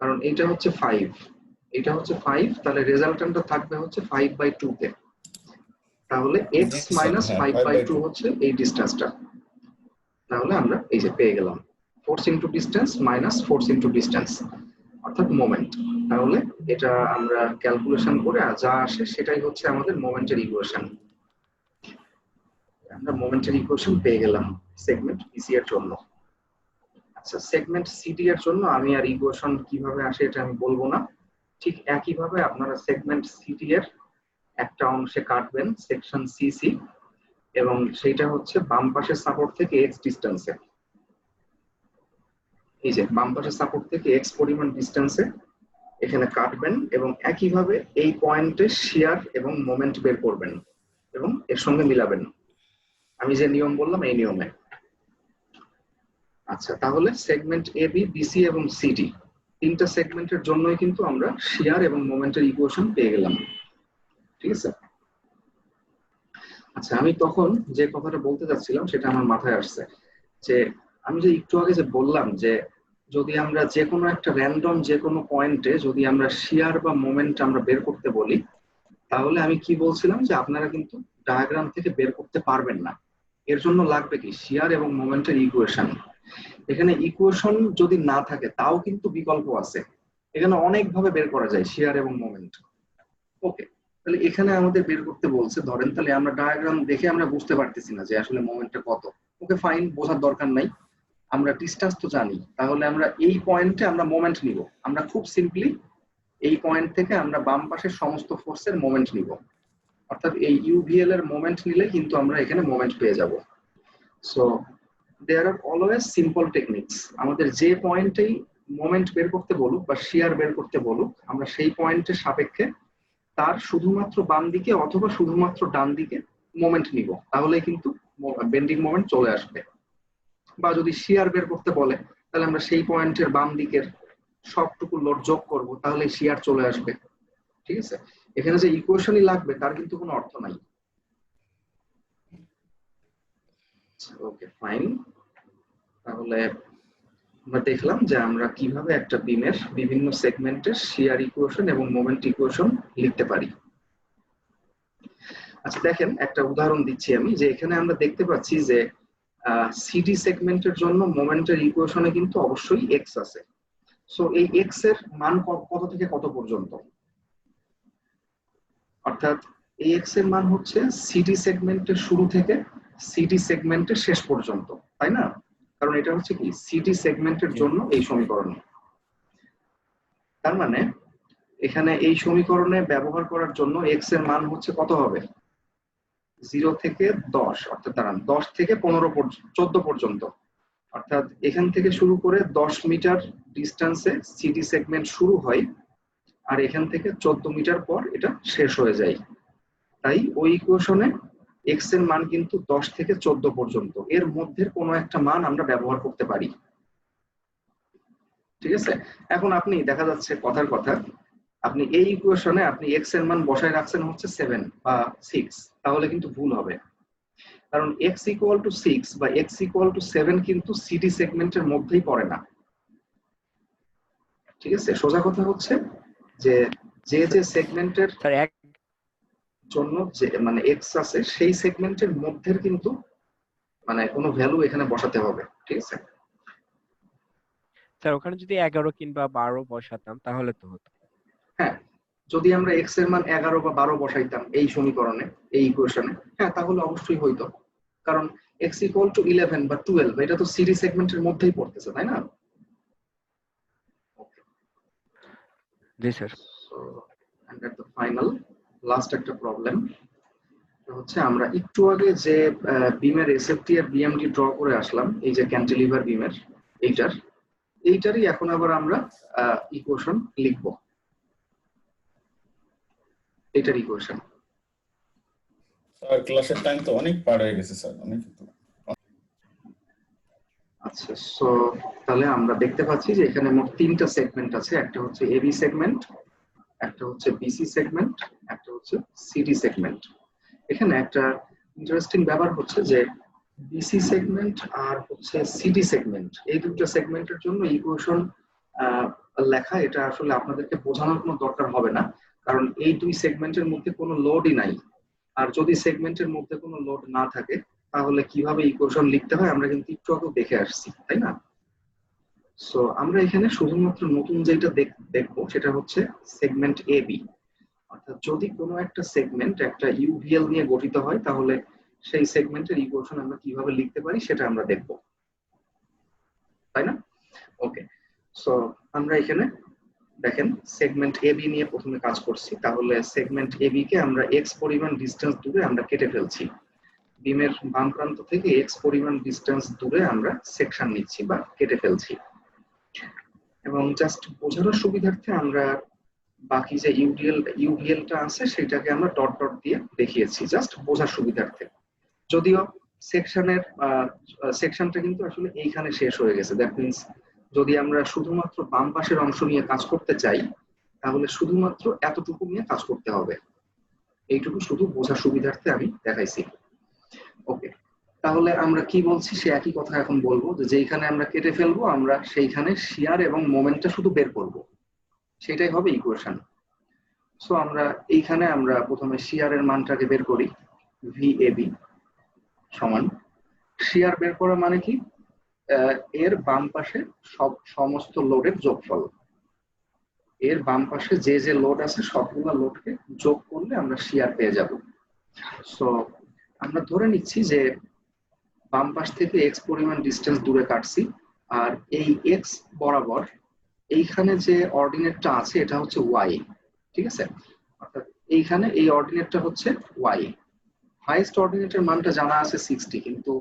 কারণ এটা হচ্ছে 5, এটা হচ্ছে 5, তাহলে রেজাল্টেন্টটা থাকবে হচ্ছে 5/2 তে। তাহলে x জি স্যার, মাইনাস হ্যাঁ 5/2 5/2। হচ্ছে এই ডিস্টেন্সটা। তাহলে আমরা এই যে পেয়ে গেলাম force into distance minus force into distance, অর্থাৎ মোমেন্ট। তাহলে এটা আমরা ক্যালকুলেশন করে যা আসে সেটাই হচ্ছে আমাদের মোমেন্টের ইকুয়েশন। আমরা মোমেন্টের ইকুয়েশন পেয়ে গেলাম সেগমেন্ট বিসি এর জন্য। আচ্ছা, সেগমেন্ট সিডি এর জন্য আমি আর ইকুয়েশন কিভাবে আসে এটা আমি বলবো না। ঠিক একইভাবে আপনারা সেগমেন্ট সিডি এর একটা অংশে কাটবেন সেকশন সিসি, এবং সেইটা হচ্ছে বাম পাশের সাপোর্ট থেকে এক্স ডিস্টেন্সে। এই যে বাম পাশের সাপোর্ট থেকে এক্স পরিমাণ ডিস্টেন্সে এখানে কাটবেন, এবং একইভাবে এই পয়েন্টে শিয়ার এবং মোমেন্ট বের করবেন এবং এর সঙ্গে মিলাবেন। আমি যে নিয়ম বললাম এই নিয়মে। আচ্ছা, তাহলে সেগমেন্ট এ বি বিসি এবং সিডি তিনটা সেগমেন্টের জন্যই কিন্তু আমরা শিয়ার এবং মোমেন্টের ইকুয়েশন পেয়ে গেলাম। ঠিক আছে। আচ্ছা, আমি তখন যে কথাটা বলতে যাচ্ছিলাম সেটা আমার মাথায় আসছে, যে আমি যে একটু আগে যে বললাম যে যদি আমরা যে কোনো একটা র্যান্ডম যে কোনো পয়েন্টে যদি আমরা শিয়ার বা মোমেন্ট আমরা বের করতে বলি, তাহলে আমি কি বলছিলাম যে আপনারা কিন্তু ডায়াগ্রাম থেকে বের করতে পারবেন না। এর জন্য লাগবে কি শিয়ার এবং মোমেন্টের ইকুয়েশন। এখানে ইকুয়েশন যদি না থাকে তাও কিন্তু বিকল্প আছে, এখানে অনেক ভাবে বের করা যায় শিয়ার এবং মোমেন্ট। ওকে, তাহলে এখানে আমাদের বের করতে বলছে, ধরেন তাহলে আমরা ডায়াগ্রাম দেখে আমরা বুঝতে পারতেছি না যে আসলে মোমেন্টটা কত। ওকে ফাইন, বোঝার দরকার নাই, আমরা ডিসটেন্স তো জানি। তাহলে আমরা এই পয়েন্টে আমরা মোমেন্ট নিব। আমরা খুব সিম্পলি এই পয়েন্ট থেকে আমরা বাম পাশের সমস্ত ফোর্সের মোমেন্ট নিব, অর্থাৎ এই ইউভিএল এর মোমেন্ট নিলে কিন্তু আমরা এখানে মোমেন্ট পেয়ে যাব। So there are always simple techniques. আমাদের যে পয়েন্টেই মোমেন্ট বের করতে বলুক বা শিয়ার বের করতে বলুক, আমরা সেই পয়েন্টের সাপেক্ষে তার শুধুমাত্র বাম দিকে অথবা শুধুমাত্র ডান দিকে মোমেন্ট নিব, তাহলে কিন্তু বেন্ডিং মোমেন্ট চলে আসবে। বা যদি শিয়ার বের করতে বলে তাহলে আমরা সেই পয়েন্টের বাম দিকের সবটুকু লোড যোগ করব, তাহলে শিয়ার চলে আসবে। ঠিক আছে, এখানে যে ইকুয়েশনই লাগবে তার কিন্তু কোনো অর্থ নাই। ওকে ফাইন, তাহলে আমরা দেখলাম যে আমরা কিভাবে একটা বিমের বিভিন্ন সেগমেন্টের শিয়ার ইকুয়েশন এবং মোমেন্ট ইকুয়েশন লিখতে পারি। আচ্ছা দেখেন, একটা উদাহরণ দিচ্ছি আমি, যে এখানে আমরা দেখতে পাচ্ছি যে সিডি সেগমেন্টের জন্য মোমেন্টের ইকুয়েশনে কিন্তু অবশ্যই এক্স আছে। সো এই এক্স এর মান কত থেকে কত পর্যন্ত? অর্থাৎ এই এক্স এর মান হচ্ছে সিডি সেগমেন্টের শুরু থেকে সিডি সেগমেন্টের শেষ পর্যন্ত, তাই না? কারণ এটা হচ্ছে কি সিডি সেগমেন্টের জন্য এই সমীকরণ। তার মানে এখানে এই সমীকরণে ব্যবহার করার জন্য এক্স এর মান হচ্ছে কত হবে? 0 থেকে 10, অর্থাৎ দাঁড়ান 10 থেকে 14 পর্যন্ত। অর্থাৎ এখান থেকে শুরু করে 10 মিটার ডিস্টেন্সে সিডি সেগমেন্ট শুরু হয়, আর এখান থেকে 14 মিটার পর এটা শেষ হয়ে যায়। তাই ওই ইকুয়েশনে এক্স এর মান কিন্তু 10 থেকে 14 পর্যন্ত, এর মধ্যে কোনো একটা মান আমরা ব্যবহার করতে পারি। ঠিক আছে, এখন আপনি দেখা যাচ্ছে কথার কথা, আপনি এই ইকুয়েশনে আপনি এক্স এর মান বসায় রাখছেন হচ্ছে 7 বা 6, তাহলে কিন্তু ভুল হবে। কারণ x ইকুয়াল টু 6 বা x ইকুয়াল টু 7 কিন্তু সিডি সেগমেন্টের মধ্যেই পড়ে না। ঠিক আছে, সোজা কথা হচ্ছে যে যে সেগমেন্টের জন্য যে মানে x আছে সেই সেগমেন্টের মধ্যে কিন্তু মানে কোনো ভ্যালু এখানে বসাতে হবে। ঠিক আছে স্যার, ওখানে যদি 11 কিংবা 12 বসাতাম তাহলে তো হতো। হ্যাঁ, যদি আমরা x এর মান 11 বা 12 বসাইতাম এই সমীকরণে, এই ইকুয়েশনে, হ্যাঁ তাহলে অবশ্যই হইতো। কারণ x ইকুয়াল টু 11 বা 12 এটা তো সিডি সেগমেন্টের মধ্যেই পড়তেছে, তাই না? জি sir. So and at the final last একটা প্রবলেম হচ্ছে, আমরা একটু আগে যে বিমের এসএফটি আর বিএমডি ড্র করে আসলাম, এই যে ক্যান্টিলিভার বিমের এইটারই এখন আবার আমরা ইকুয়েশন লিখব। এইটার ইকুয়েশন। স্যার ক্লাসের টাইম তো অনেক পার হয়ে গেছে স্যার, অনেক। আচ্ছা, সো তাহলে আমরা দেখতে পাচ্ছি যে এখানে মোট 3টা সেগমেন্ট আছে। একটা হচ্ছে এবি সেগমেন্ট, একটা হচ্ছে বিসি সেগমেন্ট, একটা হচ্ছে সিডি সেগমেন্ট। এখানে একটা ইন্টারেস্টিং ব্যাপার হচ্ছে যে বিসি সেগমেন্ট আর হচ্ছে সিডি সেগমেন্ট, এই দুটো সেগমেন্টের জন্য ইকুয়েশন লেখা এটা আসলে আপনাদেরকে বোঝানোর কোনো দরকার হবে না, কারণ এই দুই সেগমেন্টের মধ্যে কোনো লোডই নাই। আর যদি সেগমেন্টের মধ্যে কোনো লোড না থাকে তাহলে কিভাবে ইকুয়েশন লিখতে হয় আমরা কিন্তু একটু আগে দেখে আসছি, তাই না? সো আমরা এখানে শুধুমাত্র নতুন যেটা দেখবো সেটা হচ্ছে সেগমেন্ট এ বি, অর্থাৎ যদি কোনো একটা সেগমেন্ট একটা ইউভিএল নিয়ে গঠিত হয় তাহলে সেই সেগমেন্টের ইকুয়েশন আমরা কিভাবে লিখতে পারি সেটা আমরা দেখবো, তাই না? ওকে, সো আমরা এখানে দেখেন সেগমেন্ট এ বি নিয়ে প্রথমে কাজ করছি। তাহলে সেগমেন্ট এ বি কে আমরা এক্স পরিমাণ ডিসটেন্স দূরে আমরা কেটে ফেলছি, বিমের বাম প্রান্ত থেকে এক্স পরিমাণ ডিসটেন্স দূরে আমরা সেকশন নিচ্ছি বা কেটে ফেলছি। এবং জাস্ট বোঝানোর সুবিধার্থে আমরা বাকি যে ইউভিএলটা আছে সেটাকে আমরা ডট ডট দিয়ে দেখিয়েছি জাস্ট বোঝার সুবিধার্থে। যদিও সেকশনটা কিন্তু আসলে এইখানে শেষ হয়ে গেছে। দ্যাট মিনস যদি আমরা শুধুমাত্র বাম পাশের অংশ নিয়ে কাজ করতে চাই তাহলে শুধুমাত্র এতটুকু নিয়ে কাজ করতে হবে, এইটুকু শুধু বোঝার সুবিধার্থে আমি দেখাইছি। ওকে, তাহলে আমরা কি বলছি সে একই কথা এখন বলবো, যে যেখানে আমরা কেটে ফেলবো আমরা সেইখানে শিয়ার এবং মোমেন্টটা শুধু বের করব, সেটাই হবে ইকুয়েশন। সো আমরা এইখানে আমরা প্রথমে শিয়ার এর মানটাকে বের করি, ভিএবি সমান শিয়ার বের করা মানে কি, এর বাম পাশে সমস্ত লোডের যোগফল, এর বাম পাশে যে যে লোড আছে সবগুলো লোডকে যোগ করলে আমরা শিয়ার পেয়ে যাব। সো আমরা ধরে নিচ্ছি যে বাম পাশ থেকে এক্স পরিমাণ ডিসটেন্স দূরে কাটছি, আর এই এক্স বরাবর এইখানে যে অর্ডিনেটটা আছে এটা হচ্ছে ওয়াই, ঠিক আছে? অর্থাৎ এইখানে এই অর্ডিনেটটা হচ্ছে ওয়াই। হাইয়েস্ট অর্ডিনেটের মানটা জানা আছে 60, কিন্তু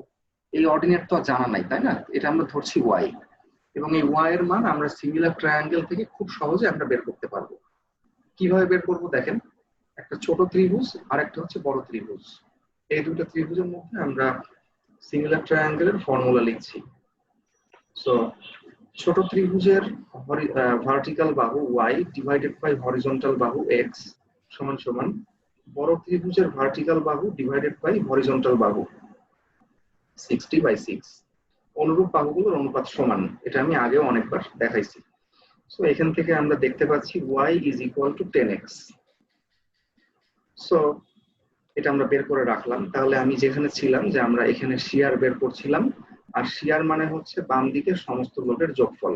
এই অর্ডিনেট তো জানা নাই, তাই না? এটা আমরা ধরছি ওয়াই, এবং এই ওয়াই এর মান আমরা সিমিলার ট্রায়াঙ্গেল থেকে খুব সহজে আমরা বের করতে পারবো। কিভাবে বের করব দেখেন, একটা ছোট ত্রিভুজ আর একটা হচ্ছে বড় ত্রিভুজ, এই দুটো ত্রিভুজের মধ্যে আমরা সিমিলার ট্রায়াঙ্গেলের ফর্মুলা লিখছি। সো ছোট ত্রিভুজের ভার্টিক্যাল বাহু y ডিভাইডেড বাই হরিজন্টাল বাহু x সমান সমান বড় ত্রিভুজের ভার্টিক্যাল বাহু ডিভাইডেড বাই হরিজন্টাল বাহু 60/6। অনুরূপ বাহুগুলোর অনুপাত সমান, এটা আমি আগেও অনেকবার দেখাইছি। সো এখান থেকে আমরা দেখতে পাচ্ছি y is equal to 10x। So এটা আমরা বের করে রাখলাম। তাহলে আমি যেখানে ছিলাম যে আমরা এখানে শিয়ার বের করছিলাম, আর শিয়ার মানে হচ্ছে বাম দিকের সমস্ত লোডের যোগফল।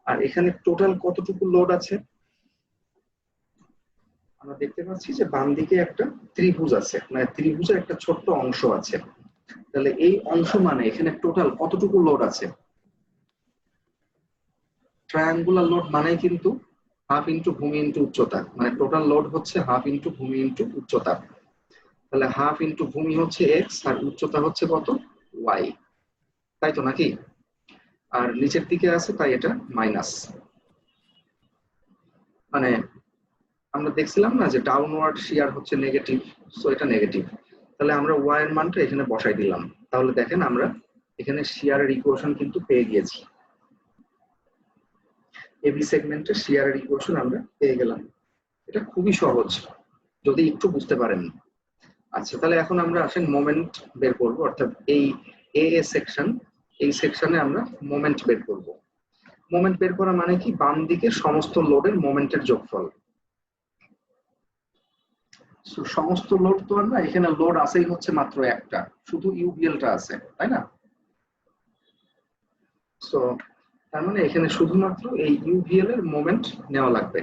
আর এখানে টোটাল কতটুকু লোড আছে আমরা দেখতে পাচ্ছি যে বাম দিকে একটা ত্রিভুজ আছে, মানে ত্রিভুজের একটা ছোট্ট অংশ আছে। তাহলে এই অংশ মানে এখানে টোটাল কতটুকু লোড আছে, ট্রায়াঙ্গুলার লোড মানে কিন্তু হাফ ইন্টু ভূমি ইন্টু উচ্চতা, মানে টোটাল লোড হচ্ছে হাফ ইন্টু ভূমি ইন্টু উচ্চতা। তাহলে হাফ ইন্টু ভূমি হচ্ছে এক্স আর উচ্চতা হচ্ছে কত, ওয়াই, তাই তো নাকি? আর নিচের দিকে আছে তাই এটা মাইনাস, মানে আমরা দেখছিলাম না যে ডাউনওয়ার্ড শিয়ার হচ্ছে নেগেটিভ, সো এটা নেগেটিভ। তাহলে আমরা ওয়াই এর মানটা এখানে বসাই দিলাম। তাহলে দেখেন আমরা এখানে শিয়ারের ইকুয়েশন কিন্তু পেয়ে গিয়েছি, এবি সেগমেন্টের শিয়ারের ইকুয়েশন আমরা পেয়ে গেলাম। এটা খুবই সহজ যদি একটু বুঝতে পারেন। আচ্ছা, তাহলে এখন আমরা আসেন মোমেন্ট বের করব, অর্থাৎ এই এ সেকশন, এই সেকশনে আমরা মোমেন্ট বের করব। মোমেন্ট বের করা মানে কি, বাম দিকে সমস্ত লোডের মোমেন্টের যোগফল। সমস্ত লোড তো আর না, এখানে লোড আছেই হচ্ছে মাত্র একটা, শুধু ইউভিএলটা আছে, তাই না? সো তার মানে এখানে শুধুমাত্র এই ইউভিএল এর মোমেন্ট নেওয়া লাগবে।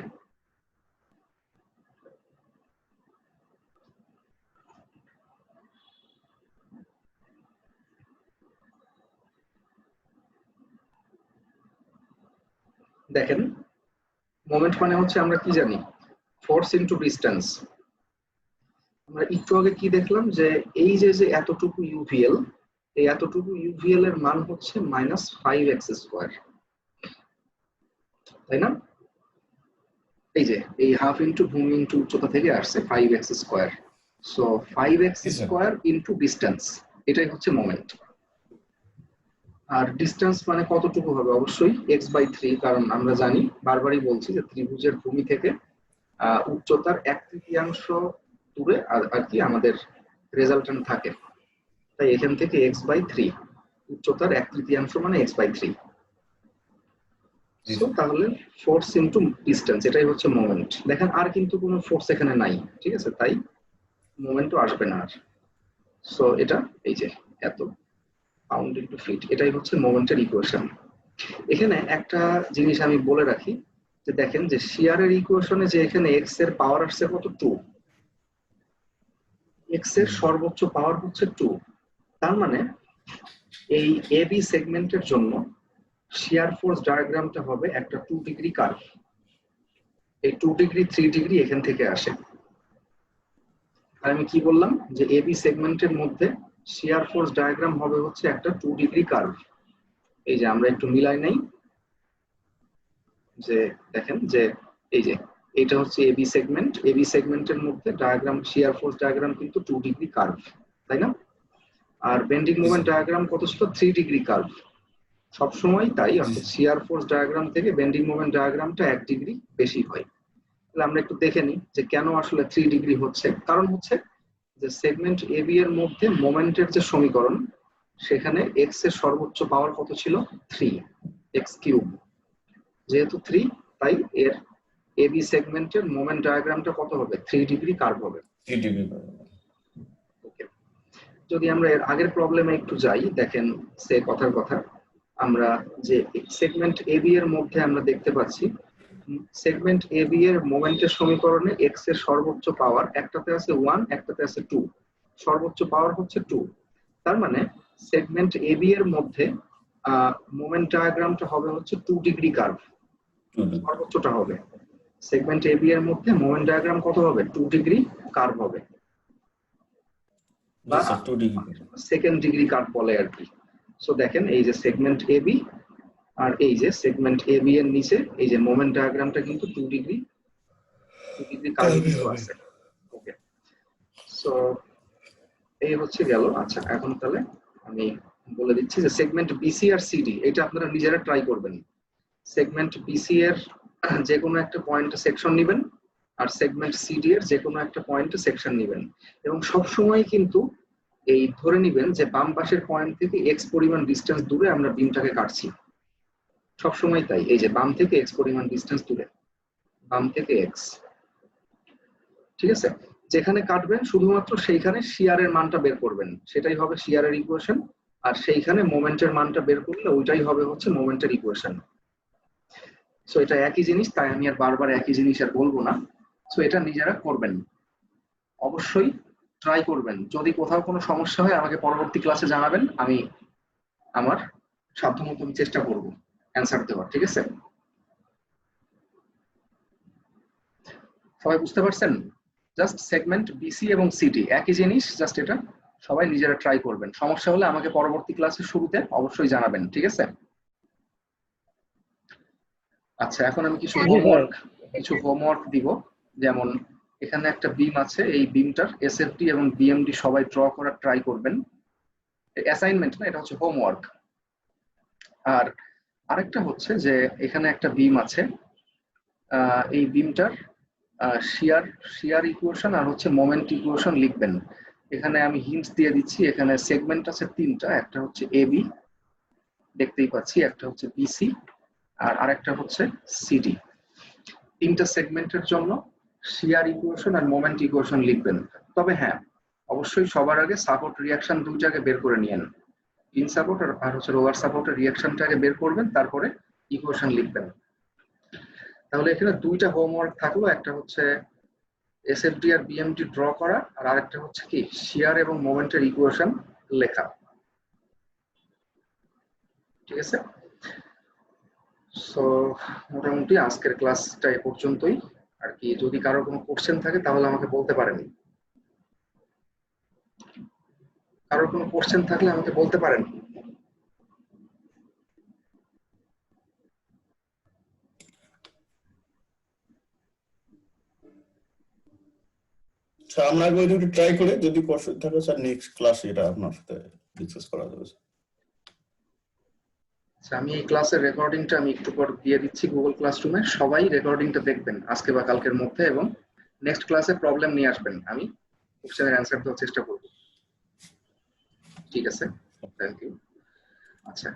দেখেন মোমেন্ট মানে হচ্ছে আমরা কি জানি, ফোর্স ইনটু ডিসটেন্স। আমরা একটু আগে কি দেখলাম যে এই যে এতটুকু ইউভিএল, এই এতটুকু ইউভিএল এর মান হচ্ছে -5x², তাই না? এই যে এই হাফ ইনটু ভূমি ইনটু উচ্চতা থেকে আসছে 5x²। So 5x² into distance, এটাই হচ্ছে মোমেন্ট। আর ডিসটেন্স মানে কতটুকু হবে, অবশ্যই x/3, কারণ আমরা জানি, বারবারই বলছি যে ত্রিভুজের ভূমি থেকে উচ্চতার 1/3 দূরে আর কি আমাদের রেজাল্টেন্ট থাকে, তাই এখান থেকে x/3 উচ্চতার 1/3 মানে x/3। সো তাহলে ফোর্স ইনটু ডিসটেন্স এটাই হচ্ছে মোমেন্ট। দেখেন আর কিন্তু কোনো ফোর্স এখানে নাই, ঠিক আছে, তাই মোমেন্টও আসবে না আর। সো এটা এই যে এত পাউন্ড ইনটু ফিট, এটাই হচ্ছে মোমেন্টের ইকুয়েশন। এখানে একটা জিনিস আমি বলে রাখি যে দেখেন যে শিয়ারের ইকুয়েশনে যে এখানে এক্স এর পাওয়ার আসছে কত 2, এক্স এর সর্বোচ্চ পাওয়ার হচ্ছে 2। তার মানে এই এবি সেগমেন্টের জন্য শিয়ার ফোর্স ডায়াগ্রামটা হবে একটা 2 ডিগ্রি কার্ভ। এই 2 ডিগ্রি 3 ডিগ্রি এখান থেকে আসে। আর আমি কি বললাম যে এবি সেগমেন্টের মধ্যে শিয়ার ফোর্স ডায়াগ্রাম হবে হচ্ছে একটা 2 ডিগ্রি কার্ভ। এই যে আমরা একটু মিলাই নাই, যে দেখেন যে এই যে এটা হচ্ছে এবি সেগমেন্ট, এবি সেগমেন্টের মধ্যে ডায়াগ্রাম শিয়ার ফোর্স ডায়াগ্রাম কিন্তু 2 ডিগ্রি কার্ভ, তাই না? আর বেন্ডিং মোমেন্ট ডায়াগ্রাম কত ছিল? 3 ডিগ্রি কার্ভ। সবসময় তাই, অর্থাৎ শিয়ার ফোর্স ডায়াগ্রাম থেকে বেন্ডিং মোমেন্ট ডায়াগ্রামটা 1 ডিগ্রি বেশি হয়। তাহলে আমরা একটু দেখে নিই যে কেন আসলে 3 ডিগ্রি হচ্ছে। কারণ হচ্ছে যে সেগমেন্ট এবি এর মধ্যে মোমেন্টের যে সমীকরণ, সেখানে এক্স এর সর্বোচ্চ পাওয়ার কত ছিল? 3x3। যেহেতু 3, তাই এর এবি সেগমেন্টের মোমেন্ট ডায়াগ্রামটা কত হবে? 3 ডিগ্রি কার্ভ হবে। 3 ডিগ্রি। ওকে, যদি আমরা এর আগের প্রবলেমে একটু যাই, দেখেন সে কথার কথা, আমরা যে সেগমেন্ট এবি এর মধ্যে আমরা দেখতে পাচ্ছি সেগমেন্ট এবি এর মোমেন্টের সমীকরণে এক্স এর সর্বোচ্চ পাওয়ার একটাতে আছে 1, একটাতে আছে 2, সর্বোচ্চ পাওয়ার হচ্ছে 2। তার মানে সেগমেন্ট এবি এর মধ্যে মোমেন্ট ডায়াগ্রামটা হবে হচ্ছে 2 ডিগ্রি কার্ভ, সর্বোচ্চটা হবে। সেগমেন্ট এবি এর মধ্যে মোমেন্ট ডায়াগ্রাম কত হবে? 2 ডিগ্রি কার্ভ হবে, বা 2 ডিগ্রি সেকেন্ড ডিগ্রি কার্ভ বলে আর কি। সো দেখেন এই যে সেগমেন্ট এবি আর এই যে সেগমেন্ট এবি এর নিচে এই যে মোমেন্ট ডায়াগ্রামটা কিন্তু 2 ডিগ্রি কার্ভ আছে। ওকে, সো এই হচ্ছে গেল। আচ্ছা, এখন তাহলে আমি বলে দিচ্ছি যে সেগমেন্ট বিসি আর সিডি এটা আপনারা নিজেরা ট্রাই করবেন। সেগমেন্ট বিসি এর যে কোনো একটা পয়েন্টে সেকশন নেবেন, আর সেগমেন্ট সিডি এর যে কোনো একটা পয়েন্টে সেকশন নেবেন, এবং সব সময় কিন্তু এই ধরে নেবেন যে বাম পাশের পয়েন্ট থেকে এক্স পরিমাণ ডিসটেন্স দূরে আমরা বিমটাকে কাটছি। সব সময় তাই, এই যে বাম থেকে এক্স পরিমাণ ডিসটেন্স দূরে, বাম থেকে এক্স, ঠিক আছে? যেখানে কাটবেন শুধুমাত্র সেইখানে শিয়ারের মানটা বের করবেন, সেটাই হবে শিয়ারের ইকুয়েশন। আর সেইখানে মোমেন্টের মানটা বের করলে ওইটাই হবে হচ্ছে মোমেন্টের ইকুয়েশন। সো এটা একই জিনিস, তাই আমি আর বারবার একই জিনিস আর বলবো না। সো এটা নিজেরা করবেন, অবশ্যই ট্রাই করবেন। যদি কোথাও কোনো সমস্যা হয় আমাকে পরবর্তী ক্লাসে জানাবেন, আমি আমার সাধ্যমতো আমি চেষ্টা করব অ্যান্সার দেওয়ার, ঠিক আছে? সবাই বুঝতে পারছেন? জাস্ট সেগমেন্ট বিসি এবং সিডি একই জিনিস, জাস্ট এটা সবাই নিজেরা ট্রাই করবেন। সমস্যা হলে আমাকে পরবর্তী ক্লাসের শুরুতে অবশ্যই জানাবেন, ঠিক আছে? আচ্ছা, এখন আমি কিছু হোমওয়ার্ক দিব। যেমন এখানে একটা বিম আছে, এই বিমটার এসএফডি এবং বিএমডি সবাই ড্র করার ট্রাই করবেন। অ্যাসাইনমেন্ট না, এটা হচ্ছে হোমওয়ার্ক। আর আরেকটা হচ্ছে যে এখানে একটা বিম আছে, এই বিমটার শিয়ার ইকুয়েশন আর হচ্ছে মোমেন্ট ইকুয়েশন লিখবেন। এখানে আমি হিন্টস দিয়ে দিচ্ছি, এখানে সেগমেন্ট আছে 3টা, একটা হচ্ছে এবি দেখতেই পাচ্ছি, একটা হচ্ছে বিসি, আর আরেকটা হচ্ছে সিডি। 3টা সেগমেন্টের জন্য শিয়ার ইকুয়েশন আর মোমেন্ট ইকুয়েশন লিখবেন। তবে হ্যাঁ, অবশ্যই সবার আগে সাপোর্ট রিঅ্যাকশন দুইটাকে বের করে নিয়েন। ইন সাপোর্ট আর হচ্ছে রোভার সাপোর্টের রিঅ্যাকশনটাকে বের করবেন, তারপরে ইকুয়েশন লিখবেন। তাহলে এখানে 2টা হোমওয়ার্ক থাকলো, একটা হচ্ছে এসএফডি আর বিএমডি ড্র করা, আর আরেকটা হচ্ছে কি শিয়ার এবং মোমেন্টের ইকুয়েশন লেখা, ঠিক আছে? সো মোটামুটি আজকের ক্লাসটা এ পর্যন্তই আর কি। যদি কারো কোনো কোশ্চেন থাকে তাহলে আমাকে বলতে পারেন, কারোর কোনো কোশ্চেন থাকলে আমাকে বলতে পারেন। স্যার আমরা আগে একটু ট্রাই করে, যদি কোশ্চেন থাকে স্যার নেক্সট ক্লাসে এটা আপনার সাথে ডিসকাস করা যাবে। আচ্ছা, আমি এই ক্লাসের রেকর্ডিংটা আমি একটু পর দিয়ে দিচ্ছি গুগল ক্লাসরুমে। সবাই রেকর্ডিংটা দেখবেন আজকে বা কালকের মধ্যে, এবং নেক্সট ক্লাসে প্রবলেম নিয়ে আসবেন, আমি কোশ্চেনের অ্যান্সার দেওয়ার চেষ্টা করব। ঠিক আছে, থ্যাংক ইউ। আচ্ছা